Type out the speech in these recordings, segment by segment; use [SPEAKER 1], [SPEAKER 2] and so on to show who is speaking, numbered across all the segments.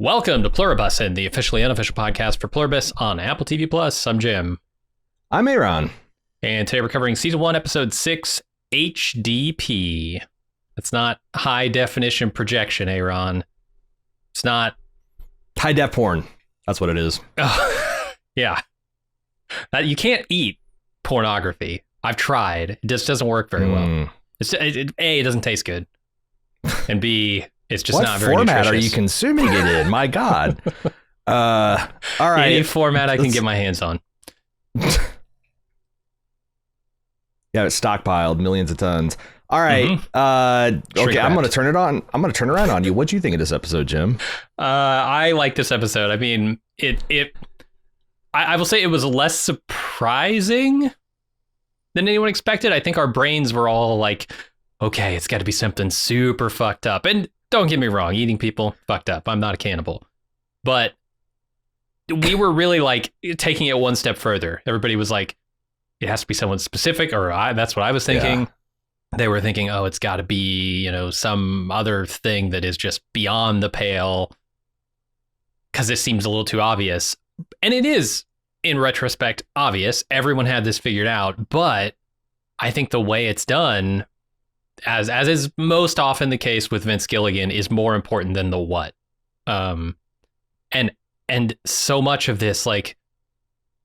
[SPEAKER 1] Welcome to Pluribus, and the officially unofficial podcast for Pluribus on Apple TV Plus. I'm Jim.
[SPEAKER 2] I'm Aaron.
[SPEAKER 1] And today we're covering Season 1, Episode 6, HDP. It's not high definition projection, Aaron. It's not...
[SPEAKER 2] High def porn. That's what it is.
[SPEAKER 1] Yeah. You can't eat pornography. I've tried. It just doesn't work very well. A, it doesn't taste good. And B... It's just not very nutritious. What format are you consuming
[SPEAKER 2] it in? My God. All right.
[SPEAKER 1] Any format I can get my hands on.
[SPEAKER 2] Yeah, it's stockpiled, millions of tons. All right. Okay, I'm going to turn it on. I'm going to turn around on you. What do you think of this episode, Jim?
[SPEAKER 1] I like this episode. I mean, I will say it was less surprising than anyone expected. I think our brains were all like, okay, it's got to be something super fucked up. And don't get me wrong, eating people, fucked up. I'm not a cannibal. But we were really like taking it one step further. Everybody was like, it has to be someone specific, or that's what I was thinking. Yeah. They were thinking, oh, it's got to be, some other thing that is just beyond the pale, because this seems a little too obvious. And it is, in retrospect, obvious. Everyone had this figured out. But I think the way it's done, as is most often the case with Vince Gilligan, is more important than the what. And so much of this, like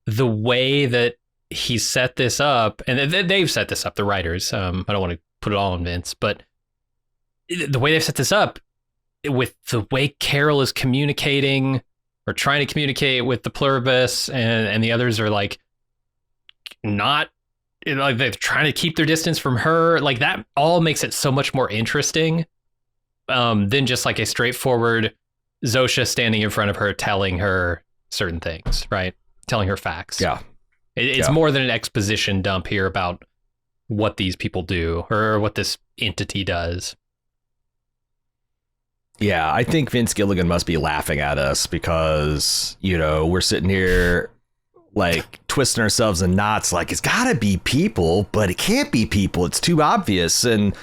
[SPEAKER 1] the way that he set this up, and they've set this up, the writers, I don't want to put it all on Vince, but the way they've set this up with the way Carol is communicating or trying to communicate with the Pluribus, and the others are like not, like they're trying to keep their distance from her, like that all makes it so much more interesting than just like a straightforward Zosha standing in front of her telling her certain things, right? Telling her facts.
[SPEAKER 2] Yeah.
[SPEAKER 1] It's more than an exposition dump here about what these people do or what this entity does.
[SPEAKER 2] Yeah, I think Vince Gilligan must be laughing at us because, we're sitting here like twisting ourselves in knots, like it's gotta be people, but it can't be people. It's too obvious. And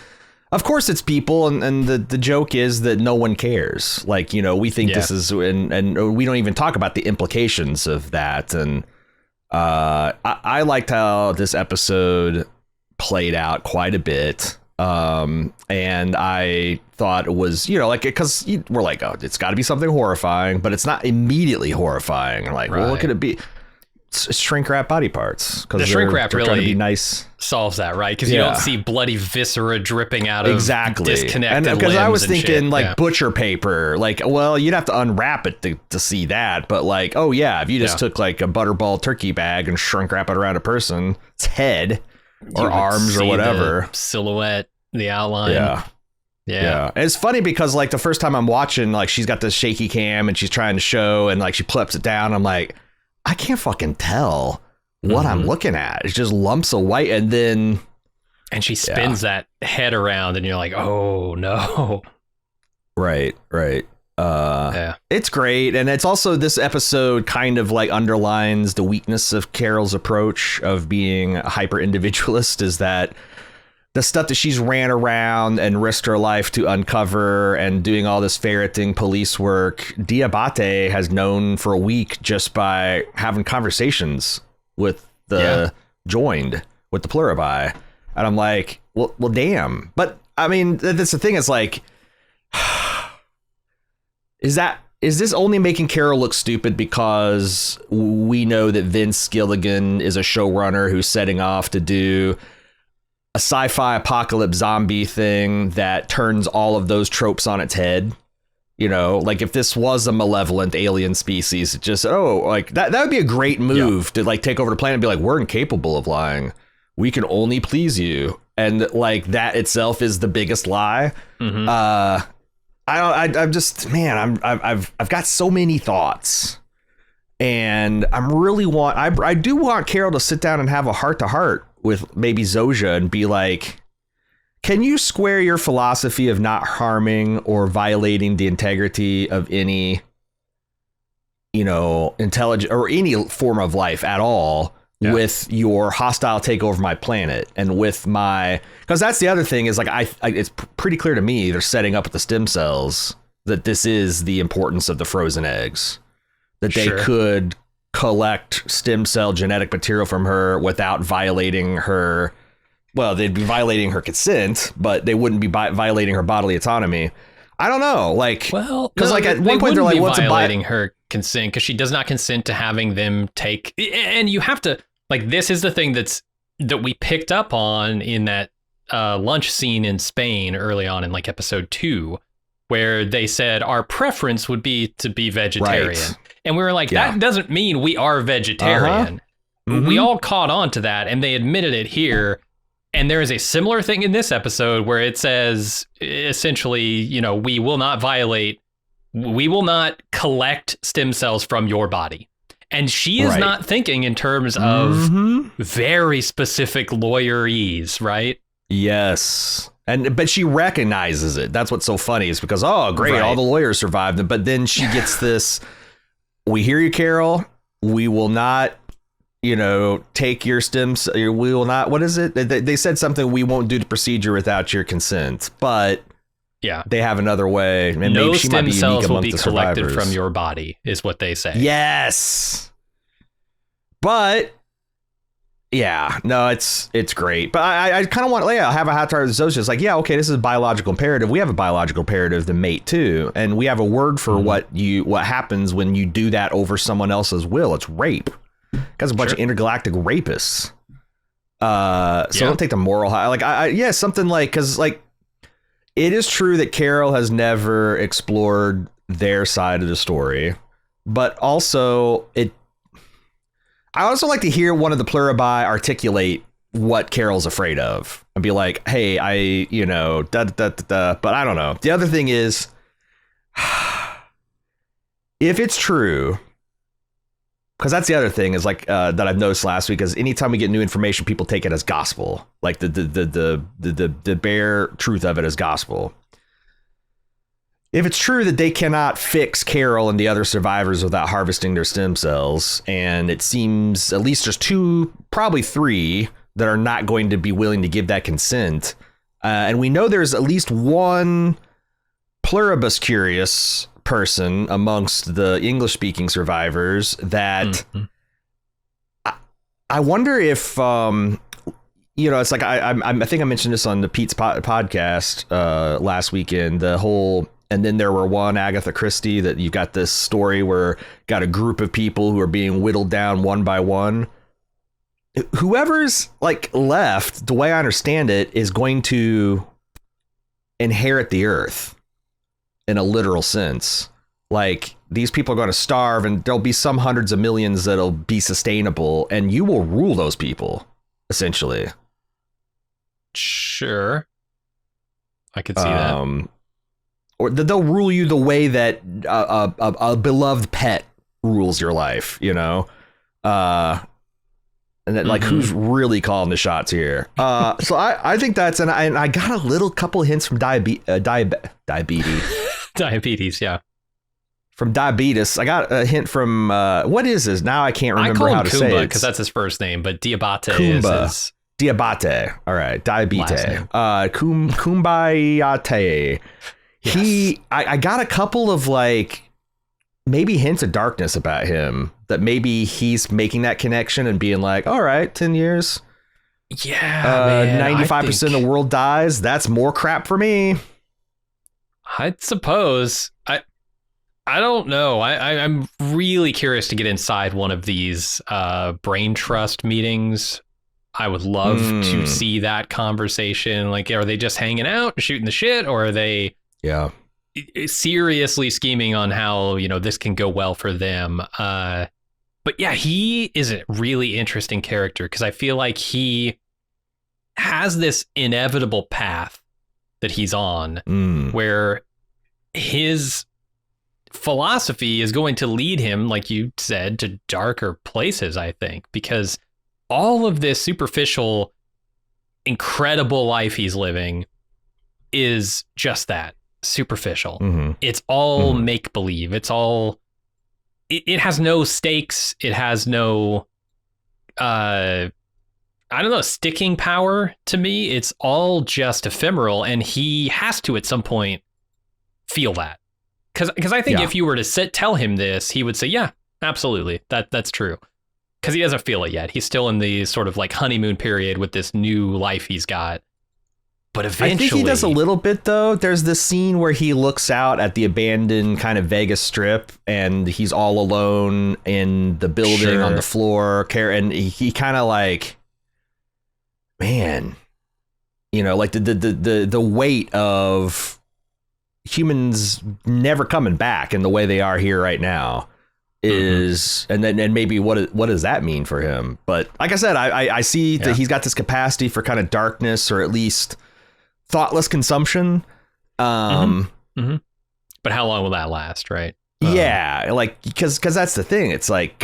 [SPEAKER 2] of course it's people. And the joke is that no one cares. Like, we think this is, and we don't even talk about the implications of that. And I liked how this episode played out quite a bit. And I thought it was, because we're like, oh, it's gotta be something horrifying, but it's not immediately horrifying. Like, well, what could it be? Shrink wrap body parts, because
[SPEAKER 1] the shrink wrap really
[SPEAKER 2] be nice
[SPEAKER 1] solves that, right? Because you don't see bloody viscera dripping out of disconnected limbs.
[SPEAKER 2] Because I was thinking butcher paper, like, well, you'd have to unwrap it to see that, but like, oh yeah, if you just took like a butterball turkey bag and shrink wrap it around a person's head or arms or whatever,
[SPEAKER 1] the silhouette, the outline. Yeah.
[SPEAKER 2] And it's funny because like the first time I'm watching, like she's got this shaky cam and she's trying to show, and like she flips it down, I'm like, I can't fucking tell what I'm looking at. It's just lumps of white, and
[SPEAKER 1] she spins that head around, and you're like, oh no.
[SPEAKER 2] Right. It's great. And it's also, this episode kind of like underlines the weakness of Carol's approach of being a hyper individualist, is that the stuff that she's ran around and risked her life to uncover and doing all this ferreting police work, Diabate has known for a week just by having conversations with the joined, with the Pluribi. And I'm like, well, damn. But I mean, that's the thing, is like, is this only making Carol look stupid because we know that Vince Gilligan is a showrunner who's setting off to do a sci-fi apocalypse zombie thing that turns all of those tropes on its head? Like if this was a malevolent alien species, just, that would be a great move to like take over the planet and be like, we're incapable of lying. We can only please you. And like that itself is the biggest lie. I've got so many thoughts, and I do want Carol to sit down and have a heart to heart with maybe Zosha and be like, can you square your philosophy of not harming or violating the integrity of any, intelligent or any form of life at all with your hostile takeover of my planet and with my, because that's the other thing is like, it's pretty clear to me they're setting up with the stem cells that this is the importance of the frozen eggs, that they
[SPEAKER 1] Sure.
[SPEAKER 2] could collect stem cell genetic material from her without violating her. Well, they'd be violating her consent, but they wouldn't be violating her bodily autonomy. I don't know. Like,
[SPEAKER 1] Well,
[SPEAKER 2] because
[SPEAKER 1] no,
[SPEAKER 2] like at
[SPEAKER 1] they
[SPEAKER 2] one point they're like,
[SPEAKER 1] wouldn't be
[SPEAKER 2] what's a
[SPEAKER 1] violating her consent because she does not consent to having them take. And you have to like this is the thing that we picked up on in that lunch scene in Spain early on in like episode 2, where they said our preference would be to be vegetarian,
[SPEAKER 2] Right.
[SPEAKER 1] and we were like,
[SPEAKER 2] Yeah.
[SPEAKER 1] that doesn't mean we are vegetarian.
[SPEAKER 2] Mhm.
[SPEAKER 1] We all caught on to that, and they admitted it here. And there is a similar thing in this episode where it says essentially, you know, we will not collect stem cells from your body. And she is
[SPEAKER 2] Right.
[SPEAKER 1] not thinking in terms of very specific lawyerese, right?
[SPEAKER 2] Yes. But she recognizes it. That's what's so funny is because, oh, great,
[SPEAKER 1] Right.
[SPEAKER 2] all the lawyers survived. But then she gets this, we hear you, Carol. We will not, take your stems. We will not. What is it? They said something. We won't do the procedure without your consent. But
[SPEAKER 1] Yeah.
[SPEAKER 2] they have another way. And
[SPEAKER 1] No
[SPEAKER 2] maybe she might
[SPEAKER 1] stem
[SPEAKER 2] be
[SPEAKER 1] cells
[SPEAKER 2] unique
[SPEAKER 1] will
[SPEAKER 2] among
[SPEAKER 1] be
[SPEAKER 2] the
[SPEAKER 1] collected
[SPEAKER 2] survivors.
[SPEAKER 1] from your body, is what they say.
[SPEAKER 2] Yes. But yeah, no, it's great. But I kind of want, have a hot tart associates like, yeah, okay, this is a biological imperative. We have a biological imperative to mate too. And we have a word for what happens when you do that over someone else's will. It's rape. Because a bunch of intergalactic rapists. So don't take the moral high. Like, something like, because like, it is true that Carol has never explored their side of the story, but also I also like to hear one of the Pluribi articulate what Carol's afraid of and be like, hey, but I don't know. The other thing is, if it's true, because that's the other thing is like that I've noticed last week is anytime we get new information, people take it as gospel, like the bare truth of it as gospel. If it's true that they cannot fix Carol and the other survivors without harvesting their stem cells, and it seems at least there's 2, probably 3 that are not going to be willing to give that consent, and we know there's at least one Pluribus curious person amongst the English-speaking survivors that I wonder if it's like I think I mentioned this on the Pete's podcast last weekend, the whole, and then there were one Agatha Christie that you've got this story where got a group of people who are being whittled down one by one. Whoever's like left, the way I understand it, is going to inherit the earth. In a literal sense, like these people are going to starve and there'll be some hundreds of millions that'll be sustainable and you will rule those people essentially.
[SPEAKER 1] Sure. I could see that.
[SPEAKER 2] Or they'll rule you the way that a beloved pet rules your life, and then, like, who's really calling the shots here? So I think that's, and I got a little couple of hints from diabetes.
[SPEAKER 1] Diabetes, yeah.
[SPEAKER 2] From diabetes. I got a hint from, what is this? Now I can't remember how to say it.
[SPEAKER 1] because that's his first name, but Diabate
[SPEAKER 2] Kumba.
[SPEAKER 1] is his
[SPEAKER 2] Diabate. All right. Diabetes.
[SPEAKER 1] last name.
[SPEAKER 2] Kumbayate.
[SPEAKER 1] Yes.
[SPEAKER 2] I got a couple of like maybe hints of darkness about him that maybe he's making that connection and being like, all right, 10 years.
[SPEAKER 1] Yeah.
[SPEAKER 2] 95% of the world dies. That's more crap for me.
[SPEAKER 1] I suppose. I don't know. I'm really curious to get inside one of these brain trust meetings. I would love to see that conversation. Like, are they just hanging out, shooting the shit, or are they seriously scheming on how, this can go well for them? But yeah, he is a really interesting character because I feel like he has this inevitable path that he's on where his philosophy is going to lead him, like you said, to darker places, I think, because all of this superficial, incredible life he's living is just that, superficial. It's all make-believe. It's all, it has no stakes. It has no, I don't know, sticking power to me. It's all just ephemeral, and he has to, at some point, feel that. Because I think if you were to tell him this, he would say, yeah, absolutely. That's true. Because he doesn't feel it yet. He's still in the sort of like honeymoon period with this new life he's got. But eventually,
[SPEAKER 2] I think he does a little bit, though. There's this scene where he looks out at the abandoned kind of Vegas Strip, and he's all alone in the building on the floor. And he kind of like, man, you know, like the weight of humans never coming back in the way they are here right now is, and maybe what does that mean for him? But like I said, I see that he's got this capacity for kind of darkness, or at least thoughtless consumption.
[SPEAKER 1] But how long will that last, right?
[SPEAKER 2] Yeah, like because that's the thing. It's like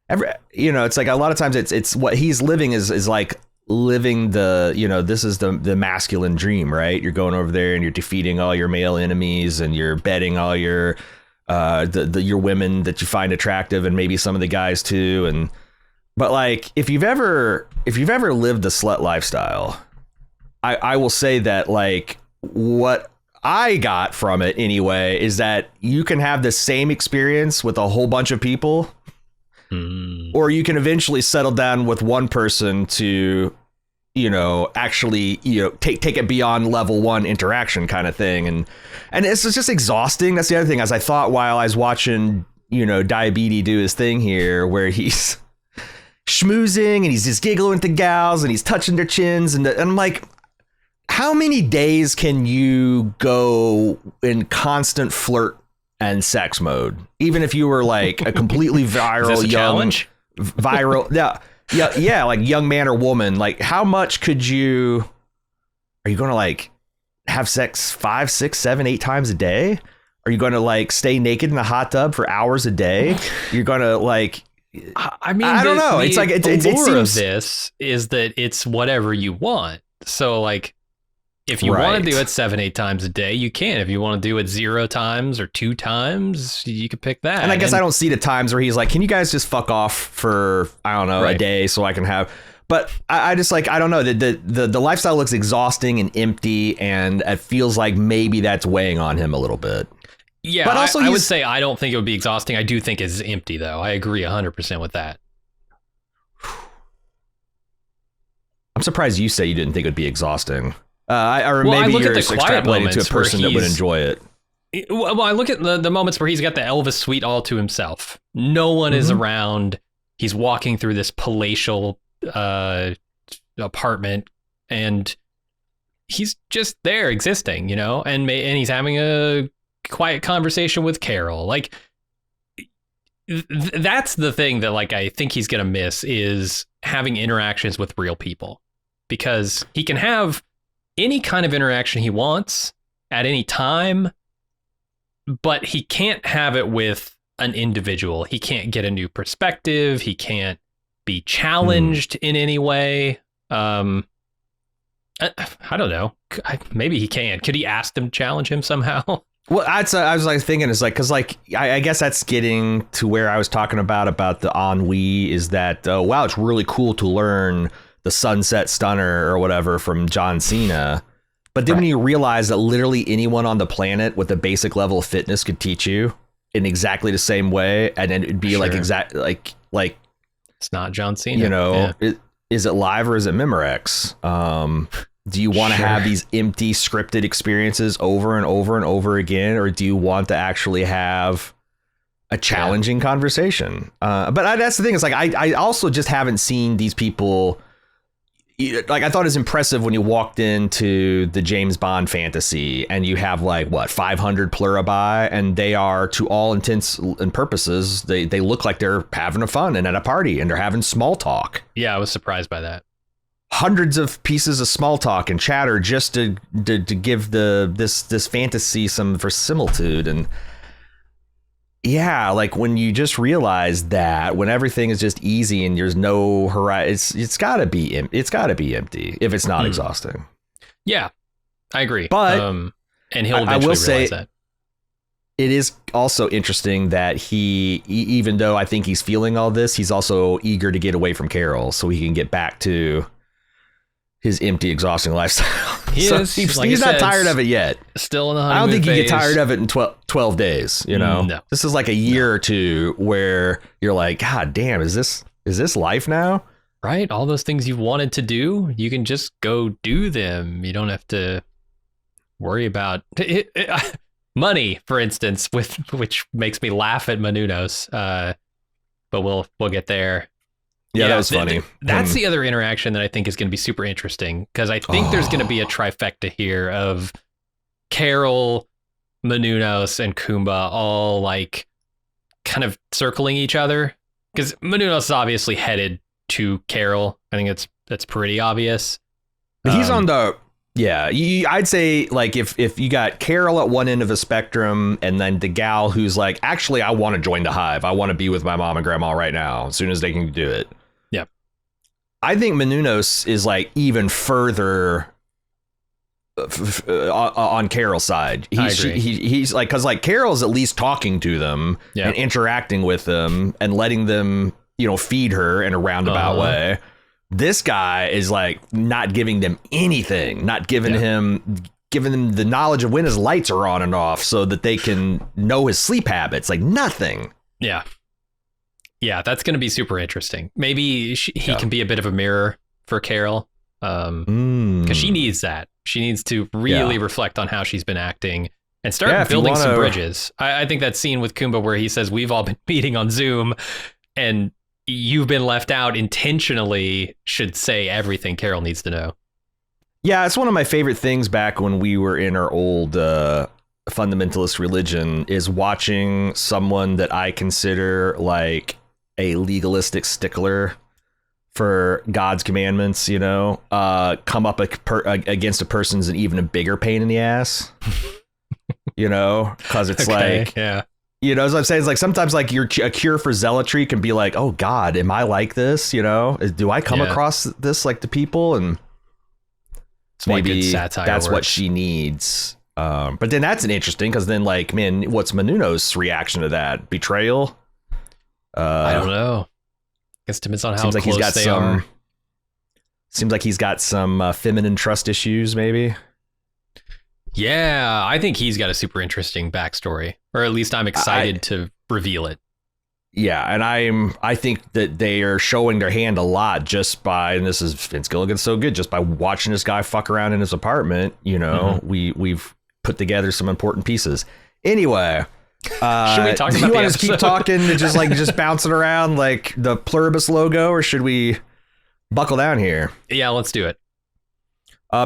[SPEAKER 2] it's like a lot of times it's what he's living is like living the, this is the masculine dream, right? You're going over there and you're defeating all your male enemies, and you're bedding all your your women that you find attractive, and maybe some of the guys too. But like if you've ever lived the slut lifestyle, I will say that like what I got from it anyway is that you can have the same experience with a whole bunch of people, or you can eventually settle down with one person to, actually, take it beyond level one interaction kind of thing. And it's just exhausting. That's the other thing, as I thought while I was watching, Diabetes do his thing here, where he's schmoozing and he's just giggling with the gals and he's touching their chins. And I'm like, how many days can you go in constant flirt and sex mode, even if you were like a completely viral like young man or woman? Like, how much are you going to like have sex 5, 6, 7, 8 times a day? Are you going to like stay naked in a hot tub for hours a day? You're going to like,
[SPEAKER 1] I mean,
[SPEAKER 2] I don't know. It's like it seems
[SPEAKER 1] of this is that it's whatever you want. So like, if you want to do it 7, 8 times a day, you can. If you want to do it 0 times or 2 times, you can pick that.
[SPEAKER 2] And I guess I don't see the times where he's like, can you guys just fuck off for, I don't know, a day so I can have. But I just like, I don't know. The lifestyle looks exhausting and empty, and it feels like maybe that's weighing on him a little bit.
[SPEAKER 1] Yeah, but also I would say I don't think it would be exhausting. I do think it's empty, though. I agree 100% with that. I'm
[SPEAKER 2] surprised you say you didn't think it would be exhausting. Maybe you're extrapolating to a person that would enjoy it.
[SPEAKER 1] Well, I look at the moments where he's got the Elvis suite all to himself. No one is around. He's walking through this palatial apartment, and he's just there existing, and he's having a quiet conversation with Carol. Like, that's the thing that like I think he's gonna miss, is having interactions with real people, because he can have any kind of interaction he wants at any time, but he can't have it with an individual. He can't get a new perspective. He can't be challenged in any way. I don't know. Maybe he can. Could he ask them to challenge him somehow?
[SPEAKER 2] Well, I was like thinking, it's like, because like I guess that's getting to where I was talking about the ennui, is that wow, it's really cool to learn the Sunset Stunner or whatever from John Cena, but then when you realize that literally anyone on the planet with a basic level of fitness could teach you in exactly the same way, and then it'd be like
[SPEAKER 1] it's not John Cena.
[SPEAKER 2] Is it live or is it Memorex? Do you want to have these empty scripted experiences over and over and over again, or do you want to actually have a challenging conversation? But that's the thing. It's like I also just haven't seen these people. Like, I thought it was impressive when you walked into the James Bond fantasy and you have like 500 Pluribus, and they are, to all intents and purposes, they look like they're having a fun and at a party and they're having small talk.
[SPEAKER 1] Yeah, I was surprised by that.
[SPEAKER 2] Hundreds of pieces of small talk and chatter just to give this fantasy some verisimilitude. And yeah, like when you just realize that when everything is just easy and there's no horizon, it's gotta be empty if it's not exhausting.
[SPEAKER 1] Yeah, I agree.
[SPEAKER 2] But
[SPEAKER 1] and he'll eventually realize that.
[SPEAKER 2] It is also interesting that he, even though I think he's feeling all this, he's also eager to get away from Carol so he can get back to his empty, exhausting lifestyle.
[SPEAKER 1] He is.
[SPEAKER 2] He's not tired of it yet.
[SPEAKER 1] Still in the
[SPEAKER 2] I
[SPEAKER 1] honeymoon
[SPEAKER 2] don't think you
[SPEAKER 1] phase.
[SPEAKER 2] get tired of it in 12 days, you know?
[SPEAKER 1] No.
[SPEAKER 2] This is like a year or two where you're like, God damn, is this life now?
[SPEAKER 1] Right? All those things you wanted to do, you can just go do them. You don't have to worry about money, for instance, which makes me laugh at Menounos. But we'll get there.
[SPEAKER 2] Yeah, that was funny.
[SPEAKER 1] That's the other interaction that I think is going to be super interesting, because I think there's going to be a trifecta here of Carol, Menounos, and Kumba all like kind of circling each other, because Menounos is obviously headed to Carol. I think that's pretty obvious.
[SPEAKER 2] He's on the I'd say like if you got Carol at one end of the spectrum and then the gal who's like, actually, I want to join the hive. I want to be with my mom and grandma right now as soon as they can do it.
[SPEAKER 1] Yeah.
[SPEAKER 2] I think Menounos is like even further on Carol's side. He's like, because like Carol's at least talking to them and interacting with them and letting them, feed her in a roundabout way. This guy is like not giving them anything, not giving them the knowledge of when his lights are on and off so that they can know his sleep habits, like nothing.
[SPEAKER 1] Yeah. Yeah, that's going to be super interesting. Maybe he can be a bit of a mirror for Carol, because she needs that. She needs to really reflect on how she's been acting and start building some bridges. I think that scene with Kumba where he says, we've all been meeting on Zoom and you've been left out intentionally, should say everything Carol needs to know.
[SPEAKER 2] Yeah, it's one of my favorite things back when we were in our old fundamentalist religion is watching someone that I consider like a legalistic stickler for God's commandments, come up against a person's an even a bigger pain in the ass, because it's like, as I'm saying, it's like sometimes like a cure for zealotry can be like, oh God, am I like this? Do I come across this like the people? And maybe that's what she needs. But then that's an interesting, because then like, man, what's Menounos' reaction to that? Betrayal?
[SPEAKER 1] I don't know. I guess it depends on how close they are.
[SPEAKER 2] Seems like he's got some feminine trust issues, maybe.
[SPEAKER 1] Yeah, I think he's got a super interesting backstory, or at least I'm excited to reveal it.
[SPEAKER 2] Yeah, and I think that they are showing their hand a lot just by, and this is Vince Gilligan's so good, just by watching this guy fuck around in his apartment. We've put together some important pieces. Anyway,
[SPEAKER 1] should we talk about
[SPEAKER 2] you want to keep talking and just bouncing around like the Pluribus logo, or should we buckle down here?
[SPEAKER 1] Yeah, let's do it.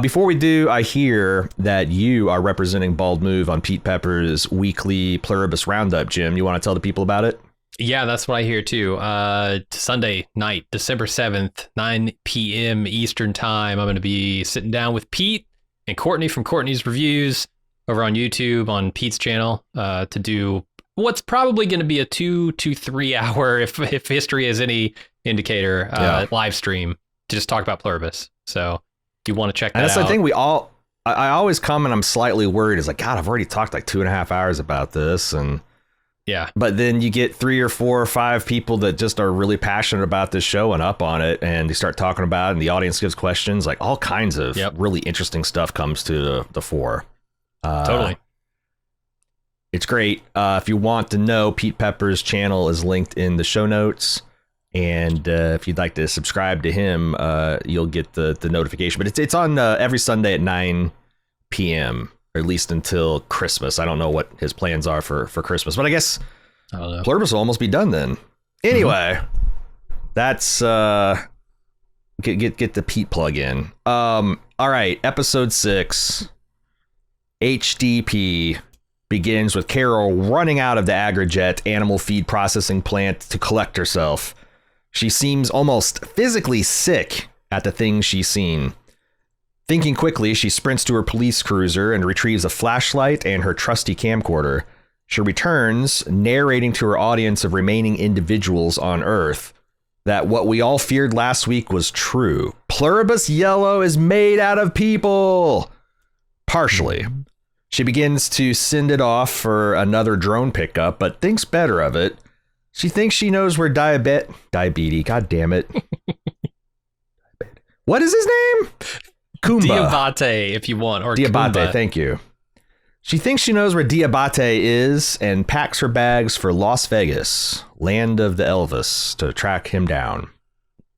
[SPEAKER 2] Before we do, I hear that you are representing Bald Move on Pete Pepper's weekly Pluribus Roundup, Jim. You want to tell the people about it?
[SPEAKER 1] Yeah, that's what I hear too. Sunday night, December 7th, 9 p.m. Eastern time. I'm going to be sitting down with Pete and Courtney from Courtney's Reviews over on YouTube on Pete's channel to do what's probably going to be a 2 to 3 hour, if history is any indicator, live stream to just talk about Pluribus. So if you want to check that out.
[SPEAKER 2] And that's the thing I always come and I'm slightly worried. It's like, God, I've already talked like 2.5 hours about this. And
[SPEAKER 1] yeah,
[SPEAKER 2] but then you get 3 or 4 or 5 people that just are really passionate about this show and up on it. And they start talking about it and the audience gives questions, like all kinds of really interesting stuff comes to the fore.
[SPEAKER 1] Totally.
[SPEAKER 2] It's great. If you want to know, Pete Pepper's channel is linked in the show notes. And if you'd like to subscribe to him, you'll get the notification. But it's on every Sunday at 9 p.m., or at least until Christmas. I don't know what his plans are for Christmas, but I guess Pluribus will almost be done then. Anyway, that's get the Pete plug in. All right, episode 6, HDP, begins with Carol running out of the Agrojet animal feed processing plant to collect herself. She seems almost physically sick at the things she's seen. Thinking quickly, she sprints to her police cruiser and retrieves a flashlight and her trusty camcorder. She returns, narrating to her audience of remaining individuals on Earth that what we all feared last week was true. Pluribus Yellow is made out of people. Partially. She begins to send it off for another drone pickup, but thinks better of it. She thinks she knows where diabetes, god damn it. What is his name? Kumba.
[SPEAKER 1] Diabate, if you want, or
[SPEAKER 2] Diabate,
[SPEAKER 1] Kumba.
[SPEAKER 2] thank you. She thinks she knows where Diabate is and packs her bags for Las Vegas, land of the Elvis, to track him down.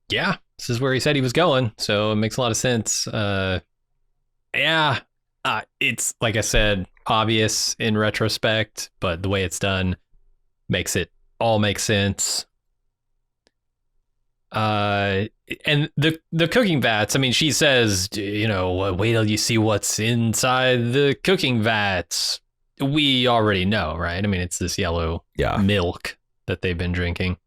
[SPEAKER 1] Yeah, this is where he said he was going, so it makes a lot of sense. It's, like I said, obvious in retrospect, but the way it's done makes it all make sense. And the cooking vats, I mean, she says, you know, wait till you see what's inside the cooking vats. We already know, right? I mean, it's this yellow milk that they've been drinking.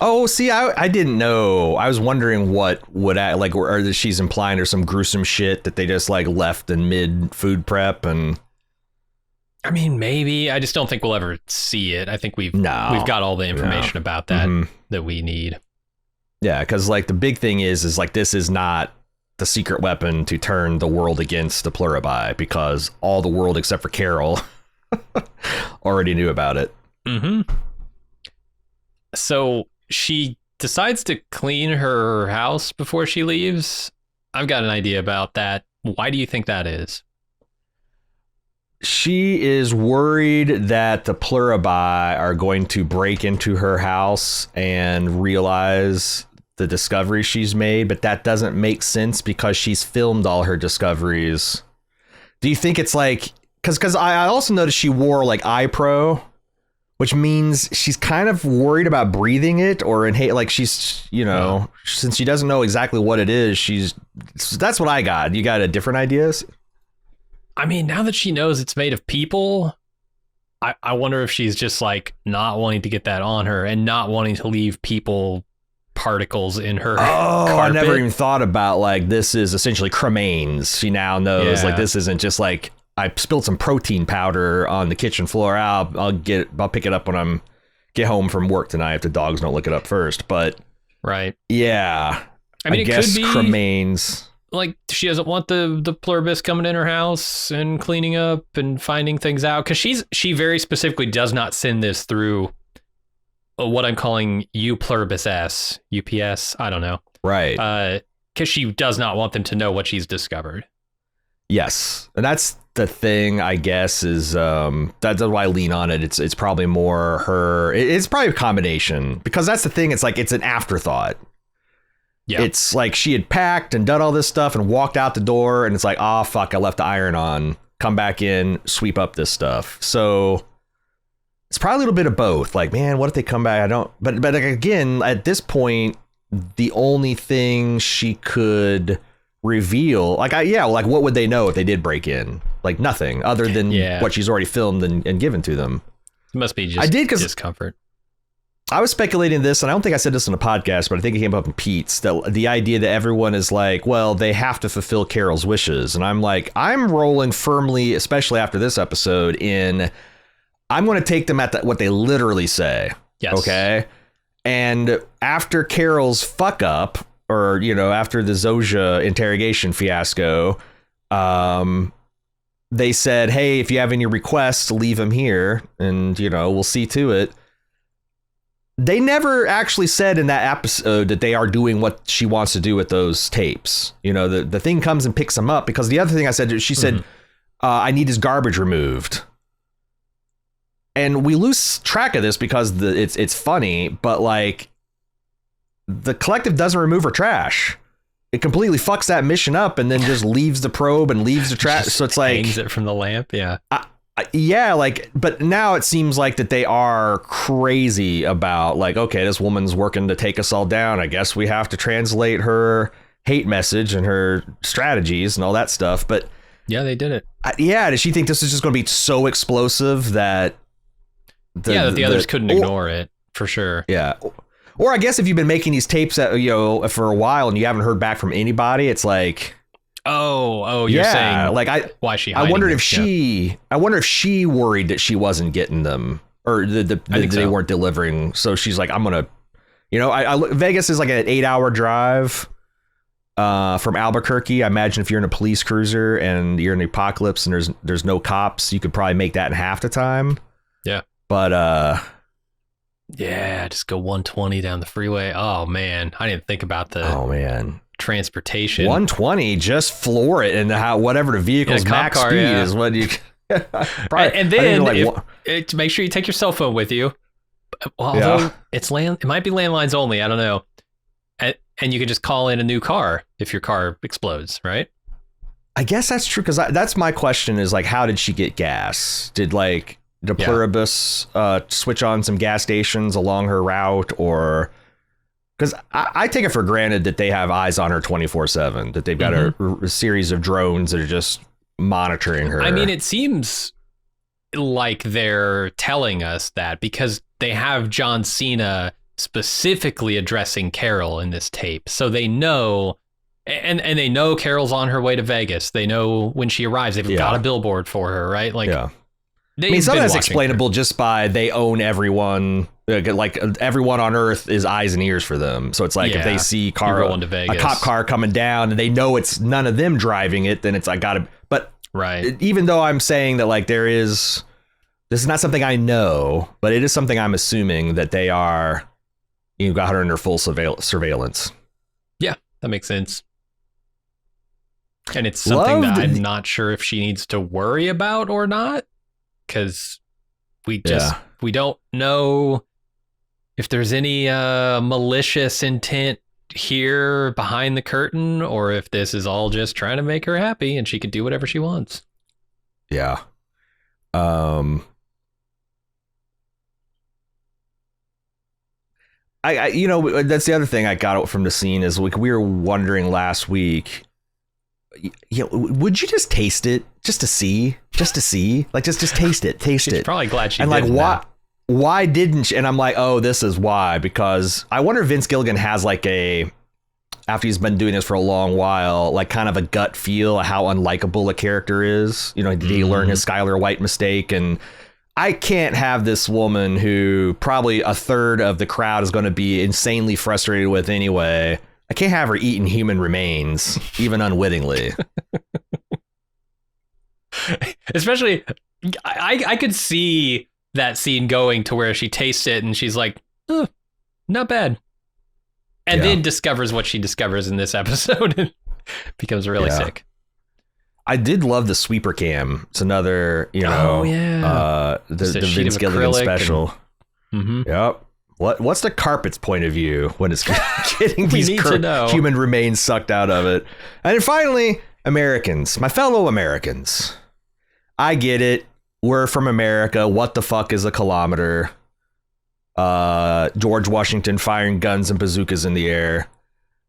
[SPEAKER 2] Oh, see, I didn't know. I was wondering what would or she's implying there's some gruesome shit that they just like left in mid food prep. And
[SPEAKER 1] I mean, maybe. I just don't think we'll ever see it. I think we've got all the information about that that we need.
[SPEAKER 2] Yeah, because like the big thing is like this is not the secret weapon to turn the world against the Pluribi, because all the world except for Carol already knew about it.
[SPEAKER 1] Mm-hmm. So she decides to clean her house before she leaves. I've got an idea about that. Why do you think that is?
[SPEAKER 2] She is worried that the Pluribi are going to break into her house and realize the discovery she's made, but that doesn't make sense because she's filmed all her discoveries. Do you think it's like, because I also noticed she wore like eye pro, which means she's kind of worried about breathing it or inhale, like she's, you know, since she doesn't know exactly what it is, that's what I got. You got a different ideas?
[SPEAKER 1] I mean, now that she knows it's made of people, I wonder if she's just like not wanting to get that on her and not wanting to leave people particles in her carpet.
[SPEAKER 2] I never even thought about like this is essentially cremains. She now knows like this isn't just like I spilled some protein powder on the kitchen floor. I'll pick it up when I'm get home from work tonight if the dogs don't look it up first. But yeah,
[SPEAKER 1] I mean,
[SPEAKER 2] I guess
[SPEAKER 1] could be
[SPEAKER 2] cremains.
[SPEAKER 1] Like she doesn't want the Pluribus coming in her house and cleaning up and finding things out, because she very specifically does not send this through what I'm calling Pluribus S, UPS. I don't know.
[SPEAKER 2] Right.
[SPEAKER 1] Because she does not want them to know what she's discovered.
[SPEAKER 2] Yes. And that's the thing, I guess, is that's why I lean on it. It's probably more her. It's probably a combination, because that's the thing. It's like it's an afterthought. Yeah. It's like she had packed and done all this stuff and walked out the door, and it's like, oh, fuck, I left the iron on. Come back in, sweep up this stuff. So it's probably a little bit of both. Like, man, what if they come back? I don't. But like, again, at this point, the only thing she could reveal, like, what would they know if they did break in? Like nothing other than what she's already filmed and given to them.
[SPEAKER 1] It must be just discomfort.
[SPEAKER 2] I was speculating this, and I don't think I said this on a podcast, but I think it came up in Pete's, that the idea that everyone is like, well, they have to fulfill Carol's wishes. And I'm like, I'm rolling firmly, especially after this episode, I'm going to take them at what they literally say.
[SPEAKER 1] Yes.
[SPEAKER 2] Okay. And after Carol's fuck up, or, you know, after the Zoja interrogation fiasco, they said, hey, if you have any requests, leave them here and, you know, we'll see to it. They never actually said in that episode that they are doing what she wants to do with those tapes. You know, the thing comes and picks them up, because the other thing I said, she said, I need his garbage removed. And we lose track of this because it's funny, but like the collective doesn't remove her trash. It completely fucks that mission up and then just leaves the probe and leaves the trash. So it's like
[SPEAKER 1] hangs it from the lamp. Yeah.
[SPEAKER 2] Yeah, like, but now it seems like that they are crazy about like, okay, this woman's working to take us all down. I guess we have to translate her hate message and her strategies and all that stuff. But
[SPEAKER 1] yeah, they did it.
[SPEAKER 2] Does she think this is just going to be so explosive that
[SPEAKER 1] the others couldn't ignore it for sure?
[SPEAKER 2] Yeah. Or I guess if you've been making these tapes, for a while and you haven't heard back from anybody, it's like, you're saying like why she? I wondered if I wonder if she worried that she wasn't getting them, or they weren't delivering. So she's like, I'm gonna, Vegas is like an 8-hour drive from Albuquerque. I imagine if you're in a police cruiser and you're in the apocalypse and there's no cops, you could probably make that in half the time.
[SPEAKER 1] Yeah,
[SPEAKER 2] but
[SPEAKER 1] just go 120 down the freeway. Oh man, I didn't think about the.
[SPEAKER 2] Oh man.
[SPEAKER 1] transportation.
[SPEAKER 2] 120, just floor it into whatever the vehicle's max
[SPEAKER 1] car,
[SPEAKER 2] speed is. What you
[SPEAKER 1] probably, and then to make sure you take your cell phone with you. Although it might be landlines only. I don't know. And you can just call in a new car if your car explodes, right?
[SPEAKER 2] I guess that's true, because that's my question is, like, how did she get gas? Did Pluribus switch on some gas stations along her route? Or because I take it for granted that they have eyes on her 24/7, that they've got a series of drones that are just monitoring her.
[SPEAKER 1] I mean, it seems like they're telling us that because they have John Cena specifically addressing Carol in this tape. So they know, and they know Carol's on her way to Vegas. They know when she arrives, they've got a billboard for her, right? Like,
[SPEAKER 2] I mean, some of that's explainable just by they own everyone. Like, everyone on Earth is eyes and ears for them. So it's like, if they see a cop car coming down and they know it's none of them driving it, then it's like, but even though I'm saying that, like, this is not something I know, but it is something I'm assuming that they are, got her under full surveillance. Yeah,
[SPEAKER 1] that makes sense. And it's something that I'm not sure if she needs to worry about or not, because we don't know if there's any malicious intent here behind the curtain, or if this is all just trying to make her happy and she can do whatever she wants.
[SPEAKER 2] Yeah. I that's the other thing I got from the scene is, like, we were wondering last week, would you just taste it just to see, like, just taste it,
[SPEAKER 1] She's probably glad she
[SPEAKER 2] did. And, like,
[SPEAKER 1] why
[SPEAKER 2] didn't she? And I'm like, oh, this is why, because I wonder if Vince Gilligan has, like, after he's been doing this for a long while, like, kind of a gut feel of how unlikable a character is. Did he learn his Skylar White mistake? And I can't have this woman who probably a third of the crowd is going to be insanely frustrated with anyway. I can't have her eating human remains, even unwittingly.
[SPEAKER 1] Especially, I could see that scene going to where she tastes it and she's like, oh, not bad. And then discovers what she discovers in this episode and becomes really sick.
[SPEAKER 2] I did love the sweeper cam. It's another, the Vince Gilligan special. Yep. What's the carpet's point of view when it's getting these human remains sucked out of it? And then finally, Americans, my fellow Americans. I get it. We're from America. What the fuck is a kilometer? George Washington firing guns and bazookas in the air.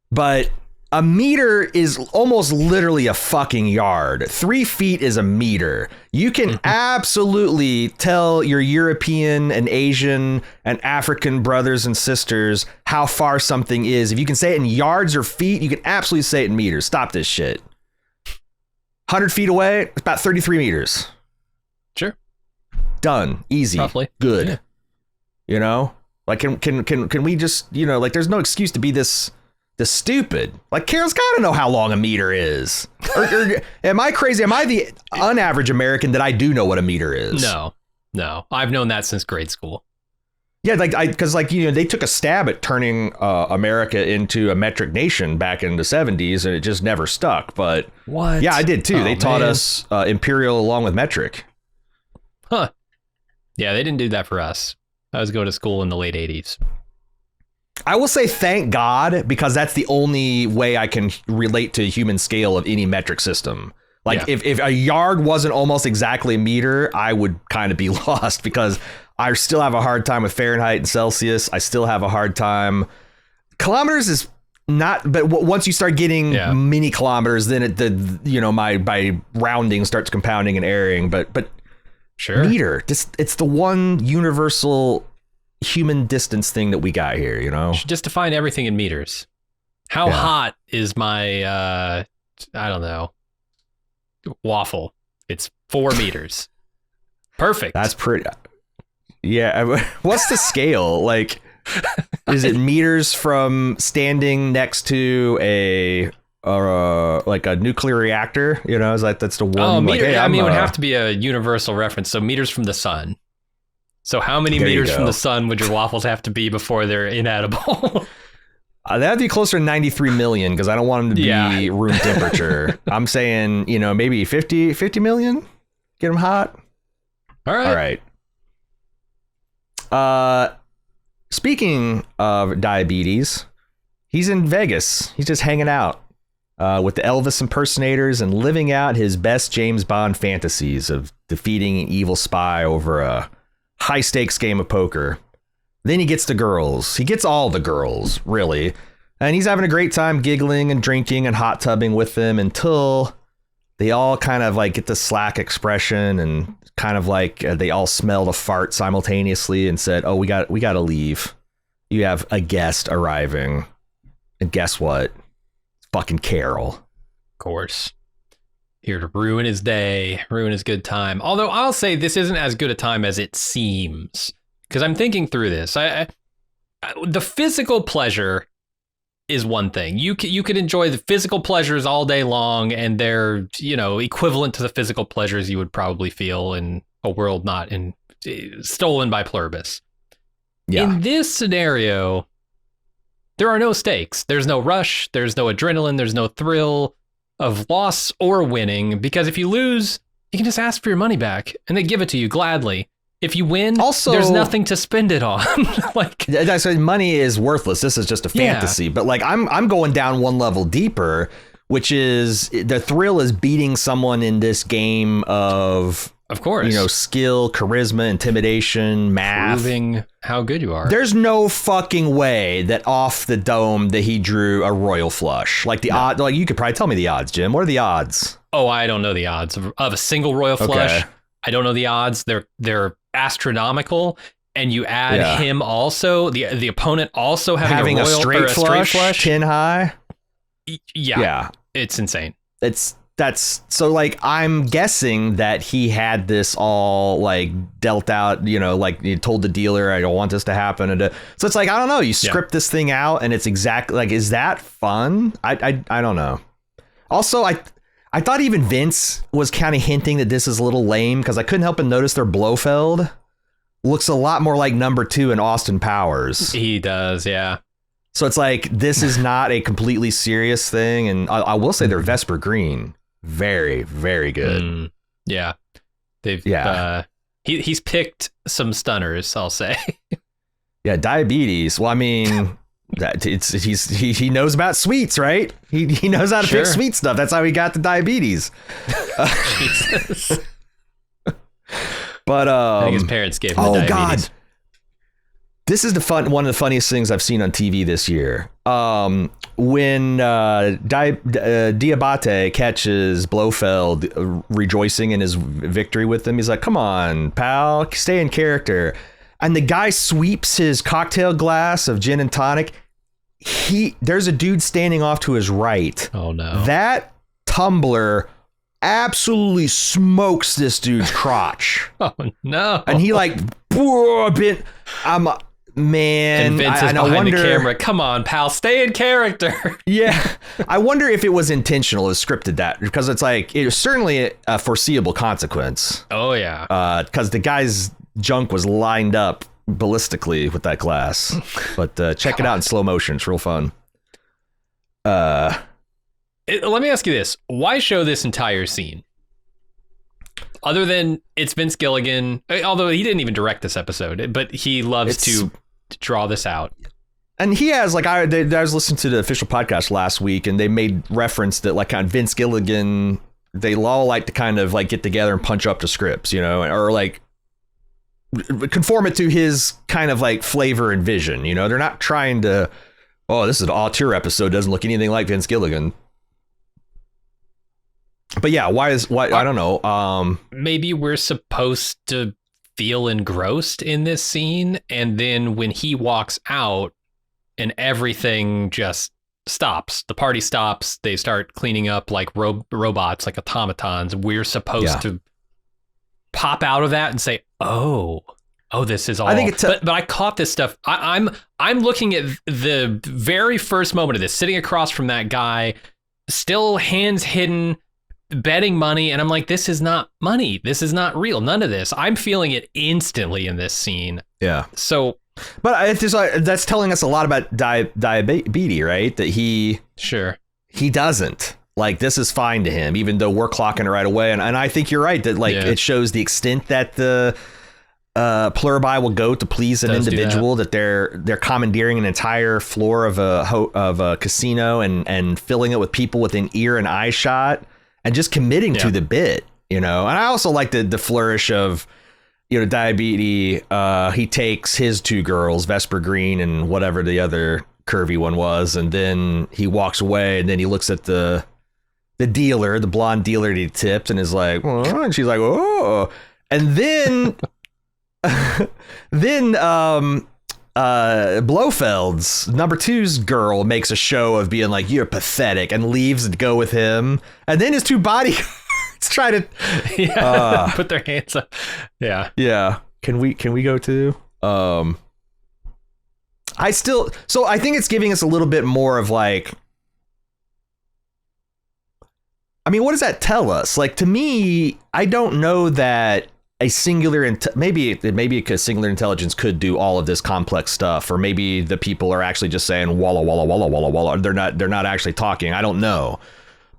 [SPEAKER 2] But a meter is almost literally a fucking yard. 3 feet is a meter. You can absolutely tell your European and Asian and African brothers and sisters how far something is. If you can say it in yards or feet, you can absolutely say it in meters. Stop this shit. 100 feet away, it's about 33 meters.
[SPEAKER 1] Sure.
[SPEAKER 2] Done. Easy.
[SPEAKER 1] Roughly.
[SPEAKER 2] Good. Yeah. Like, can we just, like, there's no excuse to be this stupid. Like, Carol's got to know how long a meter is. or am I crazy? Am I the unaverage American that I do know what a meter is?
[SPEAKER 1] No. I've known that since grade school.
[SPEAKER 2] Yeah, because they took a stab at turning America into a metric nation back in the 70s, and it just never stuck. But
[SPEAKER 1] what?
[SPEAKER 2] Yeah, I did too. They taught us imperial along with metric.
[SPEAKER 1] Huh. Yeah, they didn't do that for us. I was going to school in the late 80s.
[SPEAKER 2] I will say thank God, because that's the only way I can relate to human scale of any metric system. Like, if a yard wasn't almost exactly a meter, I would kind of be lost, because I still have a hard time with Fahrenheit and Celsius. I still have a hard time. Kilometers is not, but once you start getting mini kilometers, then my rounding starts compounding and erring. But
[SPEAKER 1] sure,
[SPEAKER 2] meter, it's the one universal human distance thing that we got here,
[SPEAKER 1] Just define everything in meters. How hot is my I don't know, waffle? It's 4 meters. Perfect.
[SPEAKER 2] That's pretty. Yeah. What's the scale? Like, is it meters from standing next to a nuclear reactor? Is that's the one?
[SPEAKER 1] Oh, meter. Like, hey, it would have to be a universal reference. So meters from the sun. So how many meters from the sun would your waffles have to be before they're inedible?
[SPEAKER 2] That'd be closer to 93 million because I don't want him to be room temperature. I'm saying, maybe 50 million. Get him hot.
[SPEAKER 1] All right.
[SPEAKER 2] Speaking of diabetes, he's in Vegas. He's just hanging out with the Elvis impersonators and living out his best James Bond fantasies of defeating an evil spy over a high stakes game of poker. Then he gets the girls. He gets all the girls, really. And he's having a great time giggling and drinking and hot tubbing with them until they all kind of like get the slack expression and kind of like they all smelled a fart simultaneously and said, oh, we got to leave. You have a guest arriving. And guess what? It's fucking Carol.
[SPEAKER 1] Of course. Here to ruin his day, ruin his good time. Although I'll say this isn't as good a time as it seems. Because I'm thinking through this. The physical pleasure is one thing. You could enjoy the physical pleasures all day long, and they're, equivalent to the physical pleasures you would probably feel in a world not stolen by Pluribus. Yeah. In this scenario, there are no stakes. There's no rush. There's no adrenaline. There's no thrill of loss or winning, because if you lose, you can just ask for your money back, and they give it to you gladly. If you win, also, there's nothing to spend it on.
[SPEAKER 2] I said, money is worthless. This is just a fantasy. Yeah. But I'm going down one level deeper, which is the thrill is beating someone in this game of course, skill, charisma, intimidation, math,
[SPEAKER 1] proving how good you are.
[SPEAKER 2] There's no fucking way that off the dome that he drew a royal flush. Odd. Like, you could probably tell me the odds, Jim. What are the odds?
[SPEAKER 1] Oh, I don't know the odds of a single royal flush. Okay. I don't know the odds. They're astronomical, and you add him also, the opponent also having a straight flush
[SPEAKER 2] 10 high.
[SPEAKER 1] Yeah, it's insane.
[SPEAKER 2] That's so, I'm guessing that he had this all dealt out, he told the dealer, I don't want this to happen. And so it's I don't know, you script this thing out and it's exactly is that fun? I don't know. Also, I thought even Vince was kind of hinting that this is a little lame because I couldn't help but notice their Blofeld looks a lot more like number 2 in Austin Powers.
[SPEAKER 1] He does, yeah.
[SPEAKER 2] So it's this is not a completely serious thing. And I will say their Vesper Green, very, very good.
[SPEAKER 1] Yeah. He's picked some stunners, I'll say.
[SPEAKER 2] Yeah, diabetes. Well, I mean... he knows about sweets, right? He knows how to pick sweet stuff. That's how he got the diabetes.
[SPEAKER 1] Jesus.
[SPEAKER 2] But
[SPEAKER 1] I think his parents gave him the diabetes. God, this is one of the funniest things I've seen on TV this year. When Diabate catches Blofeld rejoicing in his victory with him, he's like, "Come on, pal, stay in character." And the guy sweeps his cocktail glass of gin and tonic. There's a dude standing off to his right. Oh no.
[SPEAKER 2] That tumbler absolutely smokes this dude's crotch.
[SPEAKER 1] Oh no.
[SPEAKER 2] And he man,
[SPEAKER 1] and Vince is behind the camera. Come on, pal, stay in character.
[SPEAKER 2] Yeah. I wonder if it was intentional, it scripted that, because it's it was certainly a foreseeable consequence.
[SPEAKER 1] Oh yeah.
[SPEAKER 2] Because the guy's junk was lined up ballistically with that glass. But check it out in slow motion. It's real fun.
[SPEAKER 1] Let me ask you this. Why show this entire scene? Other than it's Vince Gilligan, although he didn't even direct this episode, but he loves to draw this out.
[SPEAKER 2] And he has, I was listening to the official podcast last week, and they made reference that kind of Vince Gilligan, they all like to kind of get together and punch up the scripts, or conform it to his kind of flavor and vision. They're not trying to, this is an auteur episode, doesn't look anything like Vince Gilligan. But yeah, why I don't know.
[SPEAKER 1] Maybe we're supposed to feel engrossed in this scene, and then when he walks out and everything just stops, the party stops, they start cleaning up like robots, like automatons, we're supposed to pop out of that and say, oh, this is all. I think but I caught this stuff. I'm looking at the very first moment of this, sitting across from that guy, still hands hidden, betting money, and I'm like, this is not money. This is not real. None of this. I'm feeling it instantly in this scene.
[SPEAKER 2] Yeah.
[SPEAKER 1] So,
[SPEAKER 2] but it's just like, that's telling us a lot about diabetes, right? That he doesn't. Like, this is fine to him, even though we're clocking it right away. And I think you're right that, like, it shows the extent that the Pluribi will go to please an individual, that they're commandeering an entire floor of a casino and filling it with people within ear and eye shot and just committing to the bit, you know. And I also like the flourish of, you know, diabetes. He takes his two girls, Vesper Green and whatever the other curvy one was, and then he walks away, and then he looks at the dealer, the blonde dealer that he tipped, and is like, oh, and she's like, oh, and then Blofeld's number two's girl makes a show of being like, you're pathetic, and leaves to go with him, and then his two bodyguards try to
[SPEAKER 1] put their hands up.
[SPEAKER 2] Yeah. Can we go to I think it's giving us a little bit more of like, I mean, what does that tell us? Like, to me, I don't know that a singular, maybe a singular intelligence could do all of this complex stuff, or maybe the people are actually just saying walla walla walla walla walla. They're not actually talking. I don't know,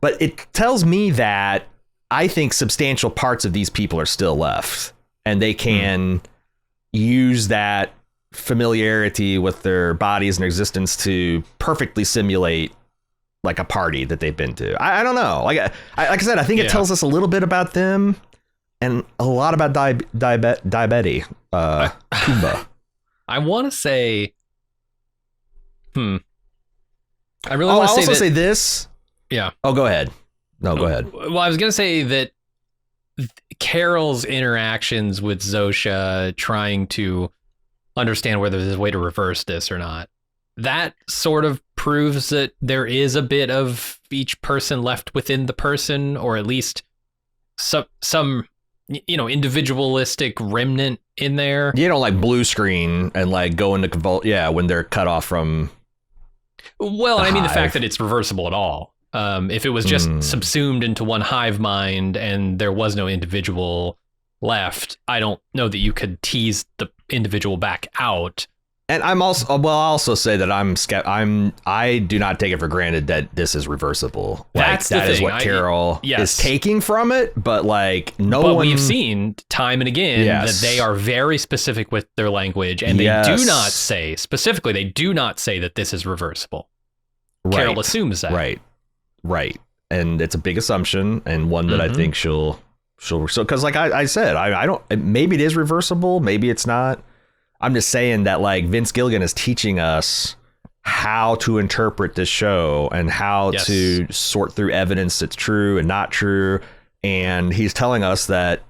[SPEAKER 2] but it tells me that I think substantial parts of these people are still left, and they can use that familiarity with their bodies and existence to perfectly simulate like a party that they've been to. I don't know. Like I said, I think it tells us a little bit about them and a lot about diabetes. Kumba.
[SPEAKER 1] I want to say, I really
[SPEAKER 2] I'll
[SPEAKER 1] want to
[SPEAKER 2] also say this.
[SPEAKER 1] Yeah.
[SPEAKER 2] Oh, go ahead. No, go ahead.
[SPEAKER 1] Well, I was going to say that Carol's interactions with Zosha, trying to understand whether there's a way to reverse this or not, that sort of proves that there is a bit of each person left within the person, or at least some you know, individualistic remnant in there.
[SPEAKER 2] You don't like blue screen and like go into when they're cut off from.
[SPEAKER 1] Well, I mean, the fact that it's reversible at all. If it was just subsumed into one hive mind and there was no individual left, I don't know that you could tease the individual back out.
[SPEAKER 2] And I'll also say that I do not take it for granted that this is reversible.
[SPEAKER 1] That's
[SPEAKER 2] like, that
[SPEAKER 1] the
[SPEAKER 2] is
[SPEAKER 1] thing.
[SPEAKER 2] what Carol is taking from it, but like but
[SPEAKER 1] we've seen time and again that they are very specific with their language, and they do not say specifically. They do not say that this is reversible. Right. Carol assumes that.
[SPEAKER 2] Right, and it's a big assumption, and one that I think she'll because like I said, I don't. Maybe it is reversible, maybe it's not. I'm just saying that like Vince Gilligan is teaching us how to interpret this show and how to sort through evidence that's true and not true. And he's telling us that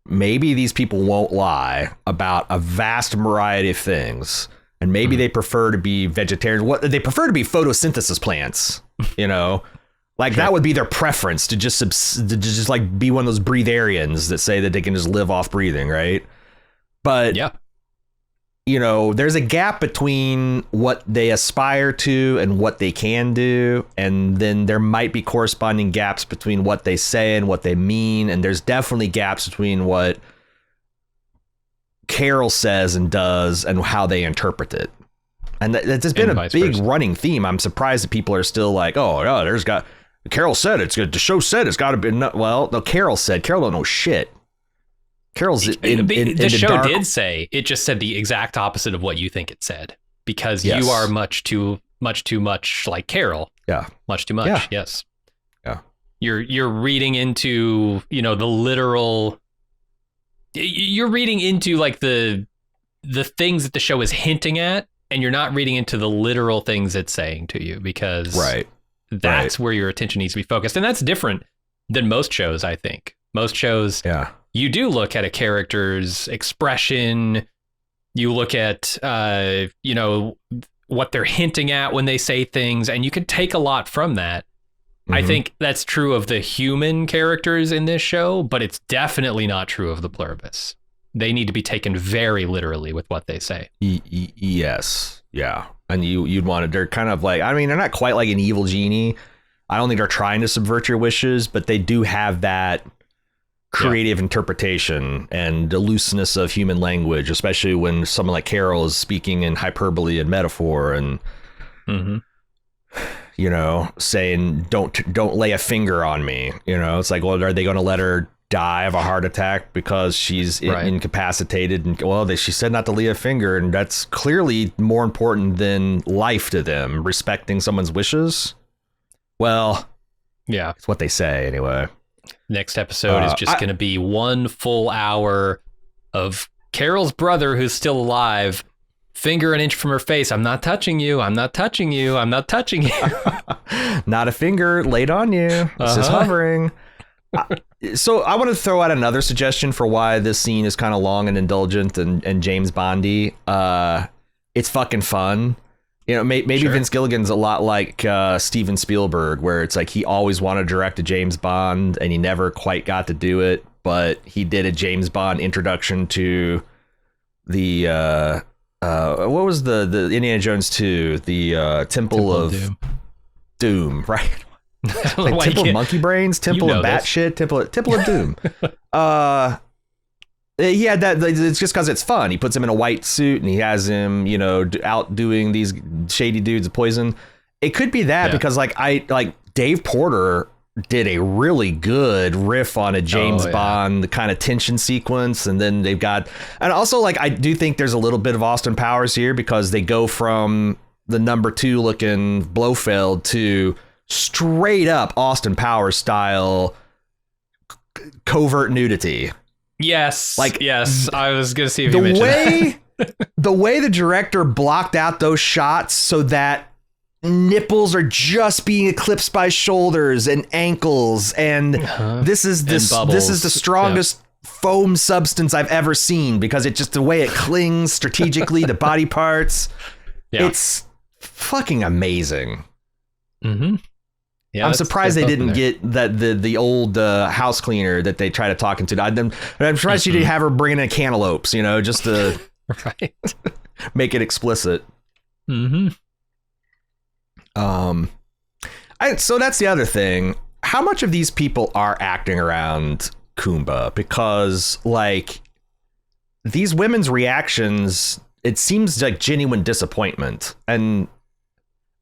[SPEAKER 2] maybe these people won't lie about a vast variety of things. And maybe they prefer to be vegetarians. What they prefer to be photosynthesis plants, you know, like that would be their preference to just like be one of those breatharians that say that they can just live off breathing. Right. But you know, there's a gap between what they aspire to and what they can do. And then there might be corresponding gaps between what they say and what they mean. And there's definitely gaps between what Carol says and does and how they interpret it. And that's been a big running theme. I'm surprised that people are still like, Carol said it's good. The show said it's got to be. Well, no, Carol don't know shit. Carol's
[SPEAKER 1] the show did say it just said the exact opposite of what you think it said, because you are much too much like Carol.
[SPEAKER 2] Yeah.
[SPEAKER 1] Much too much.
[SPEAKER 2] Yeah.
[SPEAKER 1] Yes.
[SPEAKER 2] Yeah.
[SPEAKER 1] You're reading into, you know, the literal, you're reading into like the things that the show is hinting at, and you're not reading into the literal things it's saying to you, because that's where your attention needs to be focused. And that's different than most shows, I think. Most shows, you do look at a character's expression. You look at, you know, what they're hinting at when they say things, and you can take a lot from that. I think that's true of the human characters in this show, but it's definitely not true of the Pluribus. They need to be taken very literally with what they say.
[SPEAKER 2] Yes. Yeah. And you'd want to, they're kind of like, I mean, they're not quite like an evil genie, I don't think they're trying to subvert your wishes, but they do have that creative interpretation and the looseness of human language, especially when someone like Carol is speaking in hyperbole and metaphor and, you know, saying, don't lay a finger on me. You know, it's like, well, are they going to let her die of a heart attack because she's incapacitated? And well, she said not to lay a finger, and that's clearly more important than life to them, respecting someone's wishes. Well, yeah, it's what they say anyway.
[SPEAKER 1] Next episode is just going to be 1 full hour of Carol's brother, who's still alive, finger an inch from her face. I'm not touching you. I'm not touching you. I'm not touching you.
[SPEAKER 2] Not a finger laid on you. It's just hovering. So I want to throw out another suggestion for why this scene is kind of long and indulgent and James Bondy. It's fucking fun. You know, maybe Vince Gilligan's a lot like Steven Spielberg, where it's like he always wanted to direct a James Bond and he never quite got to do it, but he did a James Bond introduction to the what was the Indiana Jones 2, the Temple of Doom, right? Like Temple of Monkey Brains, Temple of Batshit, Temple of Doom. He had that. It's just because it's fun. He puts him in a white suit and he has him, you know, out doing these shady dudes of poison. It could be that because like Dave Porter did a really good riff on a James Bond kind of tension sequence, and then they've got, and also like I do think there's a little bit of Austin Powers here because they go from the number 2 looking Blofeld to straight up Austin Powers style covert nudity.
[SPEAKER 1] Yes, like yes, I was gonna see if
[SPEAKER 2] the
[SPEAKER 1] you mentioned
[SPEAKER 2] way the way the director blocked out those shots so that nipples are just being eclipsed by shoulders and ankles, and this is the strongest foam substance I've ever seen because it just the way it clings strategically to body parts. It's fucking amazing. Yeah, I'm surprised they didn't get that the old house cleaner that they try to talk into. I'm surprised you didn't have her bring in cantaloupes, you know, just to make it explicit. So that's the other thing. How much of these people are acting around Kumba? Because like these women's reactions, it seems like genuine disappointment. And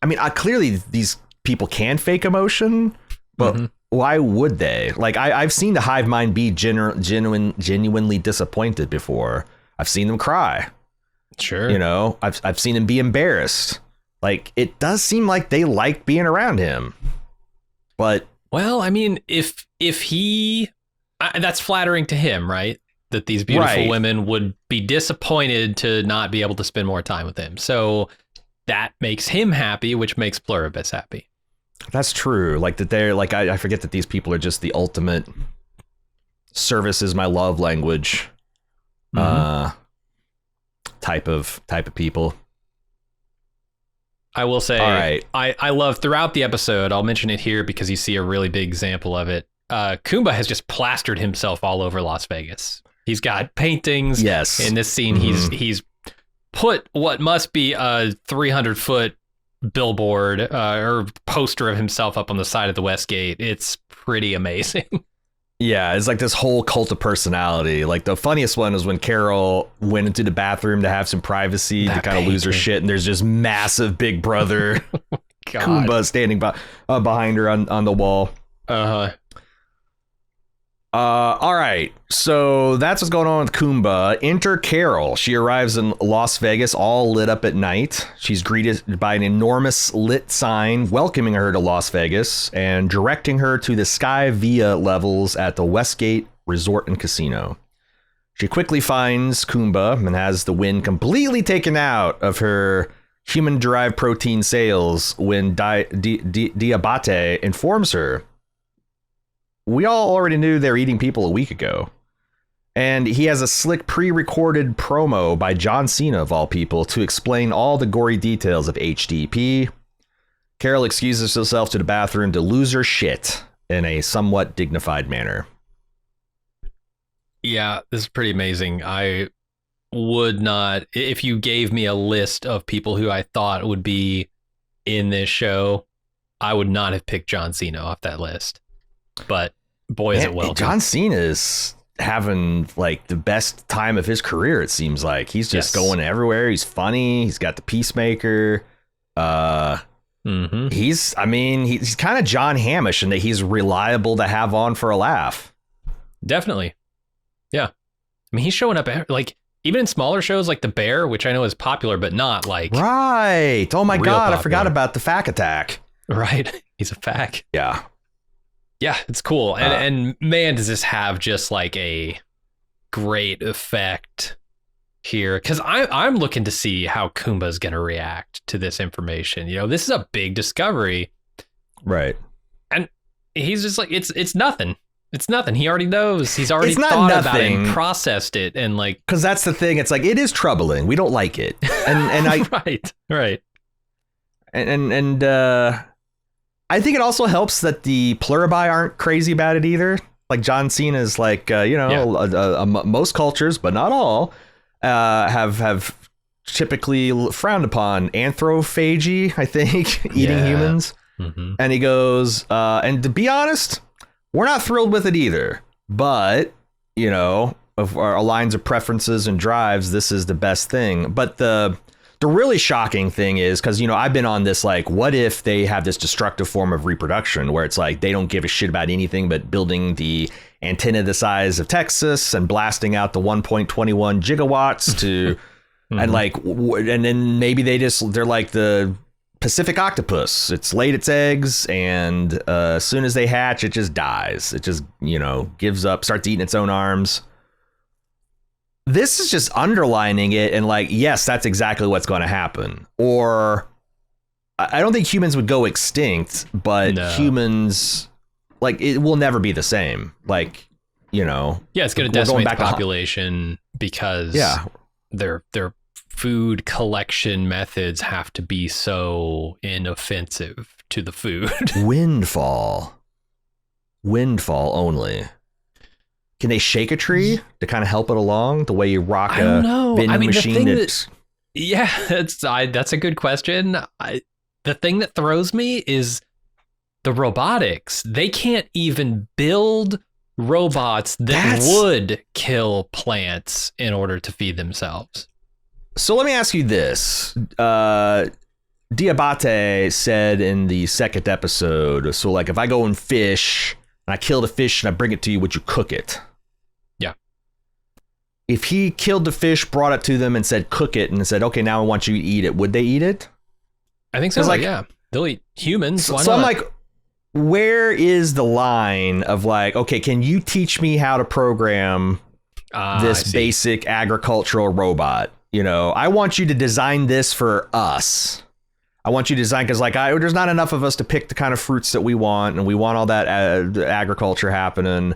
[SPEAKER 2] I mean, clearly these people can fake emotion, but why would they? Like I've seen the hive mind be genuinely disappointed before. I've seen them cry. Sure. You know, I've seen them be embarrassed. Like it does seem like they like being around him. But
[SPEAKER 1] well, I mean, if he that's flattering to him, right? That these beautiful women would be disappointed to not be able to spend more time with him. So that makes him happy, which makes Pluribus happy.
[SPEAKER 2] That's true. Like that they're like, I forget that these people are just the ultimate service is my love language type of people.
[SPEAKER 1] I will say, all right. I love throughout the episode, I'll mention it here because you see a really big example of it. Kumba has just plastered himself all over Las Vegas. He's got paintings. Yes. In this scene, he's put what must be a 300-foot billboard or poster of himself up on the side of the West Gate. It's pretty amazing.
[SPEAKER 2] Yeah, it's like this whole cult of personality. Like the funniest one is when Carol went into the bathroom to have some privacy to kind of lose her shit, and there's just massive Big Brother Kumba standing behind her on the wall. All right, so that's what's going on with Kumba. Enter Carol. She arrives in Las Vegas all lit up at night. She's greeted by an enormous lit sign welcoming her to Las Vegas and directing her to the Sky Via levels at the Westgate Resort and Casino. She quickly finds Kumba and has the wind completely taken out of her human-derived protein sales when Diabate informs her. We all already knew they were eating people a week ago. And he has a slick pre-recorded promo by John Cena, of all people, to explain all the gory details of HDP. Carol excuses herself to the bathroom to lose her shit in a somewhat dignified manner.
[SPEAKER 1] Yeah, this is pretty amazing. I would not, if you gave me a list of people who I thought would be in this show, I would not have picked John Cena off that list. But boy, is
[SPEAKER 2] Man,
[SPEAKER 1] it well.
[SPEAKER 2] John Cena is having like the best time of his career. It seems like he's just going everywhere. He's funny. He's got the Peacemaker. He's kind of John Hamish in that he's reliable to have on for a laugh.
[SPEAKER 1] Definitely. Yeah. I mean, he's showing up like even in smaller shows like The Bear, which I know is popular, but not like.
[SPEAKER 2] Right. Oh my God.
[SPEAKER 1] Popular.
[SPEAKER 2] I forgot about the Fack Attack.
[SPEAKER 1] Right. He's a fack.
[SPEAKER 2] Yeah.
[SPEAKER 1] Yeah, it's cool. And man, does this have just like a great effect here. Because I'm looking to see how Kumba's going to react to this information. You know, this is a big discovery.
[SPEAKER 2] Right.
[SPEAKER 1] And he's just like, it's nothing. It's nothing. He already knows. He's already thought about it and processed it. And like,
[SPEAKER 2] because that's the thing. It's like, it is troubling. We don't like it. And I,
[SPEAKER 1] right.
[SPEAKER 2] And I think it also helps that the Pluribi aren't crazy about it either. Like John Cena is like, most cultures, but not all, have typically frowned upon anthrophagy, I think, eating humans. Mm-hmm. And he goes, and to be honest, we're not thrilled with it either. But, you know, of our lines of preferences and drives, this is the best thing. But the really shocking thing is, because, you know, I've been on this, like, what if they have this destructive form of reproduction where it's like they don't give a shit about anything but building the antenna the size of Texas and blasting out the 1.21 gigawatts to and like and then maybe they're like the Pacific octopus. It's laid its eggs and as soon as they hatch, it just dies. It just, you know, gives up, starts eating its own arms. This is just underlining it and like, yes, that's exactly what's going to happen. Or I don't think humans would go extinct, but humans, like, it will never be the same. Like, you know.
[SPEAKER 1] Yeah, it's going to decimate the population because their food collection methods have to be so inoffensive to the food.
[SPEAKER 2] Windfall only. Can they shake a tree to kind of help it along the way you rock a vending machine?
[SPEAKER 1] That's a good question. The thing that throws me is the robotics. They can't even build robots that would kill plants in order to feed themselves.
[SPEAKER 2] So let me ask you this. Diabate said in the second episode, so like if I go and fish and I kill the fish and I bring it to you, would you cook it? If he killed the fish, brought it to them and said, cook it, and said, okay, now I want you to eat it, would they eat it?
[SPEAKER 1] I think so. Like, yeah. They'll eat humans. Why not?
[SPEAKER 2] I'm like, where is the line of like, okay, can you teach me how to program this basic agricultural robot? You know, I want you to design this for us. I want you to design, because like there's not enough of us to pick the kind of fruits that we want, and we want all that agriculture happening.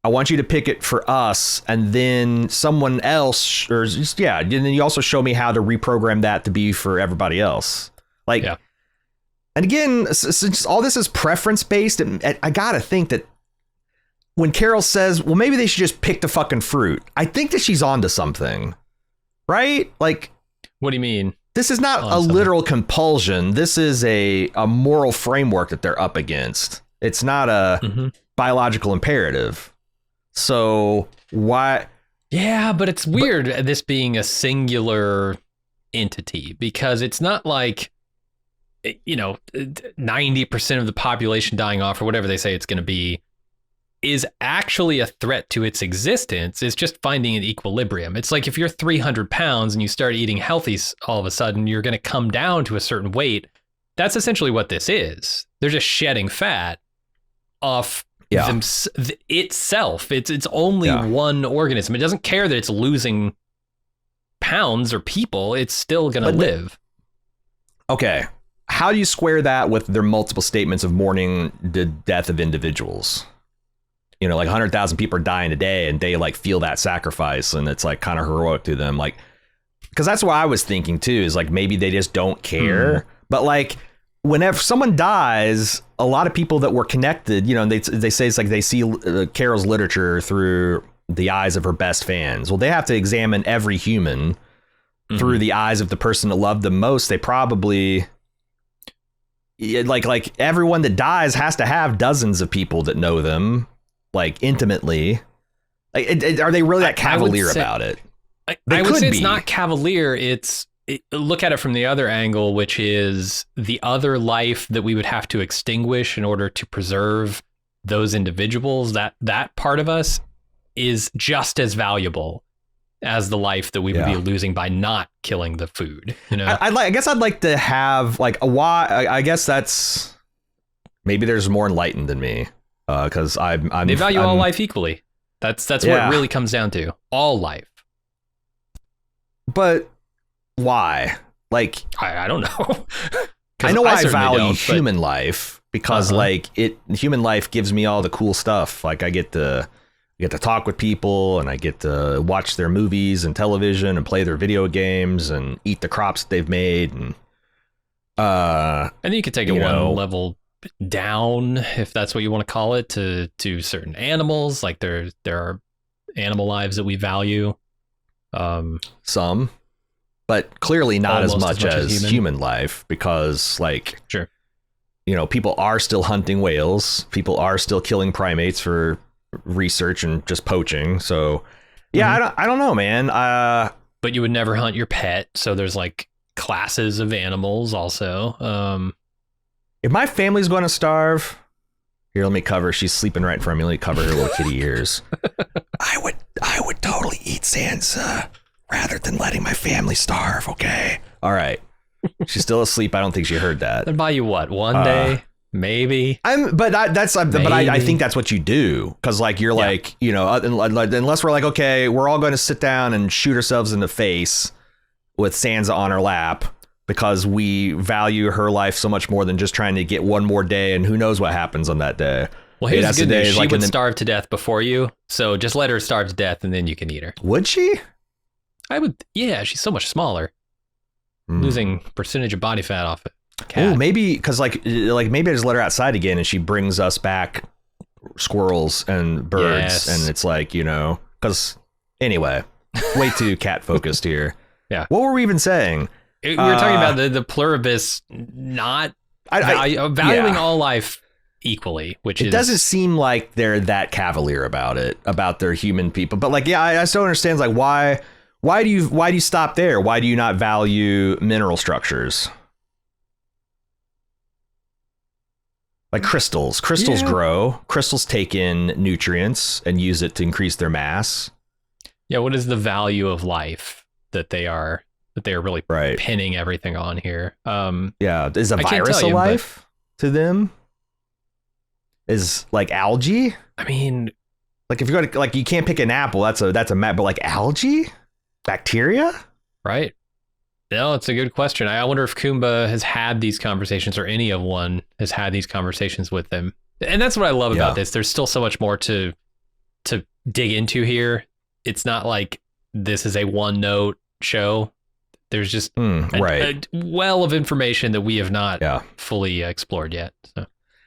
[SPEAKER 2] I want you to pick it for us, and then someone else, and then you also show me how to reprogram that to be for everybody else. Like, and again, since all this is preference based, I gotta think that when Carol says, well, maybe they should just pick the fucking fruit, I think that she's onto something, right? Like,
[SPEAKER 1] what do you mean?
[SPEAKER 2] This is not a literal compulsion. This is a moral framework that they're up against. It's not a biological imperative. So why?
[SPEAKER 1] Yeah, but it's weird this being a singular entity, because it's not like, you know, 90% of the population dying off or whatever they say it's going to be is actually a threat to its existence. It's just finding an equilibrium. It's like if you're 300 pounds and you start eating healthy, all of a sudden you're going to come down to a certain weight. That's essentially what this is. They're just shedding fat off itself. It's only one organism. It doesn't care that it's losing pounds or people. It's still going to live.
[SPEAKER 2] Okay. How do you square that with their multiple statements of mourning the death of individuals? You know, like 100,000 people are dying a day and they like feel that sacrifice and it's like kind of heroic to them. Like, because that's what I was thinking too, is like maybe they just don't care. But like, whenever someone dies, a lot of people that were connected, you know, they say it's like they see Carol's literature through the eyes of her best fans. Well, they have to examine every human through the eyes of the person that loved them most. They probably, like everyone that dies has to have dozens of people that know them, like, intimately. Like, are they really that cavalier about it?
[SPEAKER 1] I would say it's not cavalier. Look at it from the other angle, which is the other life that we would have to extinguish in order to preserve those individuals. That part of us is just as valuable as the life that we would be losing by not killing the food. You know,
[SPEAKER 2] I guess I'd like to have like a why. I guess that's maybe there's more enlightened than me because I'm
[SPEAKER 1] they value all life equally. That's what it really comes down to. All life.
[SPEAKER 2] But why? Like,
[SPEAKER 1] I don't know.
[SPEAKER 2] I know I value human life because like human life gives me all the cool stuff. Like I get to talk with people and I get to watch their movies and television and play their video games and eat the crops they've made. And
[SPEAKER 1] then you could take it one level down, if that's what you want to call it, to certain animals. Like there are animal lives that we value.
[SPEAKER 2] Some, but clearly not as much as human life, because like,
[SPEAKER 1] sure,
[SPEAKER 2] people are still hunting whales. People are still killing primates for research and just poaching. So yeah, I don't know, man.
[SPEAKER 1] But you would never hunt your pet. So there's like classes of animals also.
[SPEAKER 2] If my family's going to starve, here, let me cover. She's sleeping right in front of me. Let me cover her little kitty ears. I would totally eat Sansa rather than letting my family starve. Okay. All right. She's still asleep. I don't think she heard that.
[SPEAKER 1] That'd buy you what? One day, maybe.
[SPEAKER 2] But I think that's what you do, because like you're like, unless we're like, okay, we're all going to sit down and shoot ourselves in the face with Sansa on our lap, because we value her life so much more than just trying to get one more day, and who knows what happens on that day.
[SPEAKER 1] Well, here's the good news. She would starve to death before you, so just let her starve to death, and then you can eat her.
[SPEAKER 2] Would she?
[SPEAKER 1] I would. Yeah, she's so much smaller. Losing percentage of body fat off it.
[SPEAKER 2] Oh, maybe because like maybe I just let her outside again, and she brings us back squirrels and birds, and it's like, because anyway, way too cat focused here.
[SPEAKER 1] Yeah.
[SPEAKER 2] What were we even saying?
[SPEAKER 1] We were talking about the pluribus not valuing all life equally, which
[SPEAKER 2] it doesn't seem like they're that cavalier about it, about their human people. But like, I still understand, like, why do you stop there? Why do you not value mineral structures? Like crystals grow, crystals take in nutrients and use it to increase their mass.
[SPEAKER 1] Yeah. What is the value of life that they are really pinning everything on here?
[SPEAKER 2] Is a virus a life to them? Is like algae?
[SPEAKER 1] I mean,
[SPEAKER 2] like if you're going to, like, you can't pick an apple, that's a map, but like algae, bacteria,
[SPEAKER 1] right? No, it's a good question. I wonder if Kumba has had these conversations, or any of one has had these conversations with them. And that's what I love about this. There's still so much more to dig into here. It's not like this is a one note show. There's just a well of information that we have not fully explored yet. So.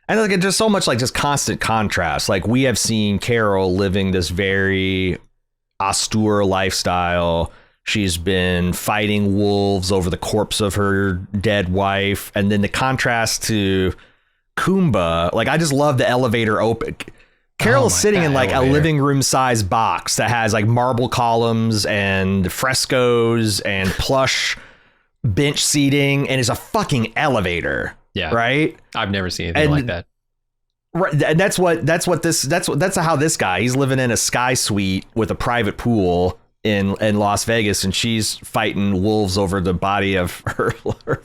[SPEAKER 2] And like, it's just so much like just constant contrast. Like, we have seen Carol living this very austere lifestyle. She's been fighting wolves over the corpse of her dead wife. And then the contrast to Kumba, like, I just love the elevator open. Carol's sitting in like a living room size box that has like marble columns and frescoes and plush bench seating, and is a fucking elevator.
[SPEAKER 1] Yeah.
[SPEAKER 2] Right.
[SPEAKER 1] I've never seen anything like that.
[SPEAKER 2] Right. And that's how this guy, he's living in a sky suite with a private pool in Las Vegas, and she's fighting wolves over the body of her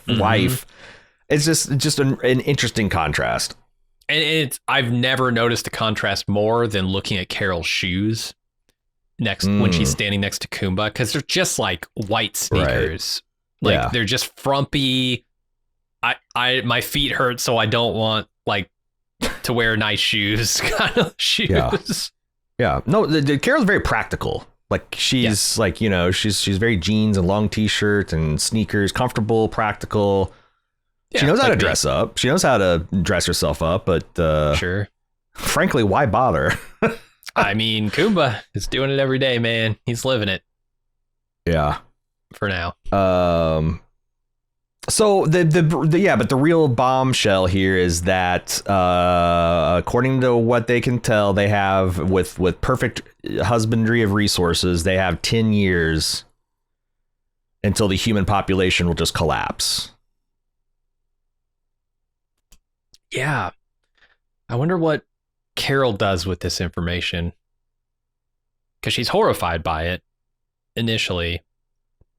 [SPEAKER 2] wife. It's just an interesting contrast.
[SPEAKER 1] And I've never noticed the contrast more than looking at Carol's shoes when she's standing next to Kumba, because they're just like white sneakers. Right. Like they're just frumpy. My feet hurt, so I don't want like to wear nice shoes kind of shoes.
[SPEAKER 2] Yeah. No, Carol's very practical. Like she's like, she's very jeans and long t-shirt and sneakers, comfortable, practical. Yeah, she knows how to dress up. She knows how to dress herself up, but
[SPEAKER 1] sure.
[SPEAKER 2] Frankly, why bother?
[SPEAKER 1] I mean, Kumba is doing it every day, man. He's living it.
[SPEAKER 2] Yeah.
[SPEAKER 1] For now.
[SPEAKER 2] So but the real bombshell here is that according to what they can tell, they have with perfect husbandry of resources, they have 10 years until the human population will just collapse.
[SPEAKER 1] Yeah. I wonder what Carol does with this information, because she's horrified by it initially.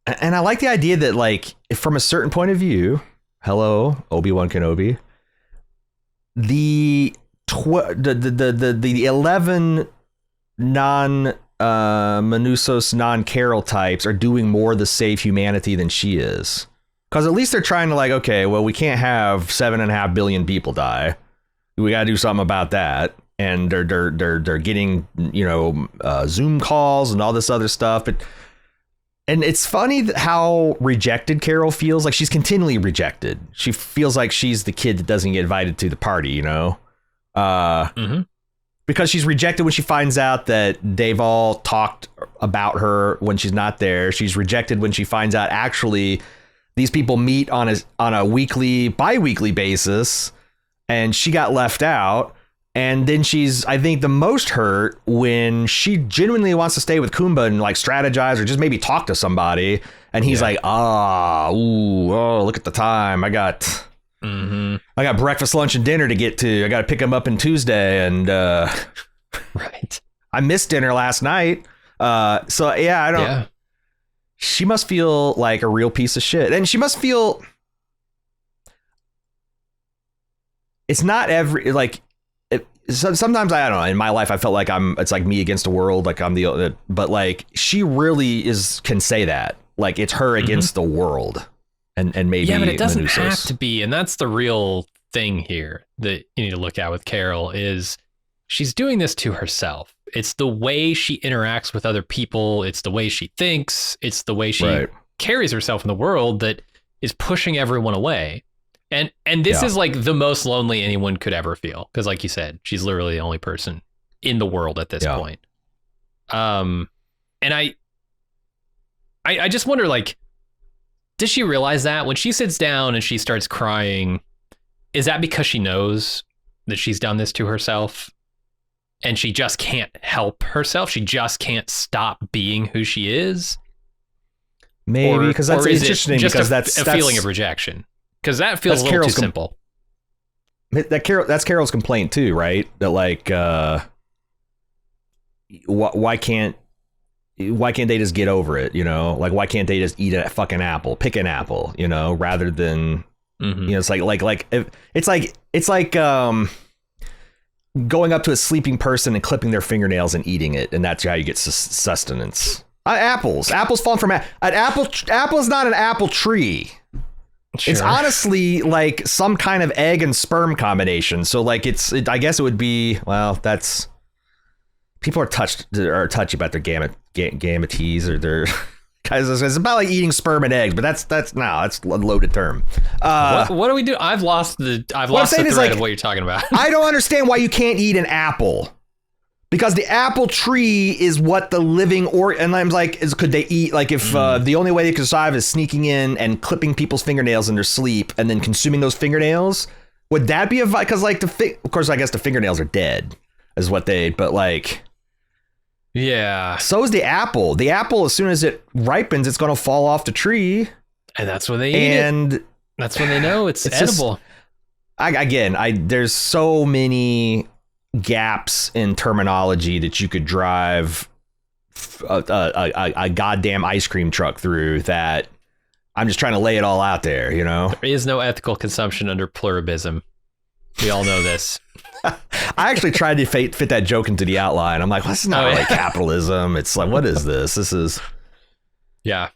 [SPEAKER 2] And I like the idea that, like, from a certain point of view, hello, Obi-Wan Kenobi, the 11 non-Manusos, non-Carol types are doing more to save humanity than she is. Because at least they're trying to, like, okay, well, we can't have 7.5 billion people die. We got to do something about that. And they're getting, Zoom calls and all this other stuff. And it's funny how rejected Carol feels. Like, she's continually rejected. She feels like she's the kid that doesn't get invited to the party, because she's rejected when she finds out that they've all talked about her when she's not there. She's rejected when she finds out actually these people meet on a weekly, bi-weekly basis, and she got left out. And then she's, I think, the most hurt when she genuinely wants to stay with Kumba and, like, strategize or just maybe talk to somebody. And he's like, look at the time. I got breakfast, lunch, and dinner to get to. I got to pick him up on Tuesday. And
[SPEAKER 1] right.
[SPEAKER 2] I missed dinner last night. So, yeah, I don't. Yeah. She must feel like a real piece of shit. And she must feel. It's not every, like. Sometimes I don't know. In my life, I felt like it's like me against the world. Like I'm but like she really can say that. Like it's her against the world, and maybe.
[SPEAKER 1] Yeah, but it doesn't
[SPEAKER 2] Manusos.
[SPEAKER 1] have to be, and that's the real thing here that you need to look at with Carol is she's doing this to herself. It's the way she interacts with other people. It's the way she thinks. It's the way she carries herself in the world that is pushing everyone away. And this is like the most lonely anyone could ever feel. Because like you said, she's literally the only person in the world at this point. And I just wonder, like, does she realize that when she sits down and she starts crying, is that because she knows that she's done this to herself and she just can't help herself? She just can't stop being who she is?
[SPEAKER 2] Maybe, because that's interesting, because that's
[SPEAKER 1] a feeling of rejection. Because that feels a little too simple.
[SPEAKER 2] That's Carol's complaint too, right? That like, why can't they just get over it? Like why can't they just eat a fucking apple, pick an apple, rather than it's like going up to a sleeping person and clipping their fingernails and eating it, and that's how you get sustenance. Apples fall from an apple. Apple is not an apple tree. Sure. It's honestly like some kind of egg and sperm combination. So like I guess it would be, well, that's people are touchy about their gametes or their guys. It's about like eating sperm and eggs, but that's a loaded term.
[SPEAKER 1] What do we do? I've lost the thread of what you're talking about.
[SPEAKER 2] I don't understand why you can't eat an apple. Because the apple tree is what the living and I'm like, could they eat, like if the only way they could survive is sneaking in and clipping people's fingernails in their sleep and then consuming those fingernails? Would that be because like of course, I guess the fingernails are dead is what but like.
[SPEAKER 1] Yeah.
[SPEAKER 2] So is the apple. The apple, as soon as it ripens, it's going to fall off the tree.
[SPEAKER 1] And that's when they eat it. And that's when they know it's edible.
[SPEAKER 2] There's so many gaps in terminology that you could drive a goddamn ice cream truck through, that I'm just trying to lay it all out there, There
[SPEAKER 1] is no ethical consumption under pluribism. We all know this.
[SPEAKER 2] I actually tried to fit that joke into the outline. I'm like, well, this is not really capitalism. It's like, what is this? This is...
[SPEAKER 1] Yeah.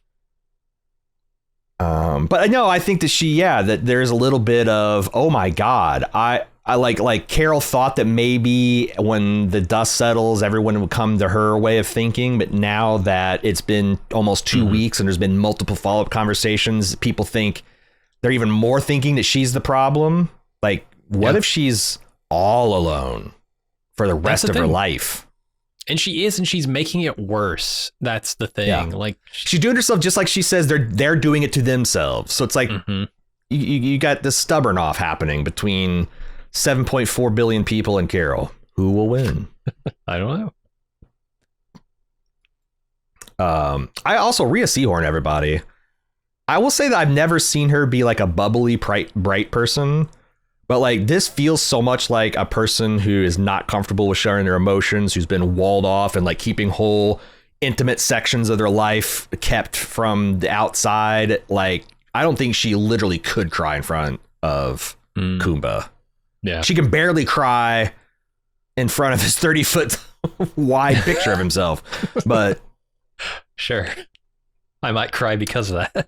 [SPEAKER 2] But no, I think that that there's a little bit of, oh my God, I like Carol thought that maybe when the dust settles, everyone would come to her way of thinking. But now that it's been almost 2 weeks and there's been multiple follow-up conversations, people think they're even more thinking that she's the problem. Like, what if she's all alone for the rest of her life?
[SPEAKER 1] And she is, and she's making it worse. That's the thing. Yeah. Like,
[SPEAKER 2] she's doing herself just like she says they're doing it to themselves. So it's like, you got this stubborn off happening between 7.4 billion people and Carol. Who will win?
[SPEAKER 1] I don't know.
[SPEAKER 2] I also Rhea Seahorn, everybody. I will say that I've never seen her be like a bubbly, bright person, but like this feels so much like a person who is not comfortable with sharing their emotions, who's been walled off and like keeping whole intimate sections of their life kept from the outside. Like, I don't think she literally could cry in front of Kumba.
[SPEAKER 1] Yeah,
[SPEAKER 2] she can barely cry in front of his 30-foot wide picture of himself, but.
[SPEAKER 1] Sure. I might cry because of that.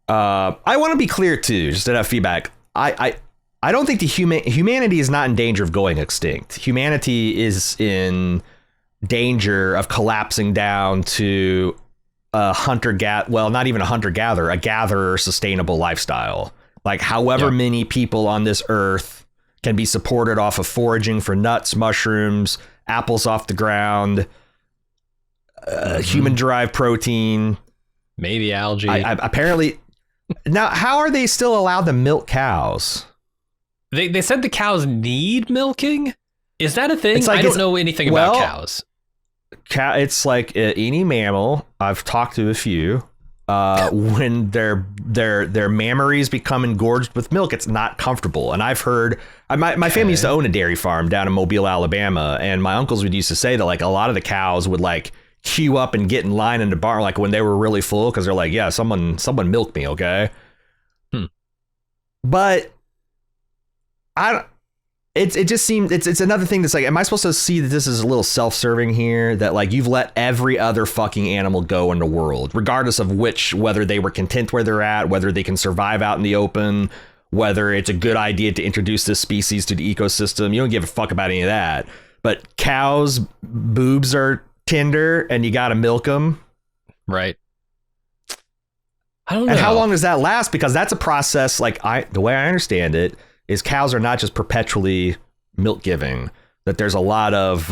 [SPEAKER 2] I want to be clear too, just to have feedback. I don't think humanity is not in danger of going extinct. Humanity is in danger of collapsing down to a not even a hunter-gatherer, a gatherer sustainable lifestyle. Like however many people on this earth can be supported off of foraging for nuts, mushrooms, apples off the ground, human-derived protein,
[SPEAKER 1] maybe algae.
[SPEAKER 2] Apparently, now how are they still allowed to milk cows?
[SPEAKER 1] They said the cows need milking. Is that a thing? I don't know anything about cows.
[SPEAKER 2] It's like any mammal. I've talked to a few. When their mammaries become engorged with milk, it's not comfortable. And I've heard my family used to own a dairy farm down in Mobile, Alabama, and my uncles would used to say that like a lot of the cows would like queue up and get in line in the barn like when they were really full because they're like, yeah, someone milk me, okay? But it just seems it's another thing that's like, am I supposed to see that this is a little self-serving here, that like you've let every other fucking animal go in the world, regardless of whether they were content where they're at, whether they can survive out in the open, whether it's a good idea to introduce this species to the ecosystem. You don't give a fuck about any of that. But cows' boobs are tender and you got to milk them.
[SPEAKER 1] Right. I don't know.
[SPEAKER 2] And how long does that last? Because that's a process. Like the way I understand it is cows are not just perpetually milk giving, that there's a lot of,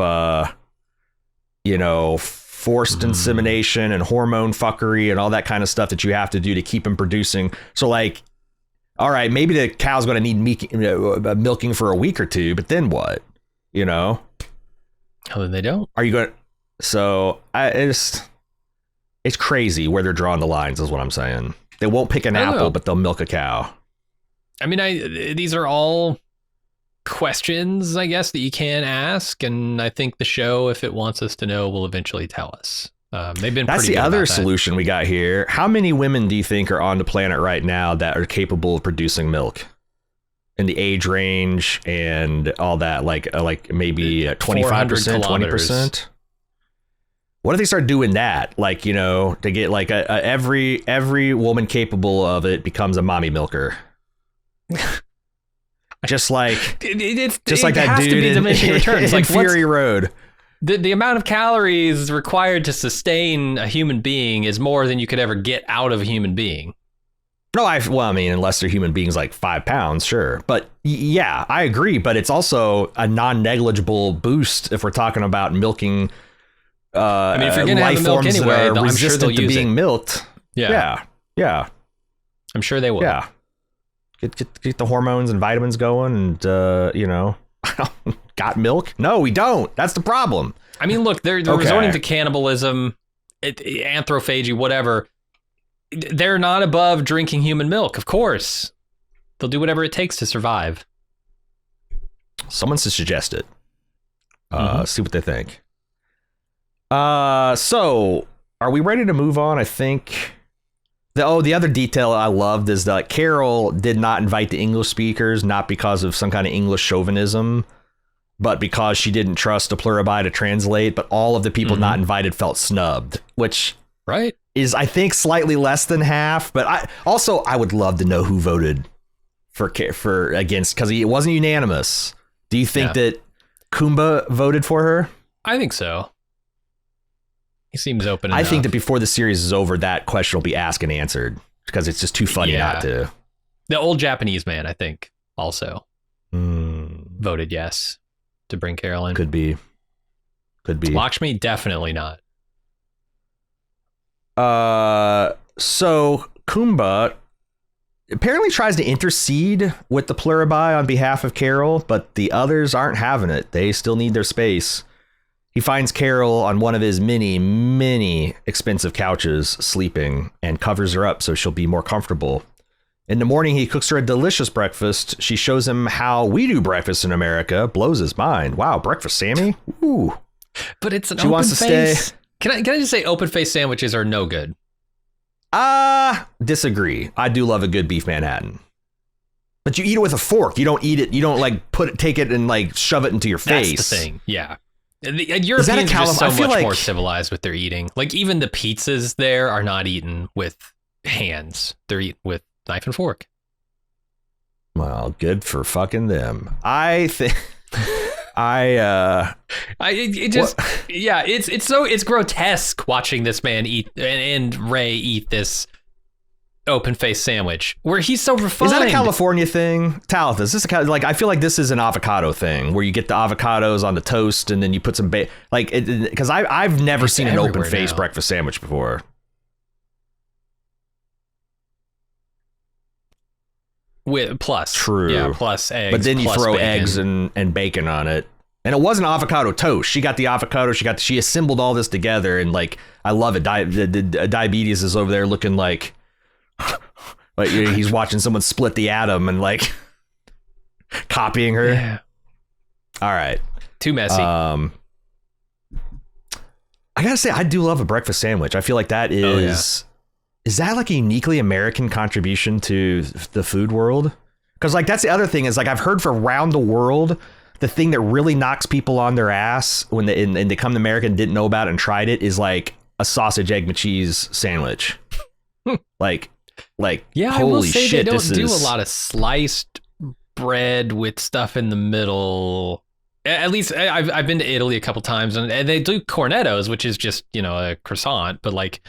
[SPEAKER 2] forced insemination and hormone fuckery and all that kind of stuff that you have to do to keep them producing. So like, all right, maybe the cow's going to need milking for a week or two, but then what? Oh,
[SPEAKER 1] then they don't.
[SPEAKER 2] Are you going to? So it's crazy where they're drawing the lines is what I'm saying. They won't pick an apple, but they'll milk a cow.
[SPEAKER 1] I mean, these are all questions, I guess, that you can ask. And I think the show, if it wants us to know, will eventually tell us. They've been
[SPEAKER 2] That's
[SPEAKER 1] pretty
[SPEAKER 2] the
[SPEAKER 1] good
[SPEAKER 2] other
[SPEAKER 1] about that.
[SPEAKER 2] solution we got here. How many women do you think are on the planet right now that are capable of producing milk in the age range and all that? Like maybe 25%, 20%. What if they start doing that? Like, to get like every woman capable of it becomes a mommy milker. Just like that dude in
[SPEAKER 1] returns. Like
[SPEAKER 2] Fury Road.
[SPEAKER 1] The amount of calories required to sustain a human being is more than you could ever get out of a human being.
[SPEAKER 2] No, unless they're human beings like 5 pounds, sure. But yeah, I agree. But it's also a non-negligible boost if we're talking about milking.
[SPEAKER 1] I mean, if you're going to have milk anyway, I'm sure they'll use it.
[SPEAKER 2] Milked. Yeah.
[SPEAKER 1] I'm sure they will.
[SPEAKER 2] Yeah. Get the hormones and vitamins going and, got milk? No, we don't. That's the problem.
[SPEAKER 1] I mean, look, they're resorting to cannibalism, anthrophagy, whatever. They're not above drinking human milk, of course. They'll do whatever it takes to survive.
[SPEAKER 2] Someone should suggest it. See what they think. So, are we ready to move on? I think... The other detail I loved is that Carol did not invite the English speakers, not because of some kind of English chauvinism, but because she didn't trust the Pluribus to translate. But all of the people not invited felt snubbed, which is, I think, slightly less than half. But I would love to know who voted for against, because it wasn't unanimous. Do you think that Kumba voted for her?
[SPEAKER 1] I think so. He seems open enough.
[SPEAKER 2] I think that before the series is over, that question will be asked and answered because it's just too funny not to.
[SPEAKER 1] The old Japanese man, I think, also voted yes to bring Carol in.
[SPEAKER 2] Could be.
[SPEAKER 1] Lakshmi, definitely not.
[SPEAKER 2] So Kumba apparently tries to intercede with the Pluribi on behalf of Carol, but the others aren't having it. They still need their space. He finds Carol on one of his many expensive couches sleeping and covers her up so she'll be more comfortable. In the morning, he cooks her a delicious breakfast. She shows him how we do breakfast in America. Blows his mind. Wow, breakfast, Sammy? Ooh.
[SPEAKER 1] But it's an
[SPEAKER 2] She
[SPEAKER 1] open
[SPEAKER 2] wants to
[SPEAKER 1] face.
[SPEAKER 2] stay.
[SPEAKER 1] Can I just say open face sandwiches are no good?
[SPEAKER 2] Disagree. I do love a good beef Manhattan. But you eat it with a fork. You don't eat it. You don't like take it and like shove it into your face.
[SPEAKER 1] That's the thing. Yeah. Europeans are just so much more civilized with their eating. Like even the pizzas there are not eaten with hands. They're eaten with knife and fork.
[SPEAKER 2] Well, good for fucking them. I think
[SPEAKER 1] it's grotesque watching this man eat and Ray eat this open face sandwich where he's so refined.
[SPEAKER 2] Is that a California thing? Talitha, is this like, I feel like this is an avocado thing where you get the avocados on the toast and then you put some because I've never seen an open face breakfast sandwich before.
[SPEAKER 1] With plus
[SPEAKER 2] true,
[SPEAKER 1] yeah, plus eggs,
[SPEAKER 2] but then you throw
[SPEAKER 1] bacon.
[SPEAKER 2] eggs and bacon on it, and it wasn't avocado toast. She got the avocado. She assembled all this together, and like I love it. The diabetes is over there looking like he's watching someone split the atom and like copying her.
[SPEAKER 1] Yeah.
[SPEAKER 2] All right,
[SPEAKER 1] too messy.
[SPEAKER 2] I gotta say, I do love a breakfast sandwich. I feel like that is.
[SPEAKER 1] Oh, yeah.
[SPEAKER 2] Is that like a uniquely American contribution to the food world? Because like that's the other thing is like I've heard from around the world, the thing that really knocks people on their ass when they come to America and didn't know about it and tried it is like a sausage, egg, and cheese sandwich. like
[SPEAKER 1] yeah,
[SPEAKER 2] holy
[SPEAKER 1] I will say
[SPEAKER 2] shit,
[SPEAKER 1] they don't do a lot of sliced bread with stuff in the middle. At least I've been to Italy a couple times and they do cornettos, which is just a croissant, but like.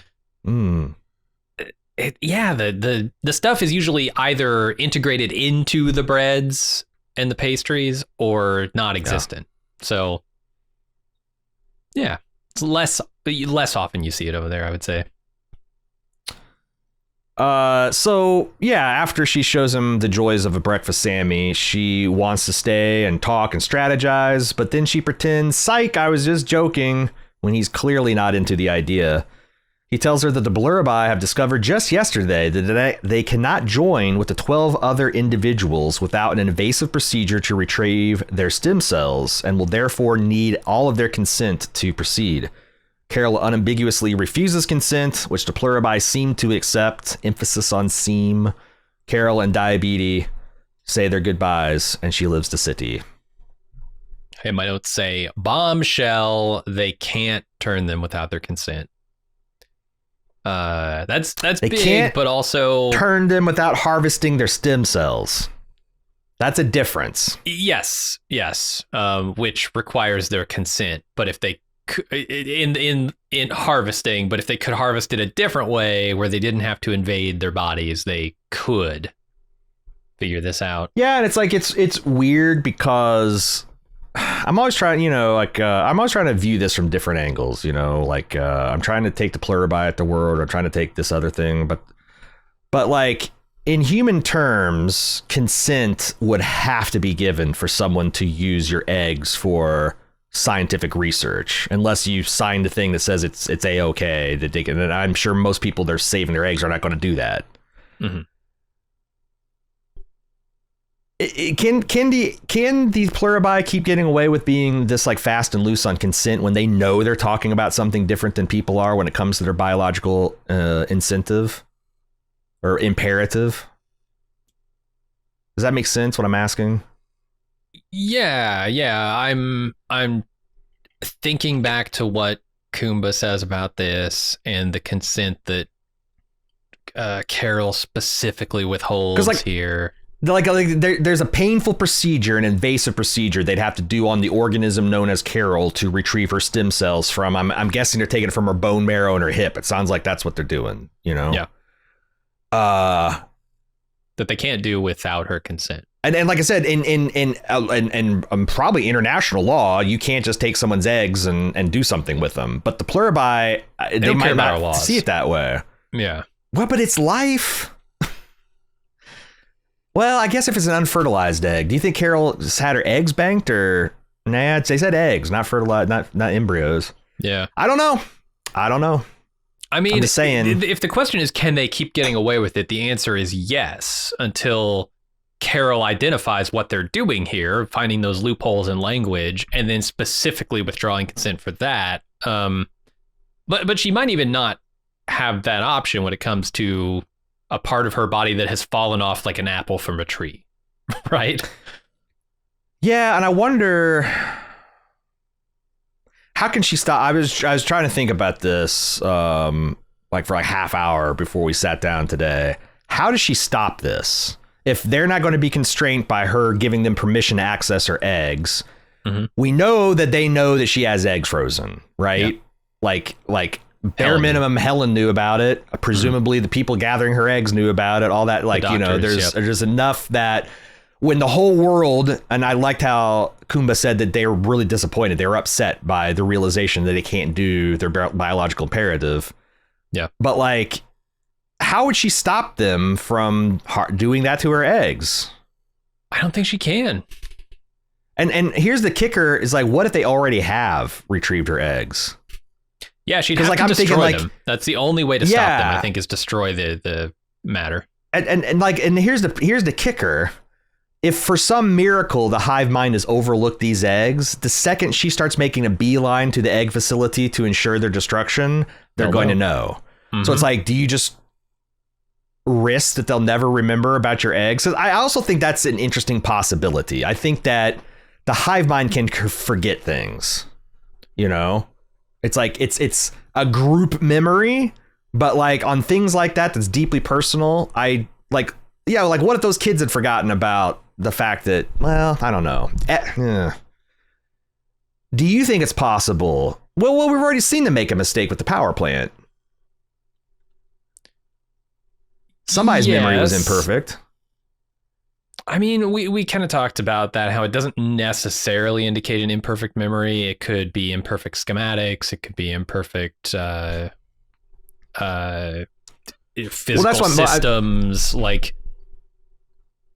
[SPEAKER 1] The stuff is usually either integrated into the breads and the pastries or not existent. Yeah. So, yeah, it's less often you see it over there, I would say.
[SPEAKER 2] So yeah, after she shows him the joys of a breakfast Sammy, she wants to stay and talk and strategize, but then she pretends, psych, I was just joking, when he's clearly not into the idea. He tells her that the Pluribi have discovered just yesterday that they cannot join with the 12 other individuals without an invasive procedure to retrieve their stem cells and will therefore need all of their consent to proceed. Carol unambiguously refuses consent, which the Pluribi seem to accept, emphasis on seem. Carol and Diabetes say their goodbyes and she leaves the city.
[SPEAKER 1] And my notes say, bombshell, they can't turn them without their consent. That's
[SPEAKER 2] they
[SPEAKER 1] big,
[SPEAKER 2] can't
[SPEAKER 1] but also
[SPEAKER 2] turn them without harvesting their stem cells. That's a difference.
[SPEAKER 1] Yes. Which requires their consent. But if they in harvesting, but if they could harvest it a different way where they didn't have to invade their bodies, they could figure this out.
[SPEAKER 2] Yeah, and it's like it's weird because I'm always trying, I'm always trying to view this from different angles, I'm trying to take the Pluribi at the word, I'm trying to take this other thing, but like in human terms, consent would have to be given for someone to use your eggs for scientific research, unless you sign the thing that says it's a-okay that they can, and I'm sure most people that are saving their eggs are not going to do that. Mm-hmm. Can these Pluribi keep getting away with being this like fast and loose on consent when they know they're talking about something different than people are when it comes to their biological incentive or imperative? Does that make sense what I'm asking?
[SPEAKER 1] Yeah. I'm thinking back to what Kumba says about this and the consent that Carol specifically withholds here.
[SPEAKER 2] There's a painful procedure, an invasive procedure they'd have to do on the organism known as Carol to retrieve her stem cells from. I'm guessing they're taking it from her bone marrow and her hip. It sounds like that's what they're doing. Yeah. That
[SPEAKER 1] they can't do without her consent.
[SPEAKER 2] And like I said, in probably international law, you can't just take someone's eggs and do something with them. But the Pluribi, they might not see it that way.
[SPEAKER 1] Yeah.
[SPEAKER 2] What? But it's life. Well, I guess if it's an unfertilized egg, do you think Carol just had her eggs banked, or nah? They said eggs, not fertilized, not embryos.
[SPEAKER 1] Yeah,
[SPEAKER 2] I don't know.
[SPEAKER 1] I mean,
[SPEAKER 2] I'm just saying,
[SPEAKER 1] if the question is, can they keep getting away with it? The answer is yes, until Carol identifies what they're doing here, finding those loopholes in language, and then specifically withdrawing consent for that. But she might even not have that option when it comes to a part of her body that has fallen off like an apple from a tree, right?
[SPEAKER 2] Yeah, and I wonder, how can she stop? I was trying to think about this like for like half hour before we sat down today. How does she stop this? If they're not going to be constrained by her giving them permission to access her eggs, we know that they know that she has eggs frozen, right? Yep. Like bare minimum, Helen knew about it. Presumably the people gathering her eggs knew about it, all that. Like, doctors, there's enough that when the whole world, and I liked how Kumba said that they were really disappointed. They were upset by the realization that they can't do their biological imperative.
[SPEAKER 1] Yeah.
[SPEAKER 2] But like, how would she stop them from doing that to her eggs?
[SPEAKER 1] I don't think she can.
[SPEAKER 2] And here's the kicker is like, what if they already have retrieved her eggs?
[SPEAKER 1] Yeah, she'd have to destroy them. That's the only way to stop them, I think, is destroy the matter. And
[SPEAKER 2] here's the kicker. If for some miracle the hive mind has overlooked these eggs, the second she starts making a beeline to the egg facility to ensure their destruction, they're going to know. So it's like, do you just risk that they'll never remember about your eggs? So I also think that's an interesting possibility. I think that the hive mind can forget things, you know? It's like it's a group memory, but like on things like that's deeply personal. Like what if those kids had forgotten about the fact that, well, I don't know. Do you think it's possible? Well, we've already seen them make a mistake with the power plant. Somebody's memory was imperfect.
[SPEAKER 1] I mean, we kind of talked about that, how it doesn't necessarily indicate an imperfect memory. It could be imperfect schematics. It could be imperfect physical systems.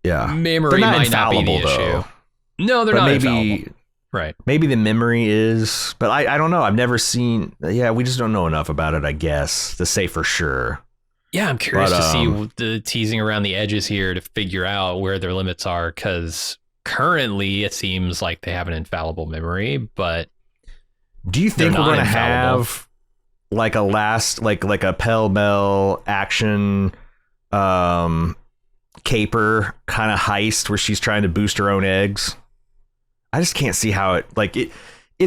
[SPEAKER 1] Memory might not be the issue. No, they're not infallible. Right.
[SPEAKER 2] Maybe the memory is, but I don't know. I've never seen. Yeah, we just don't know enough about it, I guess, to say for sure.
[SPEAKER 1] Yeah, I'm curious to see the teasing around the edges here to figure out where their limits are, because currently it seems like they have an infallible memory, but
[SPEAKER 2] do you think we're going to have like a like a pell-mell action caper kind of heist where she's trying to boost her own eggs? I just can't see how it'd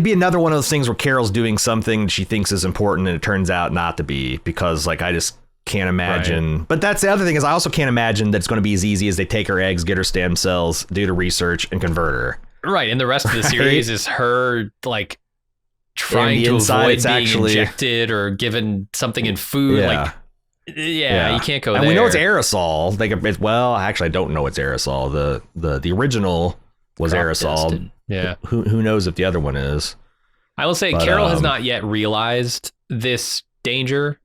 [SPEAKER 2] be another one of those things where Carol's doing something she thinks is important and it turns out not to be, because like I just can't imagine. Right. But that's the other thing, is I also can't imagine that it's going to be as easy as they take her eggs, get her stem cells, do the research, and convert her.
[SPEAKER 1] Right, and the rest of the series is her like trying to avoid being injected or given something in food. Yeah, you can't go there.
[SPEAKER 2] And we know it's aerosol. Actually, I don't know it's aerosol. The original was aerosol.
[SPEAKER 1] Tested. Yeah.
[SPEAKER 2] Who knows if the other one is?
[SPEAKER 1] I will say, Carol has not yet realized this danger.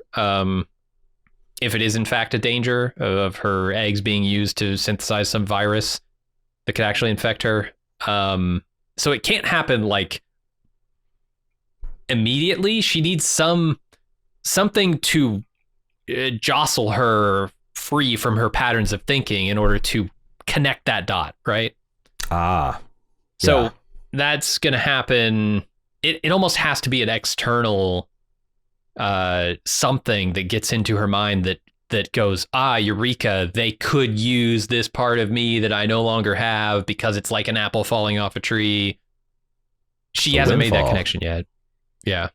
[SPEAKER 1] If it is in fact a danger of her eggs being used to synthesize some virus that could actually infect her. So it can't happen like immediately. She needs something to jostle her free from her patterns of thinking in order to connect that dot, right? So that's going to happen. It almost has to be an external something that gets into her mind that goes, eureka, they could use this part of me that I no longer have because it's like an apple falling off a tree. She hasn't made that connection yet. Yeah.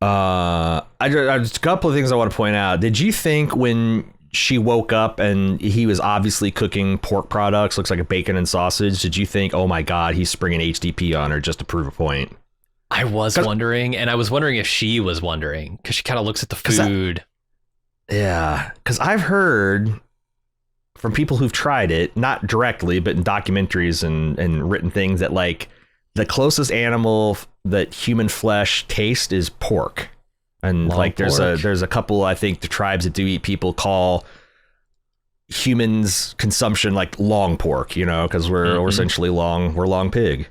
[SPEAKER 2] Just a couple of things I want to point out. Did you think when she woke up and he was obviously cooking pork products, looks like a bacon and sausage, did you think, oh my God, he's springing HDP on her just to prove a point?
[SPEAKER 1] I was wondering, and I was wondering if she was wondering, because she kind of looks at the food.
[SPEAKER 2] Because I've heard from people who've tried it, not directly, but in documentaries and written things, that like the closest animal that human flesh tastes is pork. And
[SPEAKER 1] Long
[SPEAKER 2] like there's
[SPEAKER 1] pork.
[SPEAKER 2] a couple, I think the tribes that do eat people call humans consumption like long pork, you know, because we're essentially we're long pig.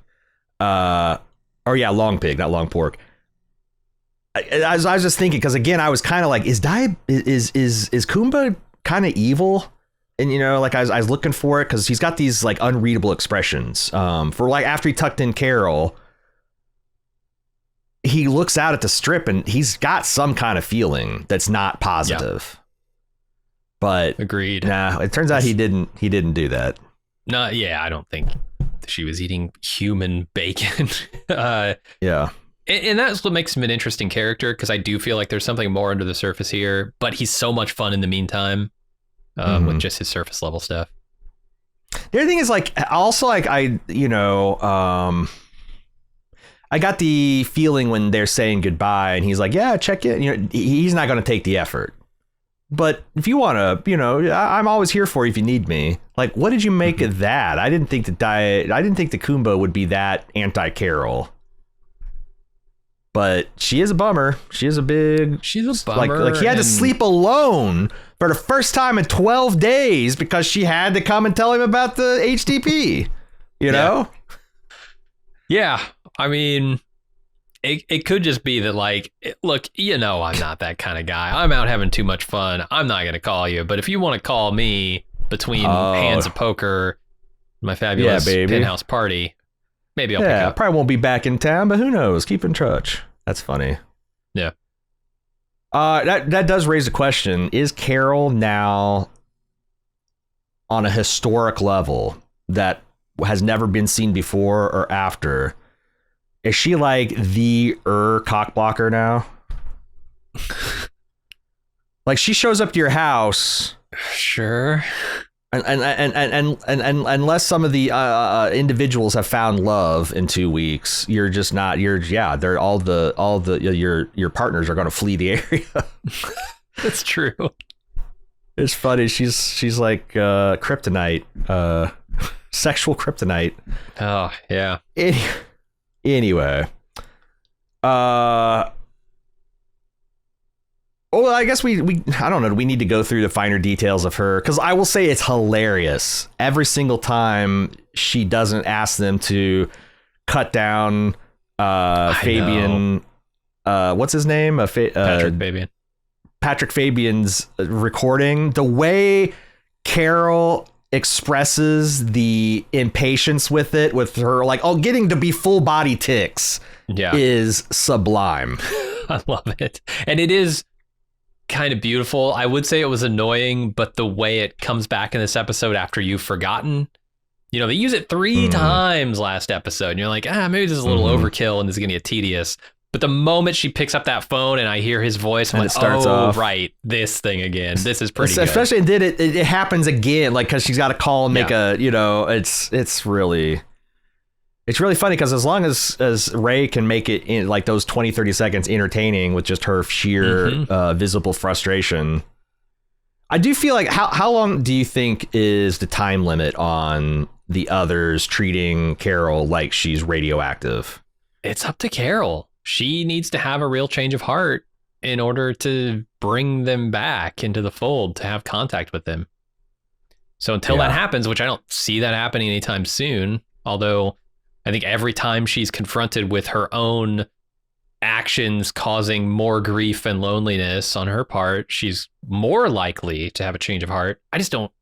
[SPEAKER 2] Long pig, not long pork. I was just thinking, because again, I was kind of like, is Kumba kind of evil? And you know, like I was looking for it because he's got these like unreadable expressions. For like after he tucked in Carol, he looks out at the strip and he's got some kind of feeling that's not positive. Yeah. But
[SPEAKER 1] agreed.
[SPEAKER 2] Nah, it turns out he didn't do that.
[SPEAKER 1] No, yeah, I don't think she was eating human bacon.
[SPEAKER 2] Yeah.
[SPEAKER 1] And that's what makes him an interesting character, because I do feel like there's something more under the surface here, but he's so much fun in the meantime with just his surface level stuff.
[SPEAKER 2] The other thing is like, also like I got the feeling when they're saying goodbye and he's like, yeah, check it. You know, he's not going to take the effort. But if you want to, you know, I'm always here for you if you need me. Like, what did you make of that? I didn't think the Kumba would be that anti-Carol. But she is a bummer. She's a bummer. Like he had to sleep alone for the first time in 12 days because she had to come and tell him about the HDP. You know?
[SPEAKER 1] Yeah. I mean, it could just be that, like, look, you know, I'm not that kind of guy. I'm out having too much fun. I'm not going to call you. But if you want to call me between hands of poker, my fabulous penthouse party, maybe I'll pick up.
[SPEAKER 2] Probably won't be back in town, but who knows? Keep in touch. That's funny.
[SPEAKER 1] Yeah.
[SPEAKER 2] That does raise a question. Is Carol now on a historic level that has never been seen before or after? Is she like the cock blocker now? Like she shows up to your house.
[SPEAKER 1] Sure.
[SPEAKER 2] And unless some of the individuals have found love in 2 weeks, you're just not. They're all the your partners are going to flee the area.
[SPEAKER 1] That's true.
[SPEAKER 2] It's funny. She's like kryptonite, sexual kryptonite.
[SPEAKER 1] Oh yeah.
[SPEAKER 2] Anyway, well, I guess we I don't know. We need to go through the finer details of her, because I will say it's hilarious every single time she doesn't ask them to cut down Fabian. What's his name?
[SPEAKER 1] Patrick Fabian.
[SPEAKER 2] Patrick Fabian's recording. The way Carol expresses the impatience with her like getting to be full body ticks is sublime.
[SPEAKER 1] I love it. And it is kind of beautiful. I would say it was annoying, but the way it comes back in this episode after you've forgotten, you know, they use it 3 times last episode and you're like, maybe this is a little overkill and this is gonna get tedious. But the moment she picks up that phone and I hear his voice, I'm like, it starts off right, this thing again. This is pretty good.
[SPEAKER 2] Especially then it happens again, like because she's got to call and make a, you know, it's really funny because as long as Ray can make it in like those 20-30 seconds entertaining with just her sheer visible frustration, I do feel like how long do you think is the time limit on the others treating Carol like she's radioactive?
[SPEAKER 1] It's up to Carol. She needs to have a real change of heart in order to bring them back into the fold, to have contact with them. So until that happens, which I don't see that happening anytime soon, although I think every time she's confronted with her own actions causing more grief and loneliness on her part, she's more likely to have a change of heart. I just don't,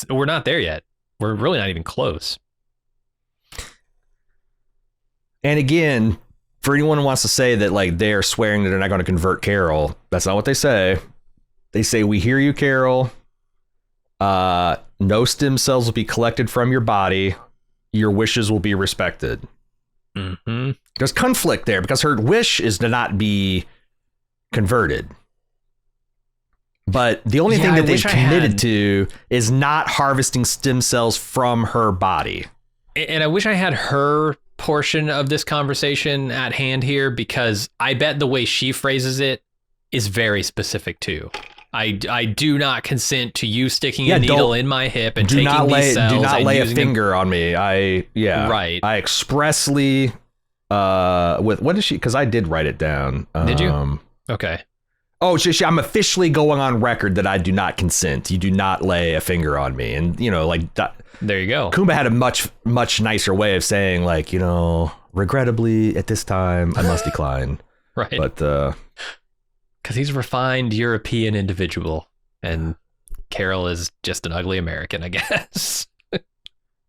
[SPEAKER 1] we're not there yet. We're really not even close.
[SPEAKER 2] And again, for anyone who wants to say that like they're swearing that they're not going to convert Carol, that's not what they say. They say, we hear you, Carol. No stem cells will be collected from your body. Your wishes will be respected. There's conflict there because her wish is to not be converted. But the only thing that they've committed to is not harvesting stem cells from her body.
[SPEAKER 1] And I wish I had her portion of this conversation at hand here, because I bet the way she phrases it is very specific too. I do not consent to you sticking a needle in my hip and taking these cells.
[SPEAKER 2] Do not lay a finger on me. I expressly with what is she? Because I did write it down.
[SPEAKER 1] Did you? Okay.
[SPEAKER 2] Oh, I'm officially going on record that I do not consent. You do not lay a finger on me. And, like
[SPEAKER 1] there you go.
[SPEAKER 2] Kumba had a much, much nicer way of saying, like, regrettably at this time, I must decline.
[SPEAKER 1] Right.
[SPEAKER 2] But
[SPEAKER 1] because he's a refined European individual and Carol is just an ugly American, I guess.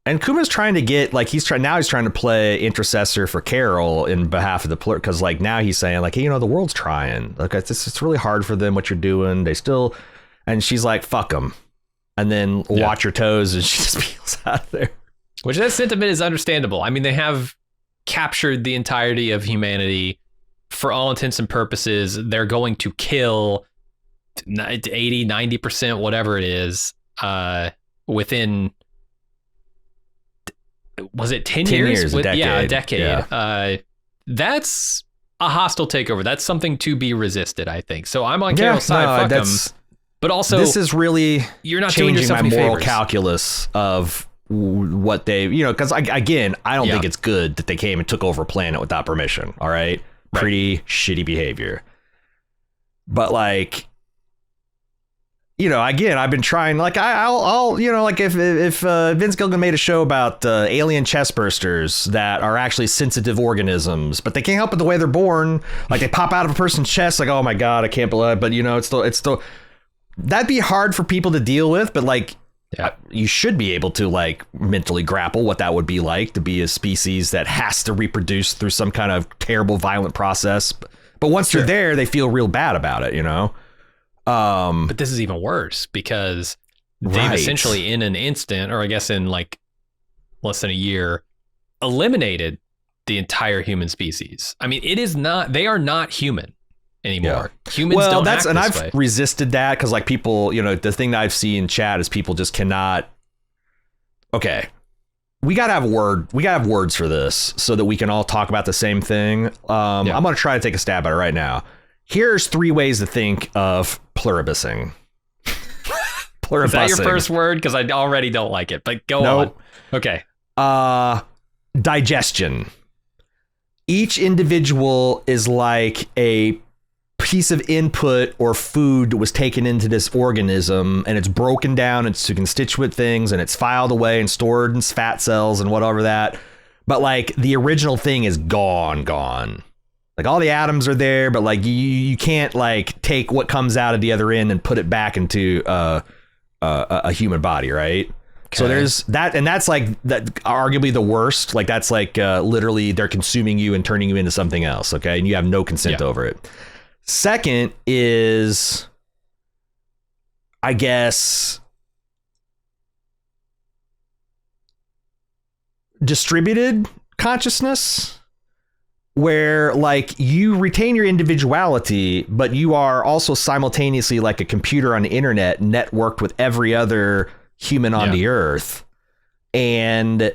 [SPEAKER 2] And Kuma's trying to get, like, he's trying to play intercessor for Carol in behalf of the Plur, because, like, now he's saying, like, hey, the world's trying. Like, it's really hard for them what you're doing. They still, and she's like, fuck them. And then watch your toes, and she just peels out of there.
[SPEAKER 1] Which that sentiment is understandable. I mean, they have captured the entirety of humanity. For all intents and purposes, they're going to kill 80, 90%, whatever it is, within... Was it 10 years?
[SPEAKER 2] A decade.
[SPEAKER 1] Yeah, a decade.
[SPEAKER 2] Yeah.
[SPEAKER 1] That's a hostile takeover. That's something to be resisted, I think. So I'm on Carol's side. Fuck them. But also,
[SPEAKER 2] this is really
[SPEAKER 1] you're not doing
[SPEAKER 2] changing
[SPEAKER 1] yourself
[SPEAKER 2] my
[SPEAKER 1] any
[SPEAKER 2] moral
[SPEAKER 1] favors.
[SPEAKER 2] calculus of what they, because I don't think it's good that they came and took over a planet without permission. All right. Pretty shitty behavior. But like, again, I've been trying, like, I'll like if Vince Gilligan made a show about alien chest bursters that are actually sensitive organisms, but they can't help it the way they're born. Like, they pop out of a person's chest, like, oh my God, I can't believe it. But, it's still, that'd be hard for people to deal with. But, like, you should be able to, like, mentally grapple what that would be like to be a species that has to reproduce through some kind of terrible, violent process. But once you're there, they feel real bad about it, But
[SPEAKER 1] this is even worse because they've essentially in an instant, or I guess in like less than a year, eliminated the entire human species. I mean, they are not human anymore. Yeah. Humans don't act this
[SPEAKER 2] I've
[SPEAKER 1] way.
[SPEAKER 2] resisted that because, like, people, the thing that I've seen in chat is people just cannot. Okay, we gotta have words for this so that we can all talk about the same thing. I'm gonna try to take a stab at it right now. Here's 3 ways to think of pluribusing.
[SPEAKER 1] Is that your first word? Because I already don't like it, but go on. Okay.
[SPEAKER 2] Digestion. Each individual is like a piece of input or food was taken into this organism, and it's broken down into constituent things, and it's filed away and stored in fat cells and whatever that. But, like, the original thing is gone. Like, all the atoms are there, but, like, you can't, like, take what comes out of the other end and put it back into a human body, right? Okay. So there's that, and that's, like, that arguably the worst. Like, that's, like, literally they're consuming you and turning you into something else, okay? And you have no consent over it. Second is, I guess, distributed consciousness, where, like, you retain your individuality, but you are also simultaneously like a computer on the internet networked with every other human on the earth. And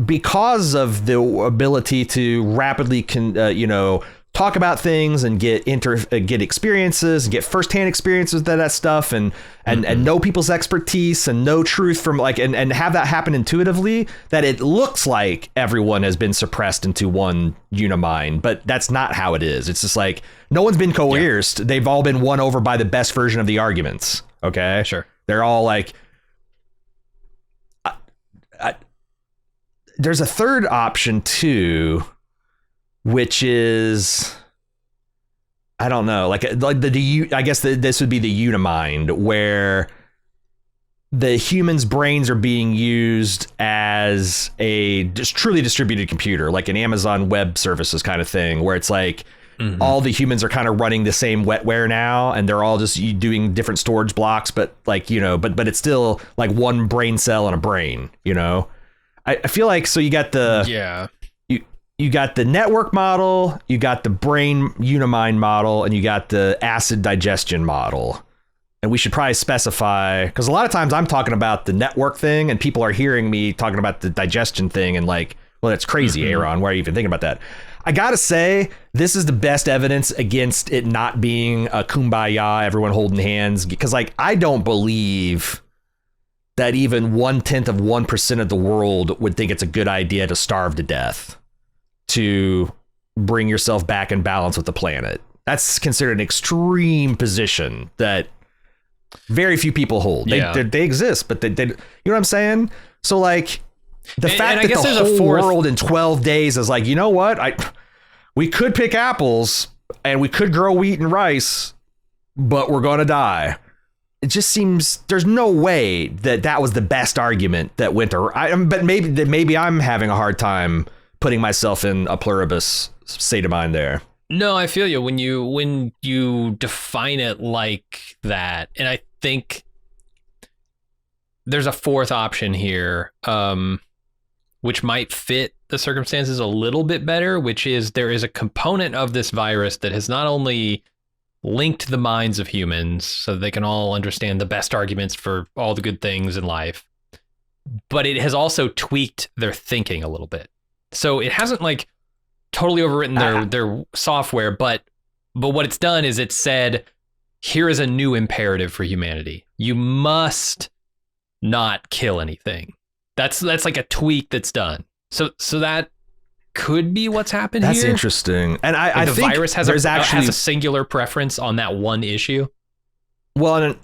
[SPEAKER 2] because of the ability to rapidly talk about things and get experiences and get firsthand experiences with that stuff and know people's expertise and know truth from, like, and have that happen intuitively, that it looks like everyone has been suppressed into one unimind, but that's not how it is. It's just like no one's been coerced. Yeah. They've all been won over by the best version of the arguments. Okay.
[SPEAKER 1] Sure.
[SPEAKER 2] They're all like, there's a third option too, which is, I don't know, like I guess this would be the unimind, where the human's brains are being used as a just truly distributed computer, like an Amazon Web Services kind of thing, where it's like all the humans are kind of running the same wetware now, and they're all just doing different storage blocks, but, like, but it's still like one brain cell in a brain, I feel like, so you got you got the network model, you got the brain unimind model, and you got the acid digestion model. And we should probably specify, because a lot of times I'm talking about the network thing and people are hearing me talking about the digestion thing and, like, well, that's crazy, Aaron. Why are you even thinking about that? I gotta say, this is the best evidence against it not being a kumbaya, everyone holding hands, because, like, I don't believe that even 1/10 of 1% of the world would think it's a good idea to starve to death to bring yourself back in balance with the planet. That's considered an extreme position that very few people hold. They exist, but they you know what I'm saying? So like the fact that the whole world in 12 days is like, you know what? We could pick apples and we could grow wheat and rice, but we're going to die. It just seems there's no way that was the best argument that went to. But maybe I'm having a hard time putting myself in a pluribus state of mind there.
[SPEAKER 1] No, I feel you when you define it like that, and I think there's a fourth option here, which might fit the circumstances a little bit better, which is there is a component of this virus that has not only linked the minds of humans so that they can all understand the best arguments for all the good things in life, but it has also tweaked their thinking a little bit. So it hasn't like totally overwritten their software, but what it's done is it said, here is a new imperative for humanity. You must not kill anything. That's like a tweak that's done. So that could be what's happened here.
[SPEAKER 2] That's interesting. And I
[SPEAKER 1] the
[SPEAKER 2] think
[SPEAKER 1] virus has a singular preference on that one issue.
[SPEAKER 2] Well, and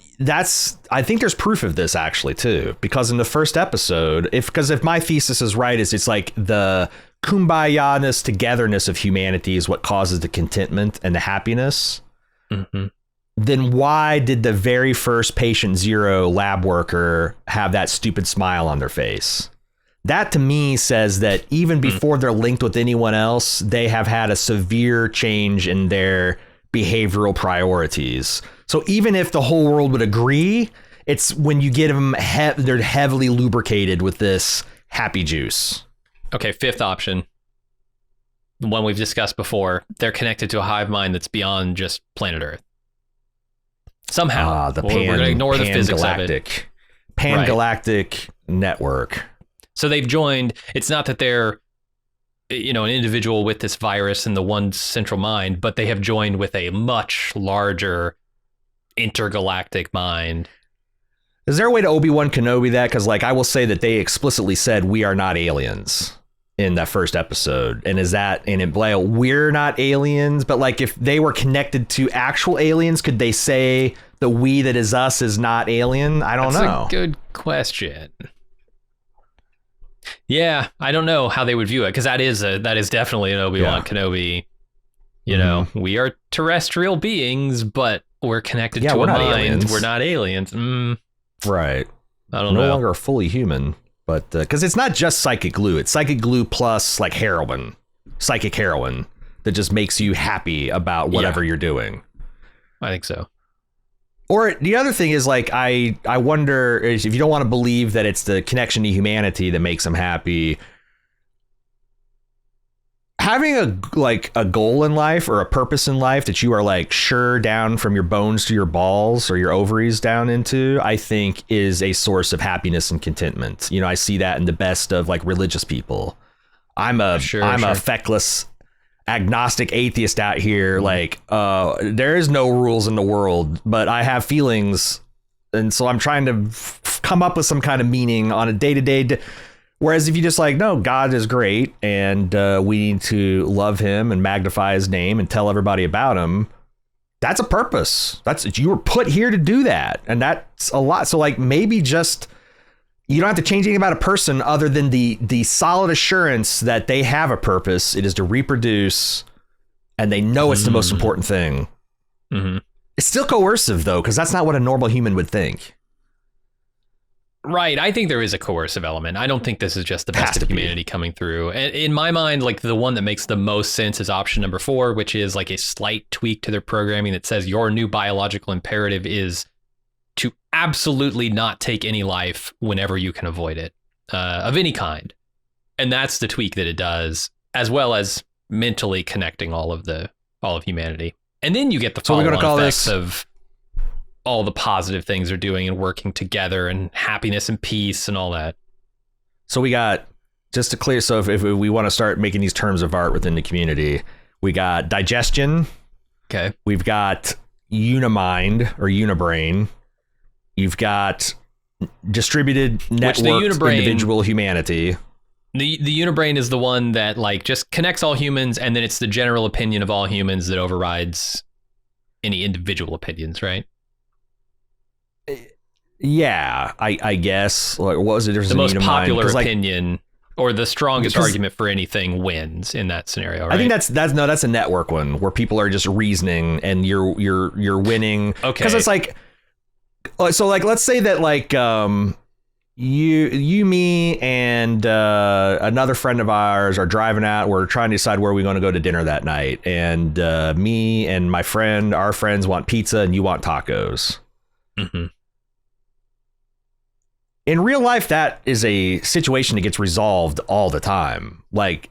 [SPEAKER 2] I think there's proof of this actually too, because in the first episode, if my thesis is right, it's like the kumbaya-ness, togetherness of humanity is what causes the contentment and the happiness. Mm-hmm. Then why did the very first patient zero lab worker have that stupid smile on their face? That to me says that even before they're linked with anyone else, they have had a severe change in their behavioral priorities. So even if the whole world would agree, it's when you get them, they're heavily lubricated with this happy juice.
[SPEAKER 1] Okay, fifth option. The one we've discussed before. They're connected to a hive mind that's beyond just planet Earth. Somehow.
[SPEAKER 2] We're
[SPEAKER 1] going to ignore the physics of it.
[SPEAKER 2] Pan-galactic network.
[SPEAKER 1] So they've joined. It's not that they're, an individual with this virus and the one central mind, but they have joined with a much larger intergalactic mind.
[SPEAKER 2] Is there a way to Obi-Wan Kenobi that? Because I will say that they explicitly said we are not aliens in that first episode. And is that in it? We're not aliens, but if they were connected to actual aliens, could they say the we that is us is not alien? I don't know.
[SPEAKER 1] That's a good question. Yeah, I don't know how they would view it, because that is definitely an Obi-Wan Kenobi. We are terrestrial beings, but we're connected to a mind. Aliens. We're not aliens.
[SPEAKER 2] Right.
[SPEAKER 1] I don't know.
[SPEAKER 2] No longer fully human, but because it's not just psychic glue. It's psychic glue plus heroin, psychic heroin that just makes you happy about whatever you're doing.
[SPEAKER 1] I think so.
[SPEAKER 2] Or the other thing is I wonder if you don't want to believe that it's the connection to humanity that makes them happy. Having a goal in life or a purpose in life that you are sure down from your bones to your balls or your ovaries down into, I think is a source of happiness and contentment. I see that in the best of religious people. I'm a feckless agnostic atheist out here. There is no rules in the world, but I have feelings. And so I'm trying to come up with some kind of meaning on a day-to-day. Whereas if you just no, God is great and we need to love him and magnify his name and tell everybody about him. That's a purpose. You were put here to do that. And that's a lot. So maybe just, you don't have to change anything about a person other than the solid assurance that they have a purpose. It is to reproduce, and they know it's the most important thing. Mm-hmm. It's still coercive though, because that's not what a normal human would think.
[SPEAKER 1] Right. I think there is a coercive element. I don't think this is just the best of humanity coming through. And in my mind, the one that makes the most sense is option number 4, which is a slight tweak to their programming that says your new biological imperative is to absolutely not take any life whenever you can avoid it, of any kind. And that's the tweak that it does, as well as mentally connecting all of humanity. And then you get the follow-on effects of all the positive things they're doing and working together and happiness and peace and all that.
[SPEAKER 2] So we got, just to clear, so if we want to start making these terms of art within the community, we got digestion.
[SPEAKER 1] Okay.
[SPEAKER 2] We've got unimind or unibrain. You've got distributed networked individual humanity.
[SPEAKER 1] The unibrain is the one that like just connects all humans, and then it's the general opinion of all humans that overrides any individual opinions, right?
[SPEAKER 2] Yeah, I guess. Like, what was it? There's
[SPEAKER 1] the most popular
[SPEAKER 2] like,
[SPEAKER 1] opinion or the strongest argument for anything wins in that scenario, right?
[SPEAKER 2] I think that's a network one where people are just reasoning and you're winning.
[SPEAKER 1] Okay.
[SPEAKER 2] Because it's like, so like, let's say that like you, me, and another friend of ours are driving out. We're trying to decide where we're going to go to dinner that night. And me and my friend, our friends want pizza and you want tacos.
[SPEAKER 1] Mm-hmm.
[SPEAKER 2] In real life, that is a situation that gets resolved all the time. Like,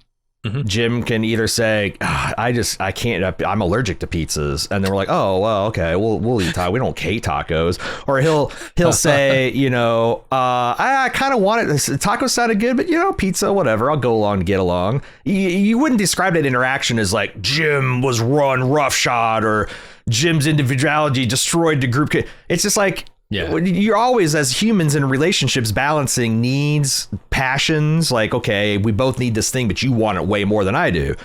[SPEAKER 2] Jim can either say, I can't, I'm allergic to pizzas. And then we're like, oh, well, okay, we'll eat tacos. We don't hate tacos. Or he'll say, I kind of want it. Tacos sounded good, but, pizza, whatever. I'll go along to get along. You wouldn't describe that interaction as like Jim was run roughshod or Jim's individuality destroyed the group. It's just like, yeah, you're always, as humans in relationships, balancing needs, passions. Like, okay, we both need this thing, but you want it way more than I do.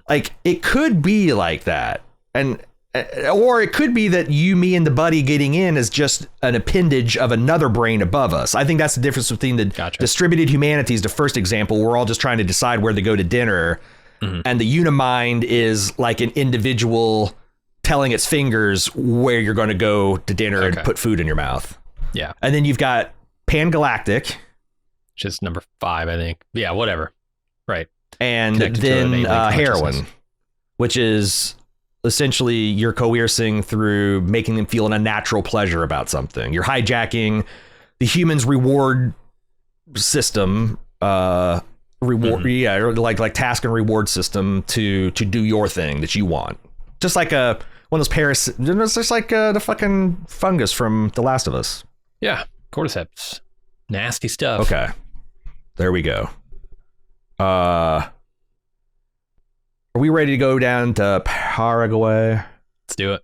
[SPEAKER 2] Like it could be like that, or it could be that you, me, and the buddy getting in is just an appendage of another brain above us. I think that's the difference between the distributed humanities, the first example. We're all just trying to decide where to go to dinner, and the unimind is like an individual telling its fingers where you're going to go to dinner and put food in your mouth.
[SPEAKER 1] Yeah.
[SPEAKER 2] And then you've got Pangalactic,
[SPEAKER 1] which is number 5, I think. Yeah, whatever. Right.
[SPEAKER 2] And then heroin, which is essentially you're coercing through making them feel an unnatural pleasure about something. You're hijacking the human's reward system, like task and reward system to do your thing that you want. Just like one of those parasites, just like the fucking fungus from The Last of Us.
[SPEAKER 1] Yeah, cordyceps. Nasty stuff.
[SPEAKER 2] Okay, there we go. Are we ready to go down to Paraguay?
[SPEAKER 1] Let's do it.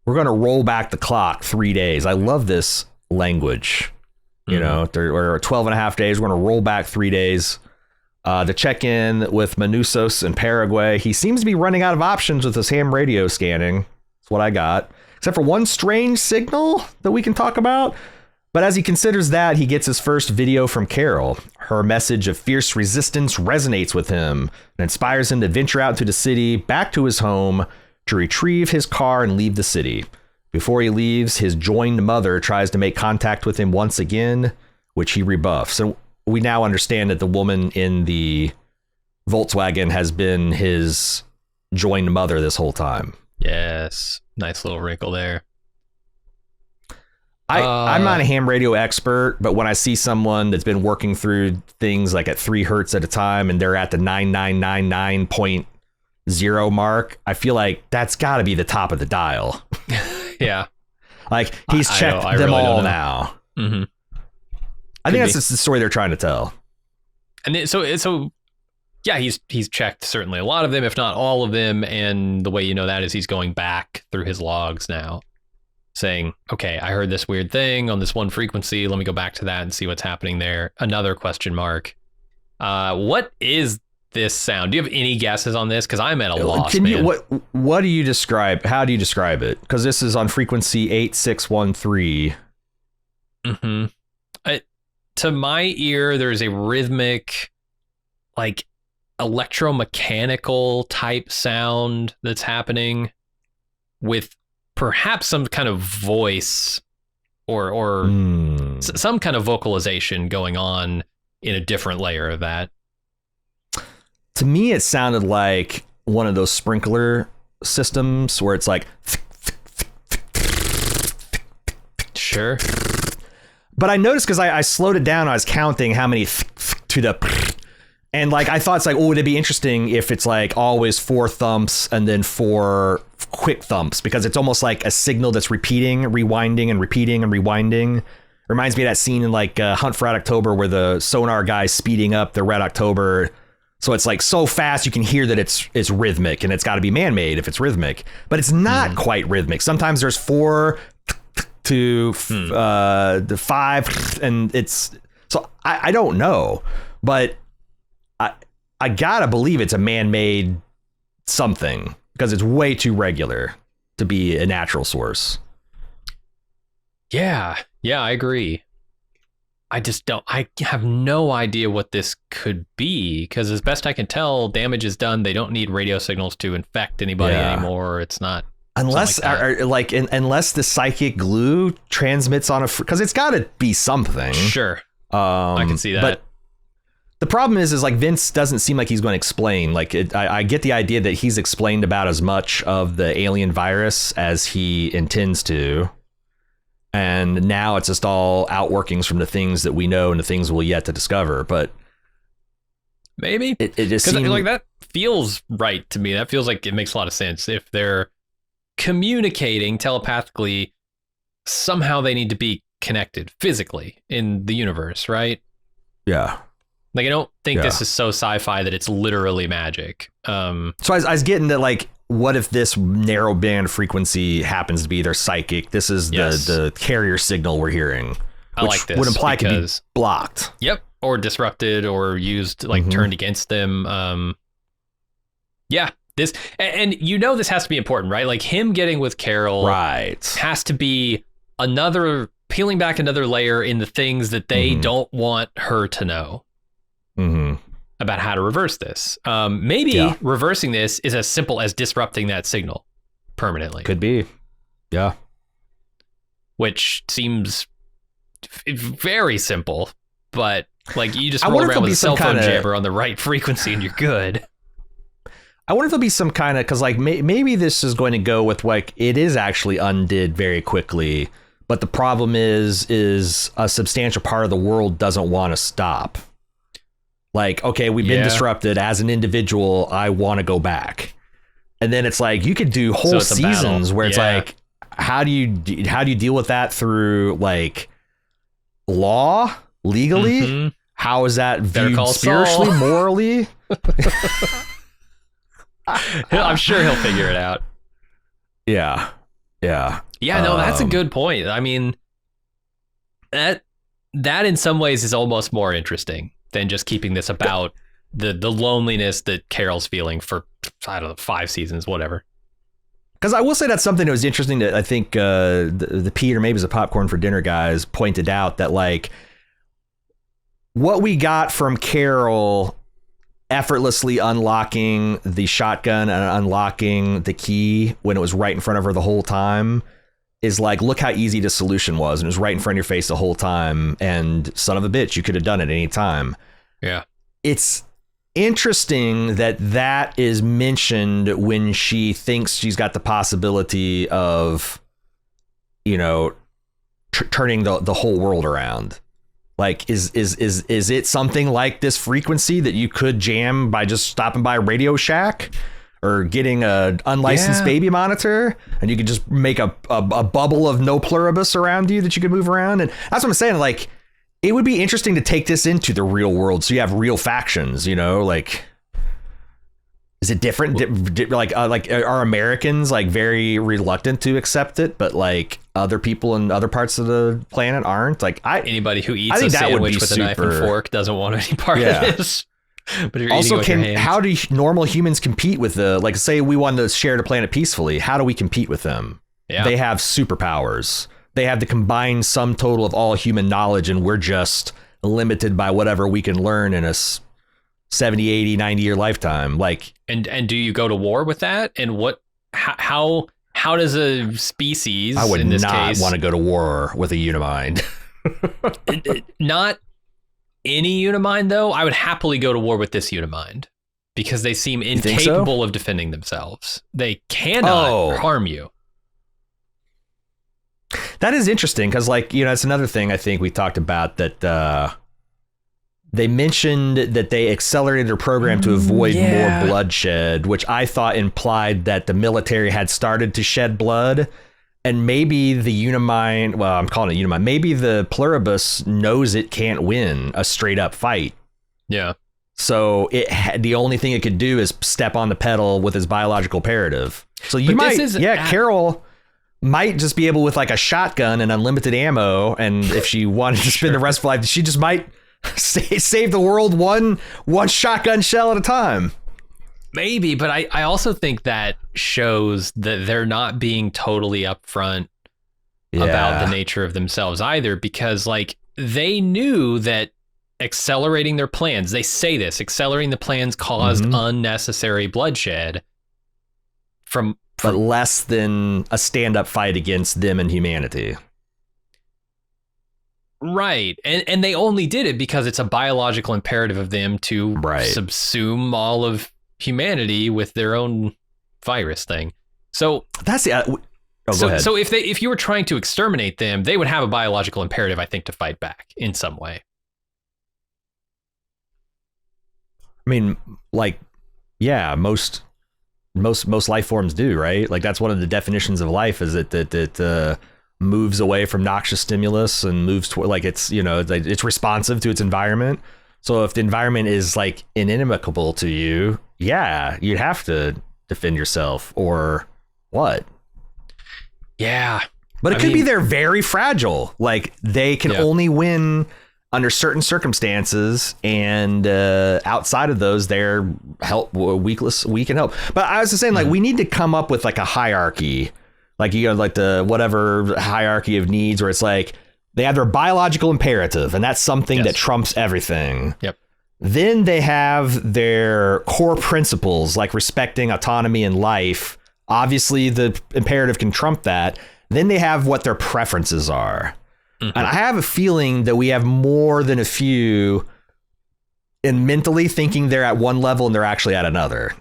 [SPEAKER 2] We're going to roll back the clock 3 days. I love this language. We're 12 and a half days. We're going to roll back 3 days. To check in with Manusos in Paraguay. He seems to be running out of options with his ham radio scanning. That's what I got. Except for one strange signal that we can talk about. But as he considers that, he gets his first video from Carol. Her message of fierce resistance resonates with him and inspires him to venture out to the city, back to his home, to retrieve his car and leave the city. Before he leaves, his joined mother tries to make contact with him once again, which he rebuffs. So we now understand that the woman in the Volkswagen has been his joined mother this whole time.
[SPEAKER 1] Yes. Nice little wrinkle there.
[SPEAKER 2] I'm not a ham radio expert, but when I see someone that's been working through things like at 3 hertz at a time and they're at the 9999.0 mark, I feel like that's got to be the top of the dial.
[SPEAKER 1] Yeah.
[SPEAKER 2] Like he's checked them really all now. Mm-hmm. I think that's the story they're trying to tell.
[SPEAKER 1] And so yeah, he's checked certainly a lot of them, if not all of them. And the way you know that is he's going back through his logs now saying, okay, I heard this weird thing on this one frequency. Let me go back to that and see what's happening there. Another question mark. What is this sound? Do you have any guesses on this? Because I'm at a loss, man.
[SPEAKER 2] What do you describe? How do you describe it? Because this is on frequency 8613.
[SPEAKER 1] Mm-hmm. To my ear, there's a rhythmic, like electromechanical type sound that's happening with perhaps some kind of voice or some kind of vocalization going on in a different layer of that.
[SPEAKER 2] To me, it sounded like one of those sprinkler systems where it's like...
[SPEAKER 1] Sure.
[SPEAKER 2] But I noticed because I slowed it down. I was counting how many to the... And like, I thought it's like, oh, would it be interesting if it's like always 4 thumps and then 4 quick thumps? Because it's almost like a signal that's repeating, rewinding and repeating and rewinding. Reminds me of that scene in like Hunt for Red October where the sonar guy's speeding up the Red October. So it's like so fast you can hear that it's rhythmic, and it's got to be man-made if it's rhythmic. But it's not quite rhythmic. Sometimes there's 4 to the 5, and it's... So I don't know, but I gotta believe it's a man-made something because it's way too regular to be a natural source.
[SPEAKER 1] Yeah, I agree. I have no idea what this could be, because as best I can tell, damage is done. They don't need radio signals to infect anybody anymore. It's not.
[SPEAKER 2] Unless unless the psychic glue transmits on because it's got to be something.
[SPEAKER 1] Sure. I can see that.
[SPEAKER 2] But the problem is like Vince doesn't seem like he's going to explain. Like I get the idea that he's explained about as much of the alien virus as he intends to. And now it's just all outworkings from the things that we know and the things we'll yet to discover. But
[SPEAKER 1] maybe
[SPEAKER 2] it just seems
[SPEAKER 1] like that feels right to me. That feels like it makes a lot of sense. If they're communicating telepathically, somehow they need to be connected physically in the universe, right?
[SPEAKER 2] Yeah.
[SPEAKER 1] Like, I don't think this is so sci-fi that it's literally magic.
[SPEAKER 2] So I was getting to like, what if this narrow band frequency happens to be their psychic? This is the carrier signal we're hearing.
[SPEAKER 1] I like this.
[SPEAKER 2] Would imply it could be blocked.
[SPEAKER 1] Yep. Or disrupted or used, like turned against them. Yeah. This, and you know, this has to be important, right? Like him getting with Carol has to be peeling back another layer in the things that they don't want her to know. About how to reverse this. Maybe reversing this is as simple as disrupting that signal permanently.
[SPEAKER 2] Could be. Yeah.
[SPEAKER 1] Which seems very simple, but like you just roll around with a cell phone jammer on the right frequency and you're good.
[SPEAKER 2] I wonder if there'll be some kind of, because like maybe this is going to go with like it is actually undid very quickly, but the problem is a substantial part of the world doesn't want to stop. Like, okay, we've been disrupted as an individual. I want to go back. And then it's like you could do whole seasons where it's like, how do you deal with that through like law, legally? How is that viewed spiritually, morally?
[SPEAKER 1] I'm sure he'll figure it out.
[SPEAKER 2] Yeah.
[SPEAKER 1] No, that's a good point. I mean, that in some ways is almost more interesting than just keeping this about the loneliness that Carol's feeling for, I don't know, 5 seasons, whatever.
[SPEAKER 2] Because I will say that's something that was interesting that I think the Pete, or maybe it was a Popcorn for Dinner guys, pointed out that like what we got from Carol effortlessly unlocking the shotgun and unlocking the key when it was right in front of her the whole time is like, look how easy the solution was. And it was right in front of your face the whole time. And son of a bitch, you could have done it any time.
[SPEAKER 1] Yeah.
[SPEAKER 2] It's interesting that is mentioned when she thinks she's got the possibility of, you know, turning the whole world around. Like, is it something like this frequency that you could jam by just stopping by Radio Shack? Or getting a unlicensed baby monitor, and you could just make a bubble of no pluribus around you that you could move around. And that's what I'm saying. Like, it would be interesting to take this into the real world, so you have real factions. You know, like, is it different? Like are Americans like very reluctant to accept it, but like other people in other parts of the planet aren't? Like, anybody
[SPEAKER 1] who eats a sandwich with a knife and fork doesn't want any part of this. But if you're
[SPEAKER 2] also, how do normal humans compete with like, say we wanted to share the planet peacefully? How do we compete with them? Yeah. They have superpowers. They have the combined sum total of all human knowledge, and we're just limited by whatever we can learn in a 70, 80, 90-year lifetime. Like,
[SPEAKER 1] and do you go to war with that? And how does a species,
[SPEAKER 2] I would
[SPEAKER 1] in this
[SPEAKER 2] not
[SPEAKER 1] case,
[SPEAKER 2] want to go to war with a Unimind.
[SPEAKER 1] Not any Unimind, though. I would happily go to war with this Unimind because they seem incapable of defending themselves. They cannot harm you.
[SPEAKER 2] That is interesting because, like, you know, it's another thing I think we talked about that they mentioned that they accelerated their program to avoid more bloodshed, which I thought implied that the military had started to shed blood. And maybe the Unimind, well, I'm calling it Unimind, maybe the Pluribus knows it can't win a straight up fight.
[SPEAKER 1] Yeah.
[SPEAKER 2] So the only thing it could do is step on the pedal with its biological imperative. So Carol might just be able with like a shotgun and unlimited ammo. And if she wanted to spend the rest of her life, she just might Save the world one shotgun shell at a time.
[SPEAKER 1] Maybe, but I also think that shows that they're not being totally upfront about the nature of themselves either, because like they knew that accelerating their plans, they say this, accelerating the plans caused unnecessary bloodshed but
[SPEAKER 2] less than a stand-up fight against them and humanity.
[SPEAKER 1] Right. And they only did it because it's a biological imperative of them to subsume all of humanity with their own virus thing. So
[SPEAKER 2] that's the
[SPEAKER 1] go ahead. So if you were trying to exterminate them, they would have a biological imperative, I think, to fight back in some way.
[SPEAKER 2] I mean, like, yeah, most life forms do, right? Like that's one of the definitions of life, is that moves away from noxious stimulus and moves toward, like, it's, you know, it's responsive to its environment. So if the environment is like inimical to you, yeah, you'd have to defend yourself, or what?
[SPEAKER 1] Yeah.
[SPEAKER 2] But it could be they're very fragile. Like they can only win under certain circumstances, and outside of those, they're weak and help. But I was just saying, like, we need to come up with like a hierarchy, like, you know, like the whatever hierarchy of needs, where it's like they have their biological imperative, and that's something that trumps everything.
[SPEAKER 1] Yep.
[SPEAKER 2] Then they have their core principles, like respecting autonomy and life. Obviously, the imperative can trump that. Then they have what their preferences are. And I have a feeling that we have more than a few in mentally thinking they're at one level and they're actually at another.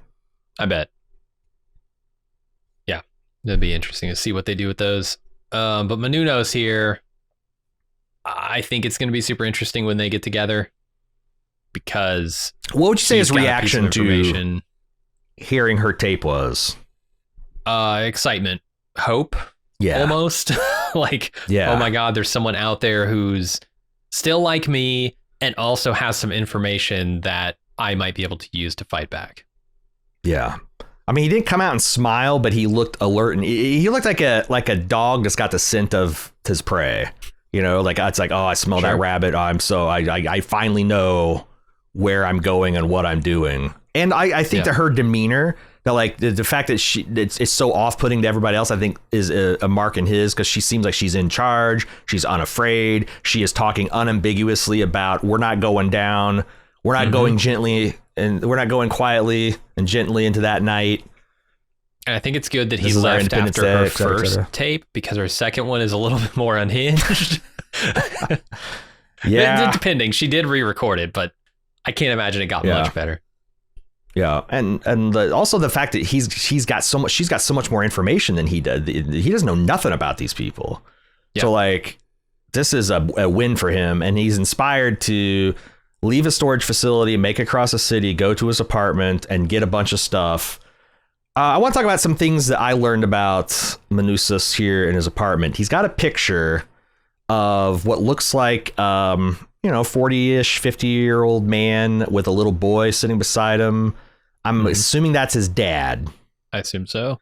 [SPEAKER 1] I bet. Yeah, that'd be interesting to see what they do with those. But Menuno's here. I think it's going to be super interesting when they get together, because
[SPEAKER 2] what would you say his reaction to hearing her tape was?
[SPEAKER 1] Excitement, hope. Yeah. Almost like, oh my God, there's someone out there who's still like me and also has some information that I might be able to use to fight back. Yeah.
[SPEAKER 2] I mean, he didn't come out and smile, but he looked alert, and he looked like a dog that's got the scent of his prey. You know, like it's like, oh, I smell that rabbit. I finally know where I'm going and what I'm doing. And I think that her demeanor, that like the fact that it's so off-putting to everybody else, I think is a mark in his, because she seems like she's in charge. She's unafraid. She is talking unambiguously about, we're not going down. We're not going gently, and we're not going quietly and gently into that night.
[SPEAKER 1] And I think it's good that he left after her first tape, because her second one is a little bit more unhinged. Depending. She did re-record it, but I can't imagine it got much better.
[SPEAKER 2] Yeah, and also the fact that she's got so much more information than he did. He doesn't know nothing about these people. Yep. So like, this is a win for him, and he's inspired to leave a storage facility, make it across the city, go to his apartment, and get a bunch of stuff. I want to talk about some things that I learned about Manousis here in his apartment. He's got a picture of what looks like 40-ish, 50-year-old man with a little boy sitting beside him. I'm assuming that's his dad.
[SPEAKER 1] I assume so.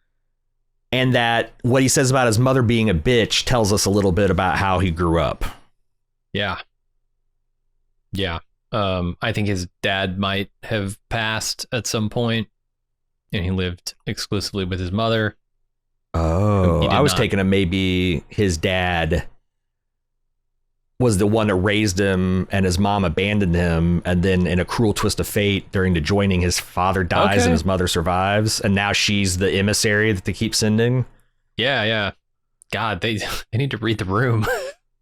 [SPEAKER 2] And that what he says about his mother being a bitch tells us a little bit about how he grew up.
[SPEAKER 1] Yeah. Yeah. I think his dad might have passed at some point, and he lived exclusively with his mother.
[SPEAKER 2] Oh, I was taking him, maybe his dad was the one that raised him, and his mom abandoned him, and then in a cruel twist of fate, during the joining, his father dies and his mother survives, and now she's the emissary that they keep sending.
[SPEAKER 1] Yeah. God, they need to read the room.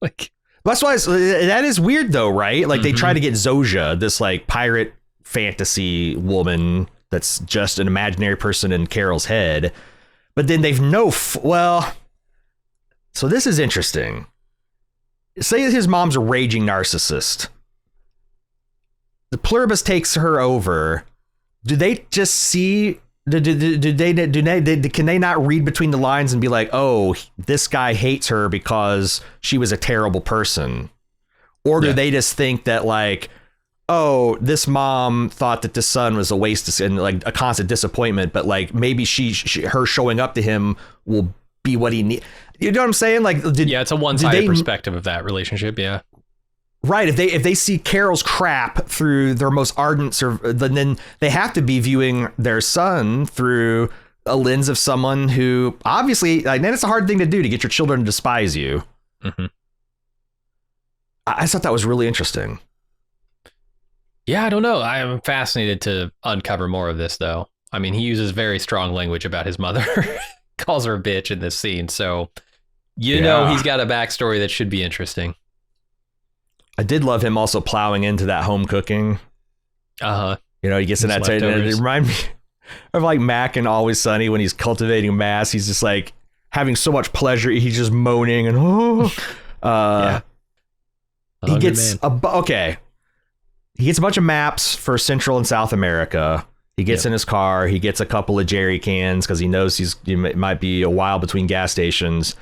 [SPEAKER 1] Like,
[SPEAKER 2] that's why that is weird though, right? Like they try to get Zojia, this like pirate fantasy woman that's just an imaginary person in Carol's head, but then they've so this is interesting. Say his mom's a raging narcissist. The Pluribus takes her over. Do they just see? Can they not read between the lines and be like, oh, this guy hates her because she was a terrible person? Or do they just think that like, oh, this mom thought that this son was a waste and like a constant disappointment, but like maybe her showing up to him will be what he needs. You know what I'm saying? Like,
[SPEAKER 1] it's a one-sided perspective of that relationship. Yeah.
[SPEAKER 2] Right. If they see Carol's crap through their most ardent, then they have to be viewing their son through a lens of someone who obviously, and it's a hard thing to do, to get your children to despise you.
[SPEAKER 1] Mm-hmm.
[SPEAKER 2] I thought that was really interesting.
[SPEAKER 1] Yeah, I don't know. I'm fascinated to uncover more of this, though. I mean, he uses very strong language about his mother, calls her a bitch in this scene. So, you know, he's got a backstory that should be interesting.
[SPEAKER 2] I did love him also plowing into that home cooking. You know, he gets in that trade, and it reminded me of like Mac and Always Sunny when he's cultivating mass. He's just like having so much pleasure. He's just moaning and
[SPEAKER 1] yeah.
[SPEAKER 2] He gets he gets a bunch of maps for Central and South America. He gets in his car. He gets a couple of jerry cans because he knows it might be a while between gas stations.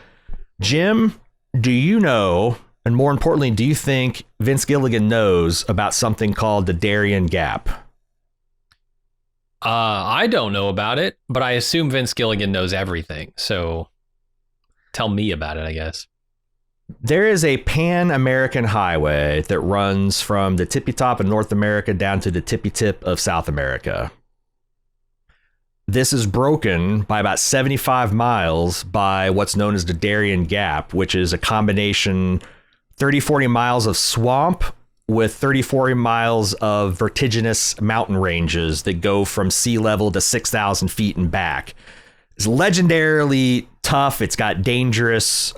[SPEAKER 2] Jim, do you know? And more importantly, do you think Vince Gilligan knows about something called the Darien Gap?
[SPEAKER 1] I don't know about it, but I assume Vince Gilligan knows everything. So tell me about it, I guess.
[SPEAKER 2] There is a Pan-American highway that runs from the tippy top of North America down to the tippy tip of South America. This is broken by about 75 miles by what's known as the Darien Gap, which is a combination 30-40 miles of swamp with 30-40 miles of vertiginous mountain ranges that go from sea level to 6,000 feet and back. It's legendarily tough. It's got dangerous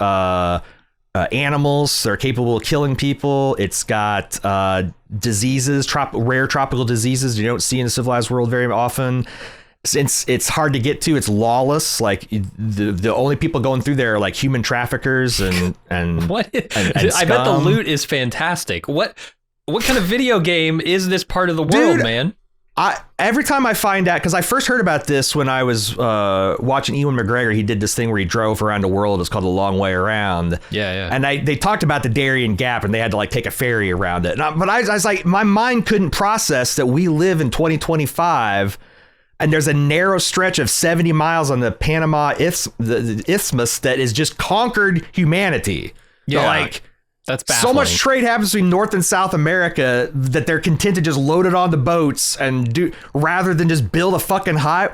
[SPEAKER 2] animals that are capable of killing people. It's got diseases, rare tropical diseases you don't see in the civilized world very often. Since it's hard to get to, it's lawless. Like the only people going through there are like human traffickers and
[SPEAKER 1] what?
[SPEAKER 2] And
[SPEAKER 1] I bet the loot is fantastic. What kind of video game is this part of the world, man?
[SPEAKER 2] Every time I find out, because I first heard about this when I was watching Ewan McGregor. He did this thing where he drove around the world. It's called The Long Way Around.
[SPEAKER 1] Yeah.
[SPEAKER 2] And they talked about the Darien Gap, and they had to like take a ferry around it. But I was like, my mind couldn't process that we live in 2025. And there's a narrow stretch of 70 miles on the Panama Isthmus that is just conquered humanity.
[SPEAKER 1] Yeah,
[SPEAKER 2] so like
[SPEAKER 1] that's baffling.
[SPEAKER 2] So much trade happens between North and South America that they're content to just load it on the boats and do rather than just build a fucking highway.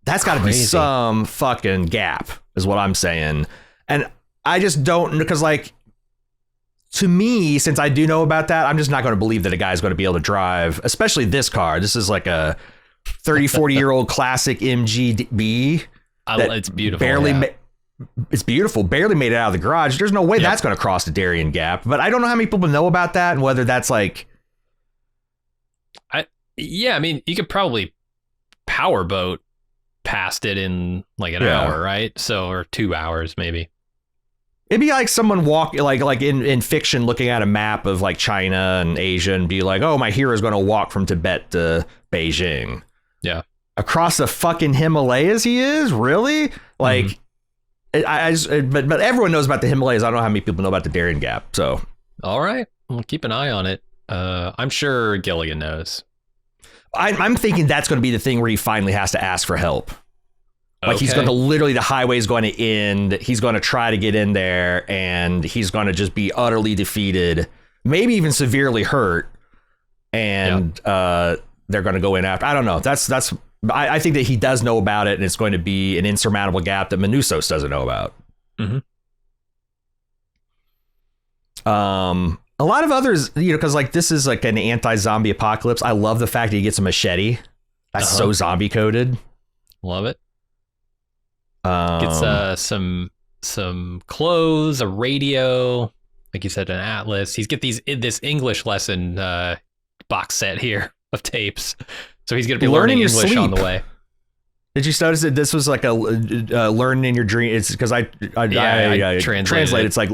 [SPEAKER 2] That's got to be some fucking gap, is what I'm saying. And I just don't, because like, to me, since I do know about that, I'm just not going to believe that a guy's going to be able to drive, especially this car. This is like a 40-year-old classic MGB.
[SPEAKER 1] It's beautiful.
[SPEAKER 2] It's beautiful. Barely made it out of the garage. There's no way that's going to cross the Darien Gap. But I don't know how many people know about that and whether that's like.
[SPEAKER 1] I mean, you could probably powerboat past it in like an hour, right? So, or 2 hours maybe.
[SPEAKER 2] It'd be like someone like in fiction looking at a map of like China and Asia and be like, oh, my hero's going to walk from Tibet to Beijing.
[SPEAKER 1] Yeah.
[SPEAKER 2] Across the fucking Himalayas he is? Really? Like, but everyone knows about the Himalayas. I don't know how many people know about the Darien Gap. So.
[SPEAKER 1] All right. We'll keep an eye on it. I'm sure Gilligan knows.
[SPEAKER 2] I'm thinking that's going to be the thing where he finally has to ask for help. Like he's going to literally, the highway's going to end. He's going to try to get in there and he's going to just be utterly defeated, maybe even severely hurt. And they're going to go in after. I don't know. I think that he does know about it and it's going to be an insurmountable gap that Manusos doesn't know about.
[SPEAKER 1] Mm-hmm.
[SPEAKER 2] A lot of others, because like this is like an anti-zombie apocalypse. I love the fact that he gets a machete. That's so zombie coded.
[SPEAKER 1] Love it. Gets some clothes, a radio, like you said, an atlas. He's get this English lesson box set here of tapes, so he's gonna be learning English on the way.
[SPEAKER 2] Did you notice that this was like a learn in your dream? It's because I translate. It's like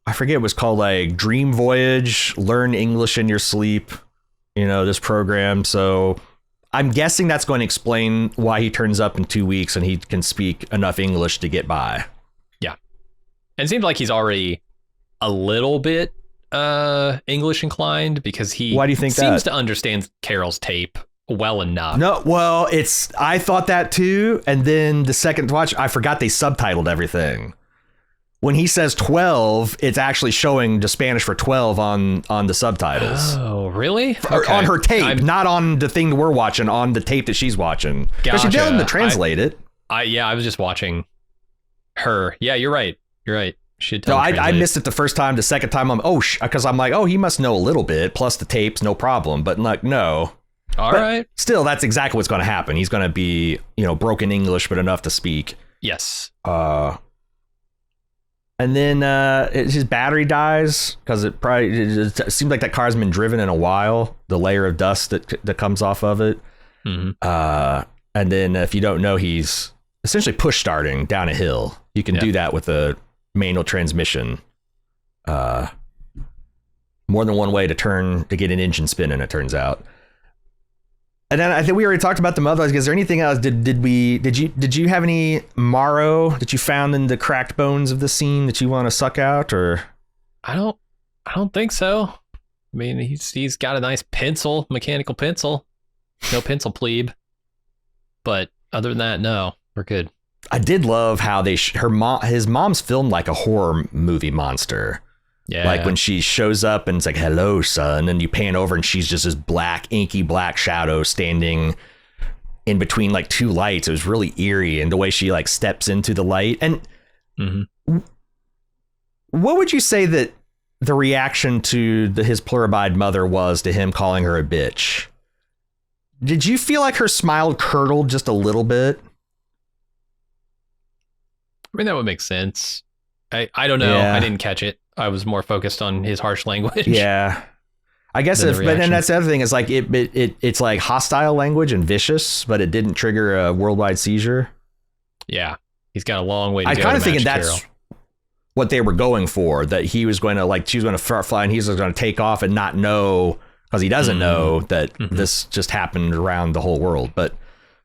[SPEAKER 2] I forget it was called like Dream Voyage, Learn English in Your Sleep. This program. So I'm guessing that's going to explain why he turns up in 2 weeks and he can speak enough English to get by.
[SPEAKER 1] Yeah. And it seems like he's already a little bit English inclined because he
[SPEAKER 2] Why do you think
[SPEAKER 1] seems to understand Carol's tape well enough.
[SPEAKER 2] No, well, I thought that too. And then the second watch, I forgot they subtitled everything. when he says 12, it's actually showing the Spanish for 12 on the subtitles.
[SPEAKER 1] Oh, really?
[SPEAKER 2] Okay. On her tape, not on the thing that we're watching, on the tape that she's watching. Because she didn't to translate it.
[SPEAKER 1] I was just watching her. Yeah, you're right. She
[SPEAKER 2] no, I missed it the first time. The second time, because I'm like, he must know a little bit. Plus the tapes, no problem. But like, no.
[SPEAKER 1] All right.
[SPEAKER 2] Still, that's exactly what's going to happen. He's going to be, broken English, but enough to speak.
[SPEAKER 1] Yes.
[SPEAKER 2] And then his battery dies because it seems like that car's been driven in a while. The layer of dust that comes off of it.
[SPEAKER 1] Mm-hmm.
[SPEAKER 2] And then if you don't know, he's essentially push starting down a hill. You can do that with a manual transmission. More than one way to get an engine spinning, it turns out. And then I think we already talked about the mother. Is there anything else? Did you have any marrow that you found in the cracked bones of the scene that you want to suck out, or?
[SPEAKER 1] I don't think so. I mean, he's got a nice mechanical pencil. No pencil plebe. But other than that, no, we're good.
[SPEAKER 2] I did love how his mom's filmed like a horror movie monster.
[SPEAKER 1] Yeah.
[SPEAKER 2] Like when she shows up and it's like, hello, son. And you pan over and she's just this inky black shadow standing in between like two lights. It was really eerie. And the way she like steps into the light. And what would you say that the reaction to his pluribide mother was to him calling her a bitch? Did you feel like her smile curdled just a little bit?
[SPEAKER 1] I mean, that would make sense. I don't know. Yeah. I didn't catch it. I was more focused on his harsh language.
[SPEAKER 2] Yeah. I guess but then that's the other thing is like it's like hostile language and vicious, but it didn't trigger a worldwide seizure.
[SPEAKER 1] Yeah. He's got a long way to go.
[SPEAKER 2] I kind of thinking that's
[SPEAKER 1] Carol.
[SPEAKER 2] What they were going for, that he was going to she was going to fly and he's going to take off and not know, because he doesn't know that this just happened around the whole world. But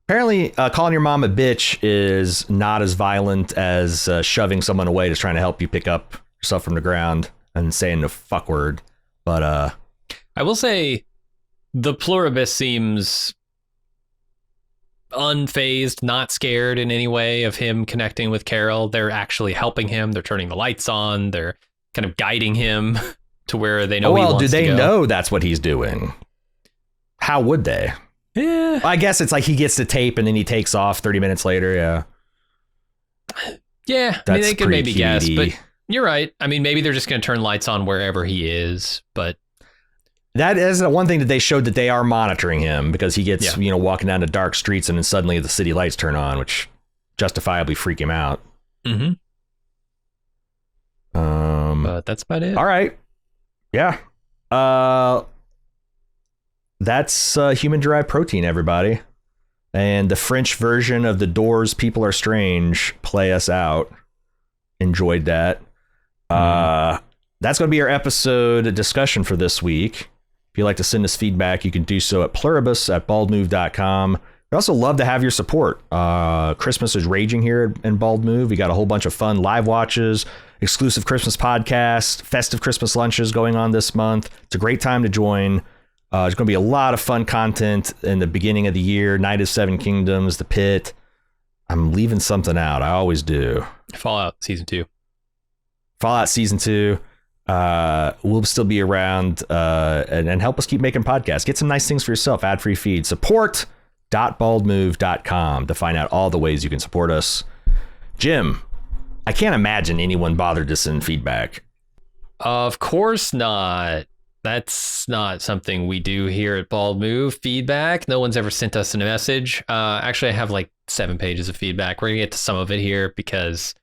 [SPEAKER 2] apparently calling your mom a bitch is not as violent as shoving someone away just trying to help you pick up yourself from the ground and saying the fuck word. But
[SPEAKER 1] I will say the Pluribus seems unfazed, not scared in any way of him connecting with Carol. They're actually helping him. They're turning the lights on. They're kind of guiding him to where they know he wants to go.
[SPEAKER 2] Well, do they know that's what he's doing? How would they?
[SPEAKER 1] Yeah.
[SPEAKER 2] I guess it's like he gets the tape and then he takes off 30 minutes later. Yeah.
[SPEAKER 1] Yeah. I mean, they could maybe guess, but you're right. I mean, maybe they're just going to turn lights on wherever he is, but
[SPEAKER 2] that is one thing that they showed, that they are monitoring him, because he gets, walking down the dark streets and then suddenly the city lights turn on, which justifiably freak him out.
[SPEAKER 1] Mm-hmm. But that's about it.
[SPEAKER 2] All right. Yeah. That's human-derived protein, everybody. And the French version of The Doors' People Are Strange, Play Us Out. Enjoyed that. That's going to be our episode discussion for this week. If you'd like to send us feedback, you can do so at pluribus@baldmove.com. We'd also love to have your support. Christmas is raging here in Bald Move. We got a whole bunch of fun live watches, exclusive Christmas podcasts, festive Christmas lunches going on this month. It's a great time to join. There's going to be a lot of fun content in the beginning of the year. Night of Seven Kingdoms, The Pit. I'm leaving something out. I always do.
[SPEAKER 1] Fallout Season 2.
[SPEAKER 2] Fallout Season 2. We'll still be around and help us keep making podcasts. Get some nice things for yourself. Ad-free feed. Support.baldmove.com to find out all the ways you can support us. Jim, I can't imagine anyone bothered to send feedback.
[SPEAKER 1] Of course not. That's not something we do here at Bald Move. Feedback. No one's ever sent us a message. Actually, I have like 7 pages of feedback. We're going to get to some of it here because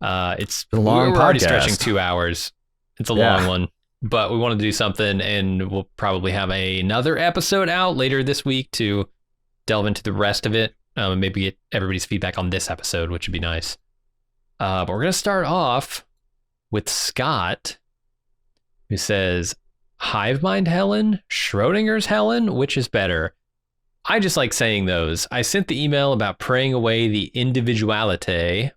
[SPEAKER 1] it's
[SPEAKER 2] a long podcast.
[SPEAKER 1] We're already stretching 2 hours. It's a long one, but we wanted to do something, and we'll probably have another episode out later this week to delve into the rest of it. And maybe get everybody's feedback on this episode, which would be nice. But we're going to start off with Scott, who says, Hive Mind Helen, Schrodinger's Helen, which is better? I just like saying those. I sent the email about praying away the individuality,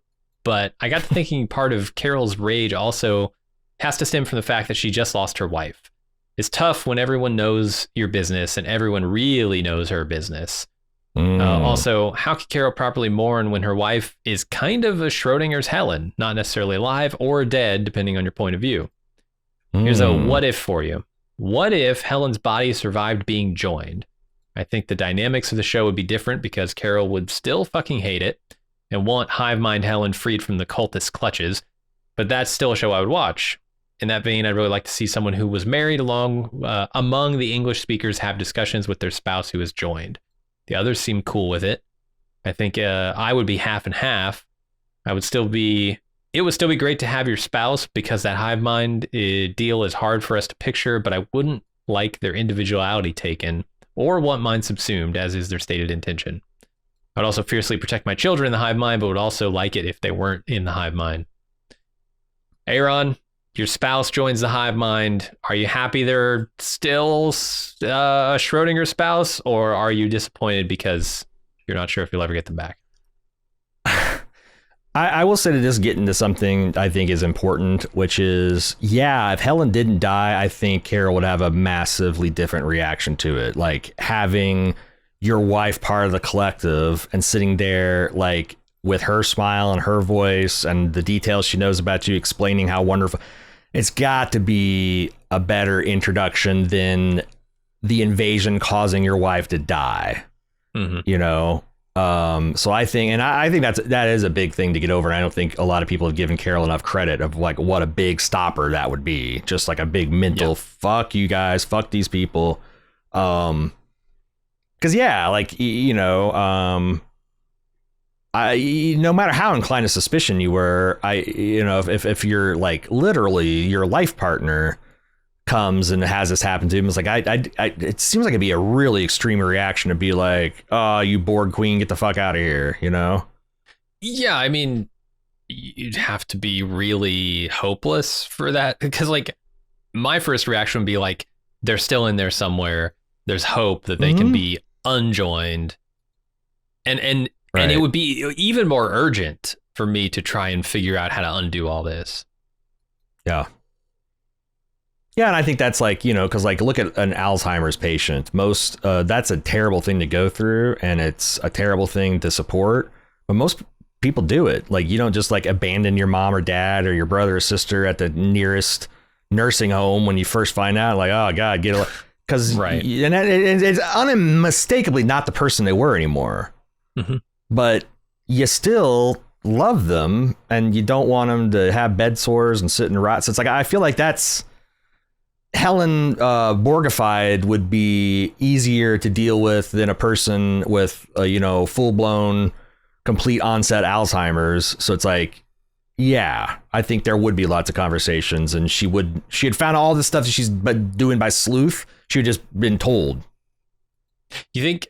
[SPEAKER 1] but I got to thinking part of Carol's rage also has to stem from the fact that she just lost her wife. It's tough when everyone knows your business and everyone really knows her business. Also, how could Carol properly mourn when her wife is kind of a Schrodinger's Helen, not necessarily alive or dead, depending on your point of view? Here's a what if for you. What if Helen's body survived being joined? I think the dynamics of the show would be different because Carol would still fucking hate it and want hive mind Helen freed from the cultist clutches, but that's still a show I would watch. In that vein, I'd really like to see someone who was married among the English speakers have discussions with their spouse who is joined. The others seem cool with it. I think I would be half and half. It would still be great to have your spouse because that hive mind deal is hard for us to picture, but I wouldn't like their individuality taken or want mine subsumed, as is their stated intention. I'd also fiercely protect my children in the hive mind, but would also like it if they weren't in the hive mind. Aaron, your spouse joins the hive mind. Are you happy they're still a Schrodinger spouse, or are you disappointed because you're not sure if you'll ever get them back?
[SPEAKER 2] I will say that this get into something I think is important, which is, if Helen didn't die, I think Carol would have a massively different reaction to it. Like having your wife part of the collective and sitting there like with her smile and her voice and the details she knows about you, explaining how wonderful. It's got to be a better introduction than the invasion causing your wife to die. You know? So I think that is a big thing to get over. And I don't think a lot of people have given Carol enough credit of like what a big stopper that would be. Just like a big mental fuck you guys, fuck these people. Cause like, no matter how inclined to suspicion you were, if you're like literally your life partner comes and has this happen to him, it's like it seems like it'd be a really extreme reaction to be like, oh, you Borg queen, get the fuck out of here, you know?
[SPEAKER 1] Yeah, I mean, you'd have to be really hopeless for that, because like my first reaction would be like, they're still in there somewhere. There's hope that they can be unjoined, and it would be even more urgent for me to try and figure out how to undo all this.
[SPEAKER 2] Yeah, and I think that's like, because like look at an Alzheimer's patient. That's a terrible thing to go through, and it's a terrible thing to support. But most people do it. Like you don't just like abandon your mom or dad or your brother or sister at the nearest nursing home when you first find out. Like, oh God, get it, because and it's unmistakably not the person they were anymore. But you still love them, and you don't want them to have bed sores and sit in rot. So it's like I feel like that's. Helen Borgified would be easier to deal with than a person with full-blown complete onset Alzheimer's. So it's like, I think there would be lots of conversations, and she had found all this stuff that she's been doing by sleuth. She had just been told.
[SPEAKER 1] You think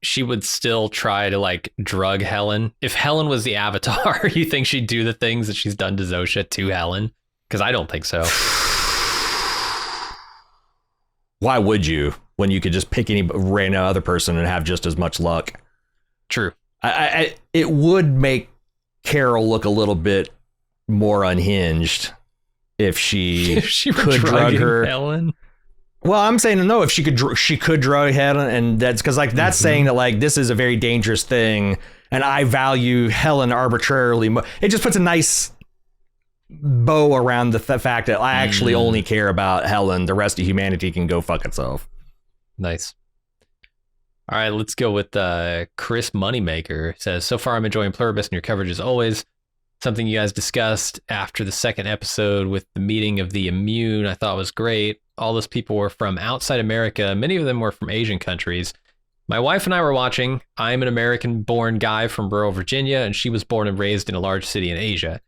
[SPEAKER 1] she would still try to like drug Helen? If Helen was the Avatar, you think she'd do the things that she's done to Zosha to Helen? Because I don't think so.
[SPEAKER 2] Why would you, when you could just pick any random other person and have just as much luck?
[SPEAKER 1] True.
[SPEAKER 2] It would make Carol look a little bit more unhinged if she could drug her.
[SPEAKER 1] Helen.
[SPEAKER 2] Well, I'm saying no. If she could drug Helen, and that's because like that's saying that like this is a very dangerous thing, and I value Helen arbitrarily. It just puts a nice bow around the fact that I actually only care about Helen. The rest of humanity can go fuck itself.
[SPEAKER 1] Nice. All right, let's go with Chris Moneymaker. Says, so far I'm enjoying Pluribus and your coverage as always. Something you guys discussed after the second episode with the meeting of the immune I thought was great. All those people were from outside America. Many of them were from Asian countries. My wife and I were watching. I'm an American-born guy from rural Virginia, and she was born and raised in a large city in Asia.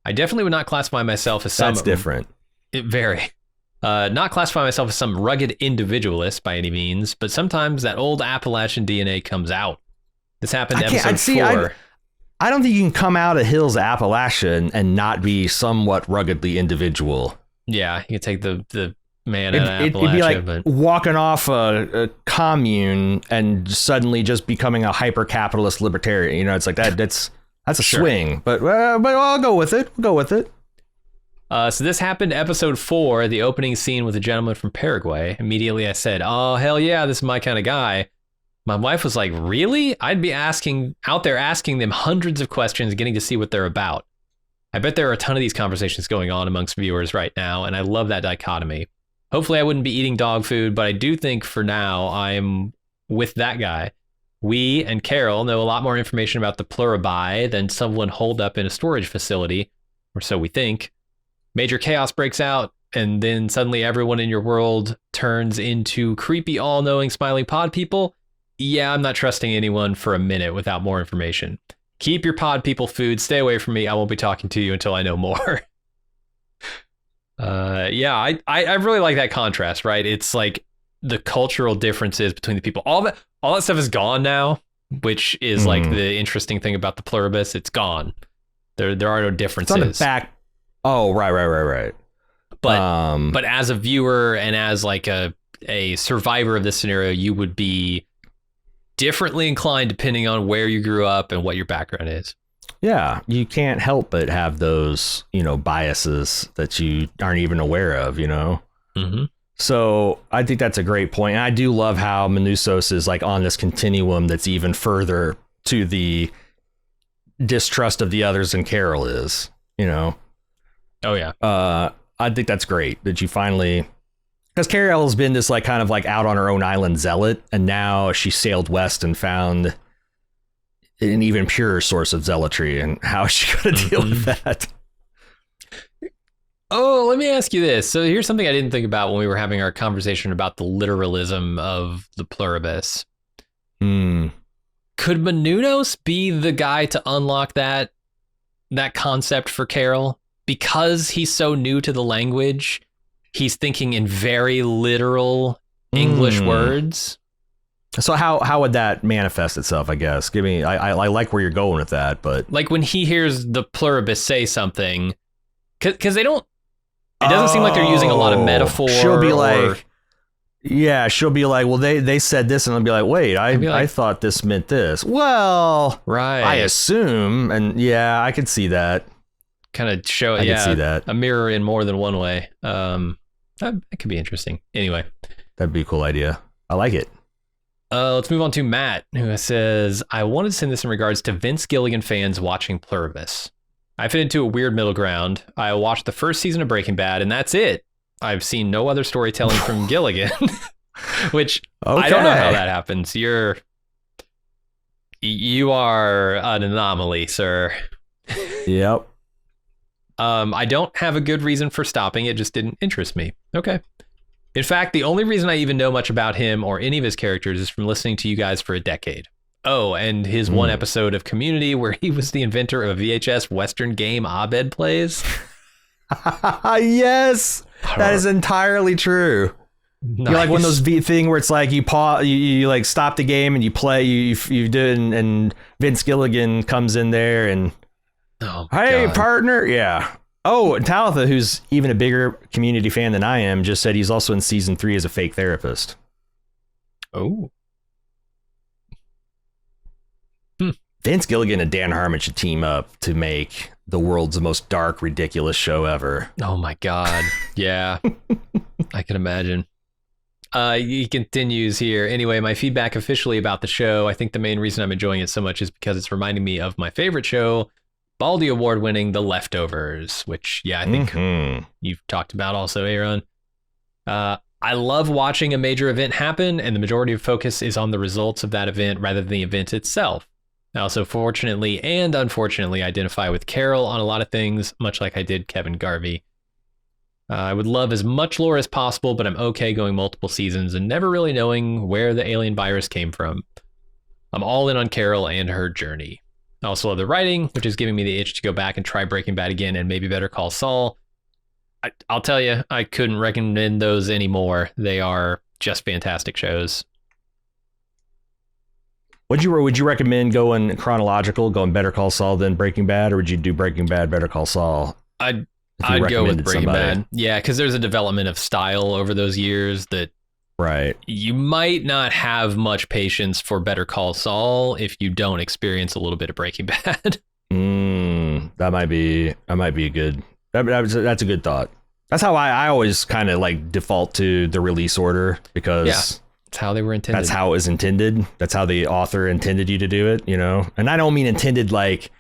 [SPEAKER 1] I definitely would not classify myself as some...
[SPEAKER 2] That's different.
[SPEAKER 1] Not classify myself as some rugged individualist by any means, but sometimes that old Appalachian DNA comes out. This happened in episode 4.
[SPEAKER 2] I don't think you can come out of Hills Appalachian and not be somewhat ruggedly individual.
[SPEAKER 1] Yeah, you can take the man out of Appalachia.
[SPEAKER 2] It'd be like walking off a commune and suddenly just becoming a hyper-capitalist libertarian. It's like that. That's a swing, but I'll go with it.
[SPEAKER 1] So this happened in episode 4, the opening scene with a gentleman from Paraguay. Immediately I said, oh, hell yeah, this is my kind of guy. My wife was like, really? I'd be out there asking them hundreds of questions, getting to see what they're about. I bet there are a ton of these conversations going on amongst viewers right now, and I love that dichotomy. Hopefully I wouldn't be eating dog food, but I do think for now I'm with that guy. We and Carol know a lot more information about the Pluribus than someone holed up in a storage facility, or so we think. Major chaos breaks out, and then suddenly everyone in your world turns into creepy, all-knowing, smiling pod people. Yeah, I'm not trusting anyone for a minute without more information. Keep your pod people food. Stay away from me. I won't be talking to you until I know more. I really like that contrast, right? It's like the cultural differences between the people. All that stuff is gone now, which is like the interesting thing about the Pluribus. It's gone. There are no differences.
[SPEAKER 2] It's on the back. Oh, right.
[SPEAKER 1] But as a viewer and as like a survivor of this scenario, you would be differently inclined depending on where you grew up and what your background is.
[SPEAKER 2] Yeah, you can't help but have those, biases that you aren't even aware of,
[SPEAKER 1] Mm-hmm.
[SPEAKER 2] So I think that's a great point. And I do love how Manusos is like on this continuum that's even further to the distrust of the others than Carol is, Oh,
[SPEAKER 1] yeah.
[SPEAKER 2] I think that's great that you finally... Because Carol has been this like kind of like out on her own island zealot, and now she sailed west and found an even purer source of zealotry, and how is she going to deal with that?
[SPEAKER 1] Oh, let me ask you this. So here's something I didn't think about when we were having our conversation about the literalism of the Pluribus. Could Menounos be the guy to unlock that concept for Carol? Because he's so new to the language, he's thinking in very literal English words.
[SPEAKER 2] So how would that manifest itself, I guess? I like where you're going with that, but...
[SPEAKER 1] Like when he hears the Pluribus say something, because they don't... It doesn't seem like they're using a lot of metaphor.
[SPEAKER 2] She'll be like... well, they said this, and I'll be like, wait, I thought this meant this. Well,
[SPEAKER 1] right.
[SPEAKER 2] I assume, and yeah, I could see that.
[SPEAKER 1] Kind of show,
[SPEAKER 2] I could see that.
[SPEAKER 1] A mirror in more than one way. That could be interesting. Anyway.
[SPEAKER 2] That'd be a cool idea. I like it.
[SPEAKER 1] Let's move on to Matt, who says, I wanted to send this in regards to Vince Gilligan fans watching Pluribus. I fit into a weird middle ground. I watched the first season of Breaking Bad, and that's it. I've seen no other storytelling from Gilligan, which I don't know how that happens. You are an anomaly, sir.
[SPEAKER 2] Yep.
[SPEAKER 1] I don't have a good reason for stopping. It just didn't interest me. Okay. In fact, the only reason I even know much about him or any of his characters is from listening to you guys for a decade. Oh, and his one episode of Community where he was the inventor of a VHS Western game Abed plays.
[SPEAKER 2] Yes, that is entirely true.
[SPEAKER 1] Nice.
[SPEAKER 2] You're like one of those thing where it's like you pause, you like stop the game and you play, you do it, and Vince Gilligan comes in there and hey, partner. Yeah. Oh, and Talitha, who's even a bigger Community fan than I am, just said he's also in season 3 as a fake therapist.
[SPEAKER 1] Oh.
[SPEAKER 2] Vince Gilligan and Dan Harmon should team up to make the world's most dark, ridiculous show ever.
[SPEAKER 1] Oh my God. Yeah. I can imagine. He continues here. Anyway, my feedback officially about the show. I think the main reason I'm enjoying it so much is because it's reminding me of my favorite show, Baldy Award winning The Leftovers, which, yeah, I think you've talked about also, Aaron. I love watching a major event happen, and the majority of focus is on the results of that event rather than the event itself. I also fortunately and unfortunately identify with Carol on a lot of things, much like I did Kevin Garvey. I would love as much lore as possible, but I'm okay going multiple seasons and never really knowing where the alien virus came from. I'm all in on Carol and her journey. I also love the writing, which is giving me the itch to go back and try Breaking Bad again and maybe Better Call Saul. I'll tell you, I couldn't recommend those anymore. They are just fantastic shows.
[SPEAKER 2] Would you recommend going chronological, going Better Call Saul then Breaking Bad, or would you do Breaking Bad, Better Call Saul?
[SPEAKER 1] I'd go with Breaking Bad. Yeah, because there's a development of style over those years that you might not have much patience for Better Call Saul if you don't experience a little bit of Breaking Bad.
[SPEAKER 2] That might be a good. That's a good thought. That's how I always kind of like default to the release order because
[SPEAKER 1] That's how they were intended.
[SPEAKER 2] That's how it was intended. That's how the author intended you to do it, you know? And I don't mean intended like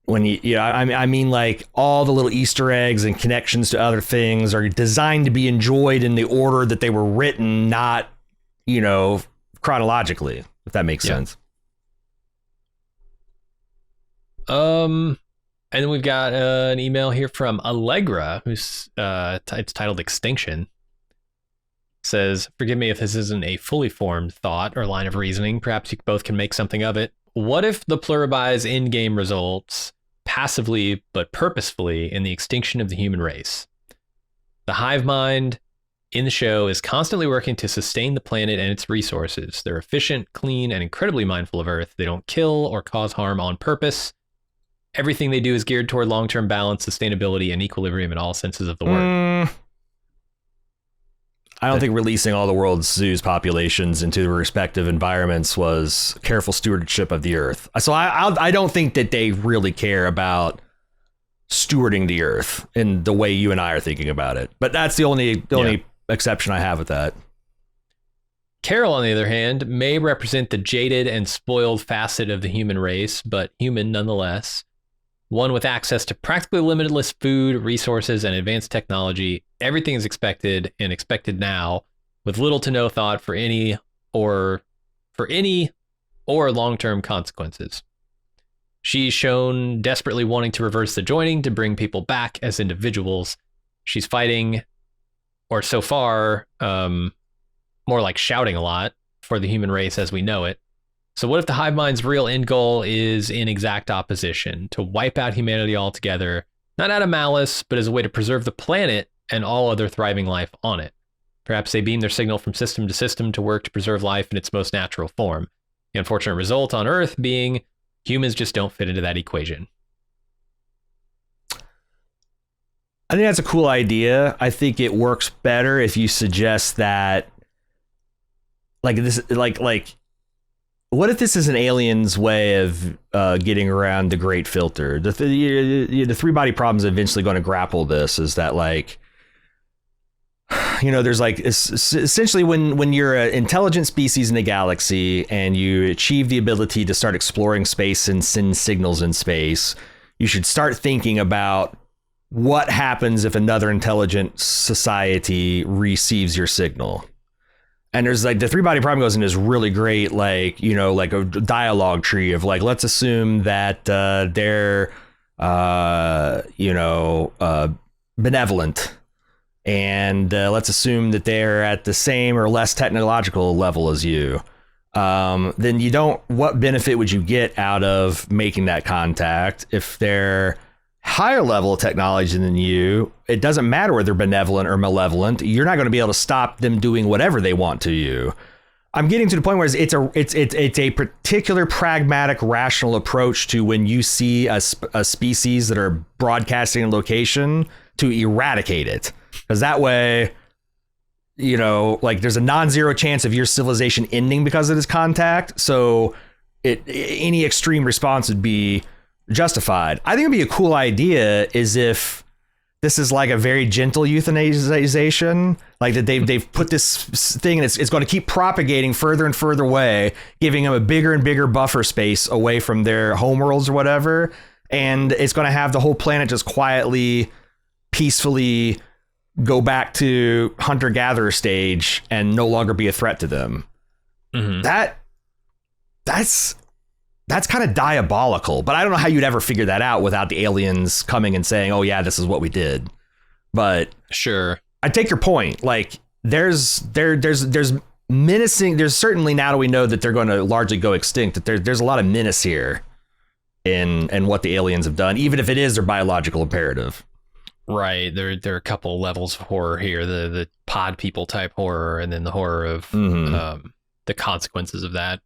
[SPEAKER 2] when I mean like all the little Easter eggs and connections to other things are designed to be enjoyed in the order that they were written, not, you know, chronologically, if that makes sense.
[SPEAKER 1] And then we've got an email here from Allegra, who's it's titled Extinction. Says, forgive me if this isn't a fully formed thought or line of reasoning. Perhaps you both can make something of it. What if the Pluribus in-game results passively but purposefully in the extinction of the human race? The hive mind in the show is constantly working to sustain the planet and its resources. They're efficient, clean, and incredibly mindful of Earth. They don't kill or cause harm on purpose. Everything they do is geared toward long-term balance, sustainability, and equilibrium in all senses of the word.
[SPEAKER 2] I don't think releasing all the world's zoos populations into their respective environments was careful stewardship of the earth. So I don't think that they really care about stewarding the earth in the way you and I are thinking about it. But that's the only exception I have with that.
[SPEAKER 1] Carol, on the other hand, may represent the jaded and spoiled facet of the human race, but human nonetheless. One with access to practically limitless food, resources, and advanced technology. Everything is expected and expected now, with little to no thought for any or long-term consequences. She's shown desperately wanting to reverse the joining to bring people back as individuals. She's fighting, or so far, more like shouting a lot for the human race as we know it. So what if the hive mind's real end goal is in exact opposition, to wipe out humanity altogether, not out of malice, but as a way to preserve the planet and all other thriving life on it? Perhaps they beam their signal from system to system to work to preserve life in its most natural form. The unfortunate result on Earth being humans just don't fit into that equation.
[SPEAKER 2] I think that's a cool idea. I think it works better if you suggest that like what if this is an alien's way of getting around the great filter? The three body problem is eventually going to grapple this, is that like, you know, there's like essentially when you're an intelligent species in a galaxy and you achieve the ability to start exploring space and send signals in space, you should start thinking about what happens if another intelligent society receives your signal. And there's like the three body problem goes into this really great, like, you know, like a dialogue tree of like, let's assume that they're, benevolent. And let's assume that they're at the same or less technological level as you. Then what benefit would you get out of making that contact? If they're higher level of technology than you, it doesn't matter whether they're benevolent or malevolent. You're not going to be able to stop them doing whatever they want to you. I'm getting to the point where it's a particular pragmatic, rational approach to when you see a species that are broadcasting a location to eradicate it. Because that way, you know, like there's a non-zero chance of your civilization ending because of this contact. So any extreme response would be justified. I think it'd be a cool idea is if this is like a very gentle euthanization, like that they've put this thing and it's going to keep propagating further and further away, giving them a bigger and bigger buffer space away from their homeworlds or whatever. And it's going to have the whole planet just quietly, peacefully go back to hunter-gatherer stage and no longer be a threat to them. Mm-hmm. That's kind of diabolical, but I don't know how you'd ever figure that out without the aliens coming and saying, oh yeah, this is what we did. But
[SPEAKER 1] sure,
[SPEAKER 2] I take your point. Like there's menacing. There's certainly, now that we know that they're going to largely go extinct, that there's a lot of menace here in what the aliens have done, even if it is their biological imperative.
[SPEAKER 1] Right. There are a couple levels of horror here, the pod people type horror, and then the horror of the consequences of that.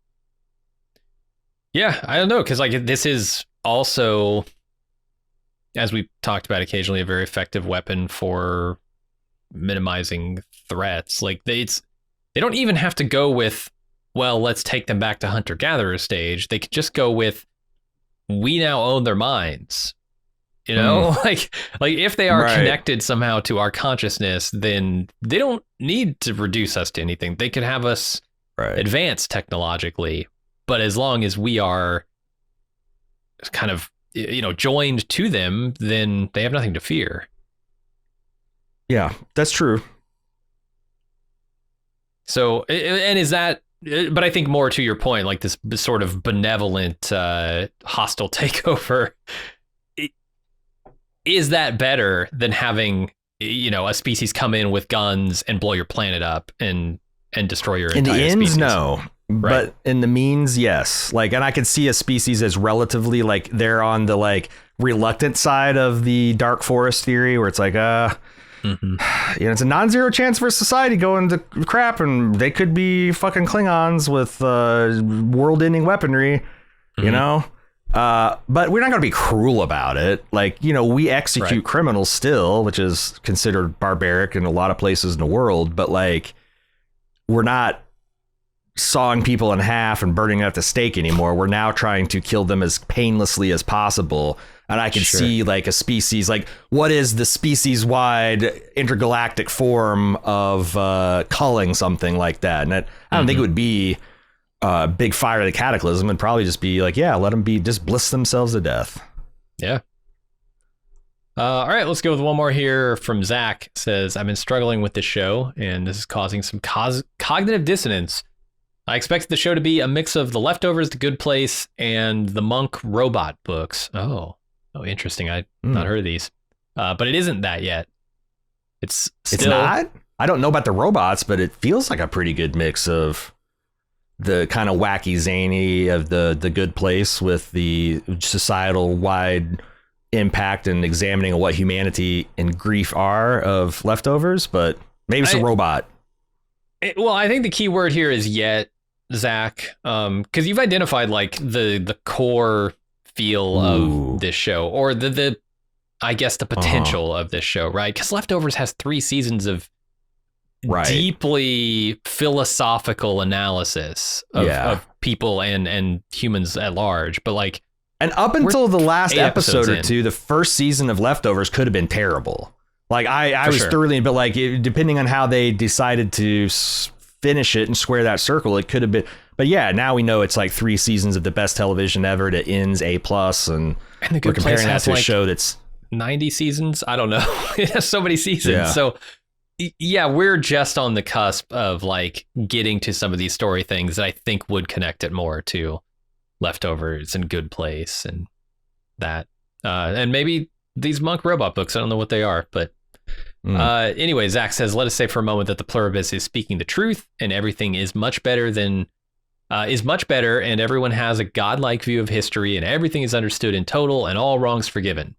[SPEAKER 1] Yeah, I don't know, because like this is also, as we talked about occasionally, a very effective weapon for minimizing threats. Like they don't even have to go with, well, let's take them back to hunter-gatherer stage. They could just go with, we now own their minds. You know, like if they are
[SPEAKER 2] Right.
[SPEAKER 1] connected somehow to our consciousness, then they don't need to reduce us to anything. They could have us advance technologically, but as long as we are kind of, you know, joined to them, then they have nothing to fear.
[SPEAKER 2] Yeah, that's true.
[SPEAKER 1] So, and is that, but I think more to your point, like this sort of benevolent, hostile takeover, is that better than having, you know, a species come in with guns and blow your planet up and destroy your entire species?
[SPEAKER 2] In the ends, no.
[SPEAKER 1] Right.
[SPEAKER 2] But in the means, yes. Like, and I could see a species as relatively, like, they're on the, like, reluctant side of the dark forest theory, where it's like, you know, it's a non-zero chance for society going to crap, and they could be fucking Klingons with world-ending weaponry, you know? But we're not going to be cruel about it. Like, you know, we execute criminals still, which is considered barbaric in a lot of places in the world, but, like, we're not sawing people in half and burning them at the stake anymore. We're now trying to kill them as painlessly as possible. And I can see, like, a species, like, what is the species-wide intergalactic form of culling something like that? And I don't think it would be a big fire of the cataclysm. It'd probably just be like, yeah, let them be, just bliss themselves to death.
[SPEAKER 1] Yeah. All right, let's go with one more here from Zach. Says, I've been struggling with this show, and this is causing some cognitive dissonance. I expected the show to be a mix of The Leftovers, The Good Place, and the Monk robot books. Oh, interesting. I've not heard of these. But it isn't that yet. It's
[SPEAKER 2] not? I don't know about the robots, but it feels like a pretty good mix of the kind of wacky zany of the Good Place with the societal wide impact and examining of what humanity and grief are of Leftovers, but maybe it's a robot.
[SPEAKER 1] Well, I think the key word here is yet, Zach, because you've identified like the core feel of this show, or the I guess the potential of this show, right? Because Leftovers has 3 seasons of deeply philosophical analysis of people and humans at large, but like,
[SPEAKER 2] and up until the last episode or two, the first season of Leftovers could have been terrible. Like I was thoroughly, but like depending on how they decided to finish it and square that circle, it could have been. But yeah, now we know it's like 3 seasons of the best television ever that ends A+, and
[SPEAKER 1] the Good
[SPEAKER 2] we're comparing that to
[SPEAKER 1] like
[SPEAKER 2] a show that's
[SPEAKER 1] 90 seasons. I don't know. It has so many seasons. So yeah, we're just on the cusp of like getting to some of these story things that I think would connect it more to Leftovers and Good Place and that. And maybe these Monk robot books. I don't know what they are, but anyway, Zach says, let us say for a moment that the Pluribus is speaking the truth and everything is much better and everyone has a godlike view of history and everything is understood in total and all wrongs forgiven.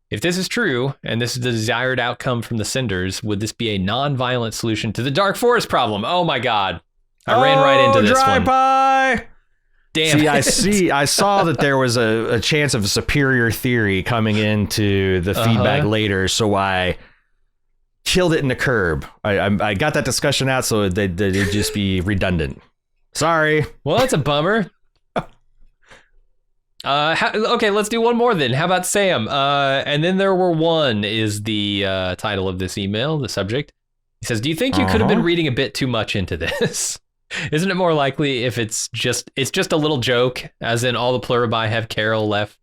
[SPEAKER 1] If this is true, and this is the desired outcome from the senders, would this be a non-violent solution to the Dark Forest problem? Oh my God. I ran right into this one.
[SPEAKER 2] Pie.
[SPEAKER 1] Damn
[SPEAKER 2] I saw that there was a chance of a superior theory coming into the feedback later, so I killed it in the curb. I got that discussion out so it'd just be redundant. Sorry.
[SPEAKER 1] Well, that's a bummer. Okay, let's do one more then. How about Sam? And then there were one is the title of this email, the subject. He says, do you think you could have been reading a bit too much into this? Isn't it more likely if it's just a little joke, as in all the Pluribi have Carol left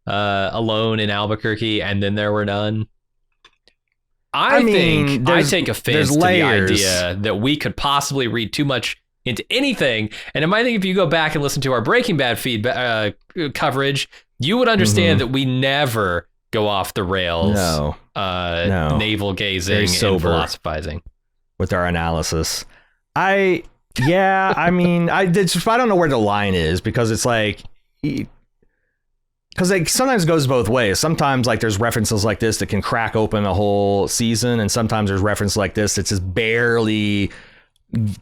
[SPEAKER 1] alone in Albuquerque and then there were none? I think I take offense to the idea that we could possibly read too much into anything. And I might think if you go back and listen to our Breaking Bad feedback coverage, you would understand that we never go off the rails.
[SPEAKER 2] No.
[SPEAKER 1] Navel gazing and philosophizing
[SPEAKER 2] with our analysis. I don't know where the line is, because it's like, because it sometimes goes both ways. Sometimes like there's references like this that can crack open a whole season, and sometimes there's reference like this that's just barely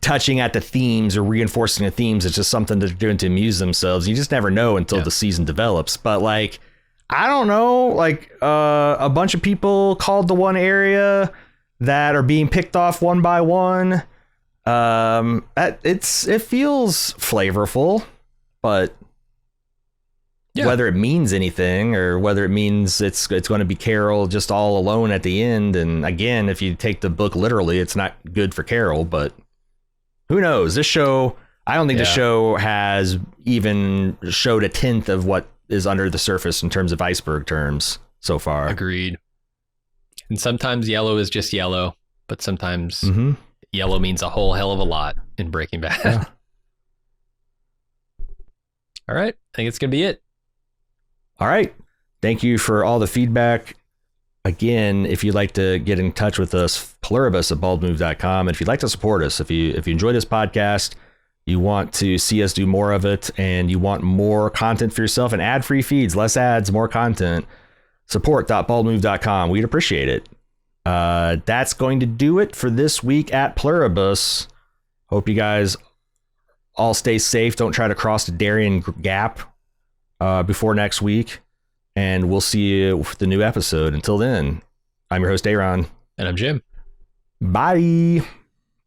[SPEAKER 2] touching at the themes or reinforcing the themes. It's just something they're doing to amuse themselves. You just never know until the season develops. But like, I don't know, like a bunch of people called the one area that are being picked off one by one. It feels flavorful, but
[SPEAKER 1] Yeah.
[SPEAKER 2] whether it means anything or whether it means it's going to be Carol just all alone at the end. And again, if you take the book literally, it's not good for Carol, but who knows? This show, I don't think the show has even showed a tenth of what is under the surface in terms of iceberg terms so far.
[SPEAKER 1] Agreed. And sometimes yellow is just yellow, but sometimes yellow means a whole hell of a lot in Breaking Bad.
[SPEAKER 2] Yeah.
[SPEAKER 1] All right. I think it's going to be it.
[SPEAKER 2] All right. Thank you for all the feedback. Again, if you'd like to get in touch with us, Pluribus at baldmove.com. And if you'd like to support us, if you enjoy this podcast, you want to see us do more of it, and you want more content for yourself and ad-free feeds, less ads, more content, support.baldmove.com. We'd appreciate it. That's going to do it for this week at Pluribus. Hope you guys all stay safe. Don't try to cross the Darien Gap before next week, and we'll see you with the new episode. Until then, I'm your host, Aaron.
[SPEAKER 1] And I'm Jim.
[SPEAKER 2] Bye.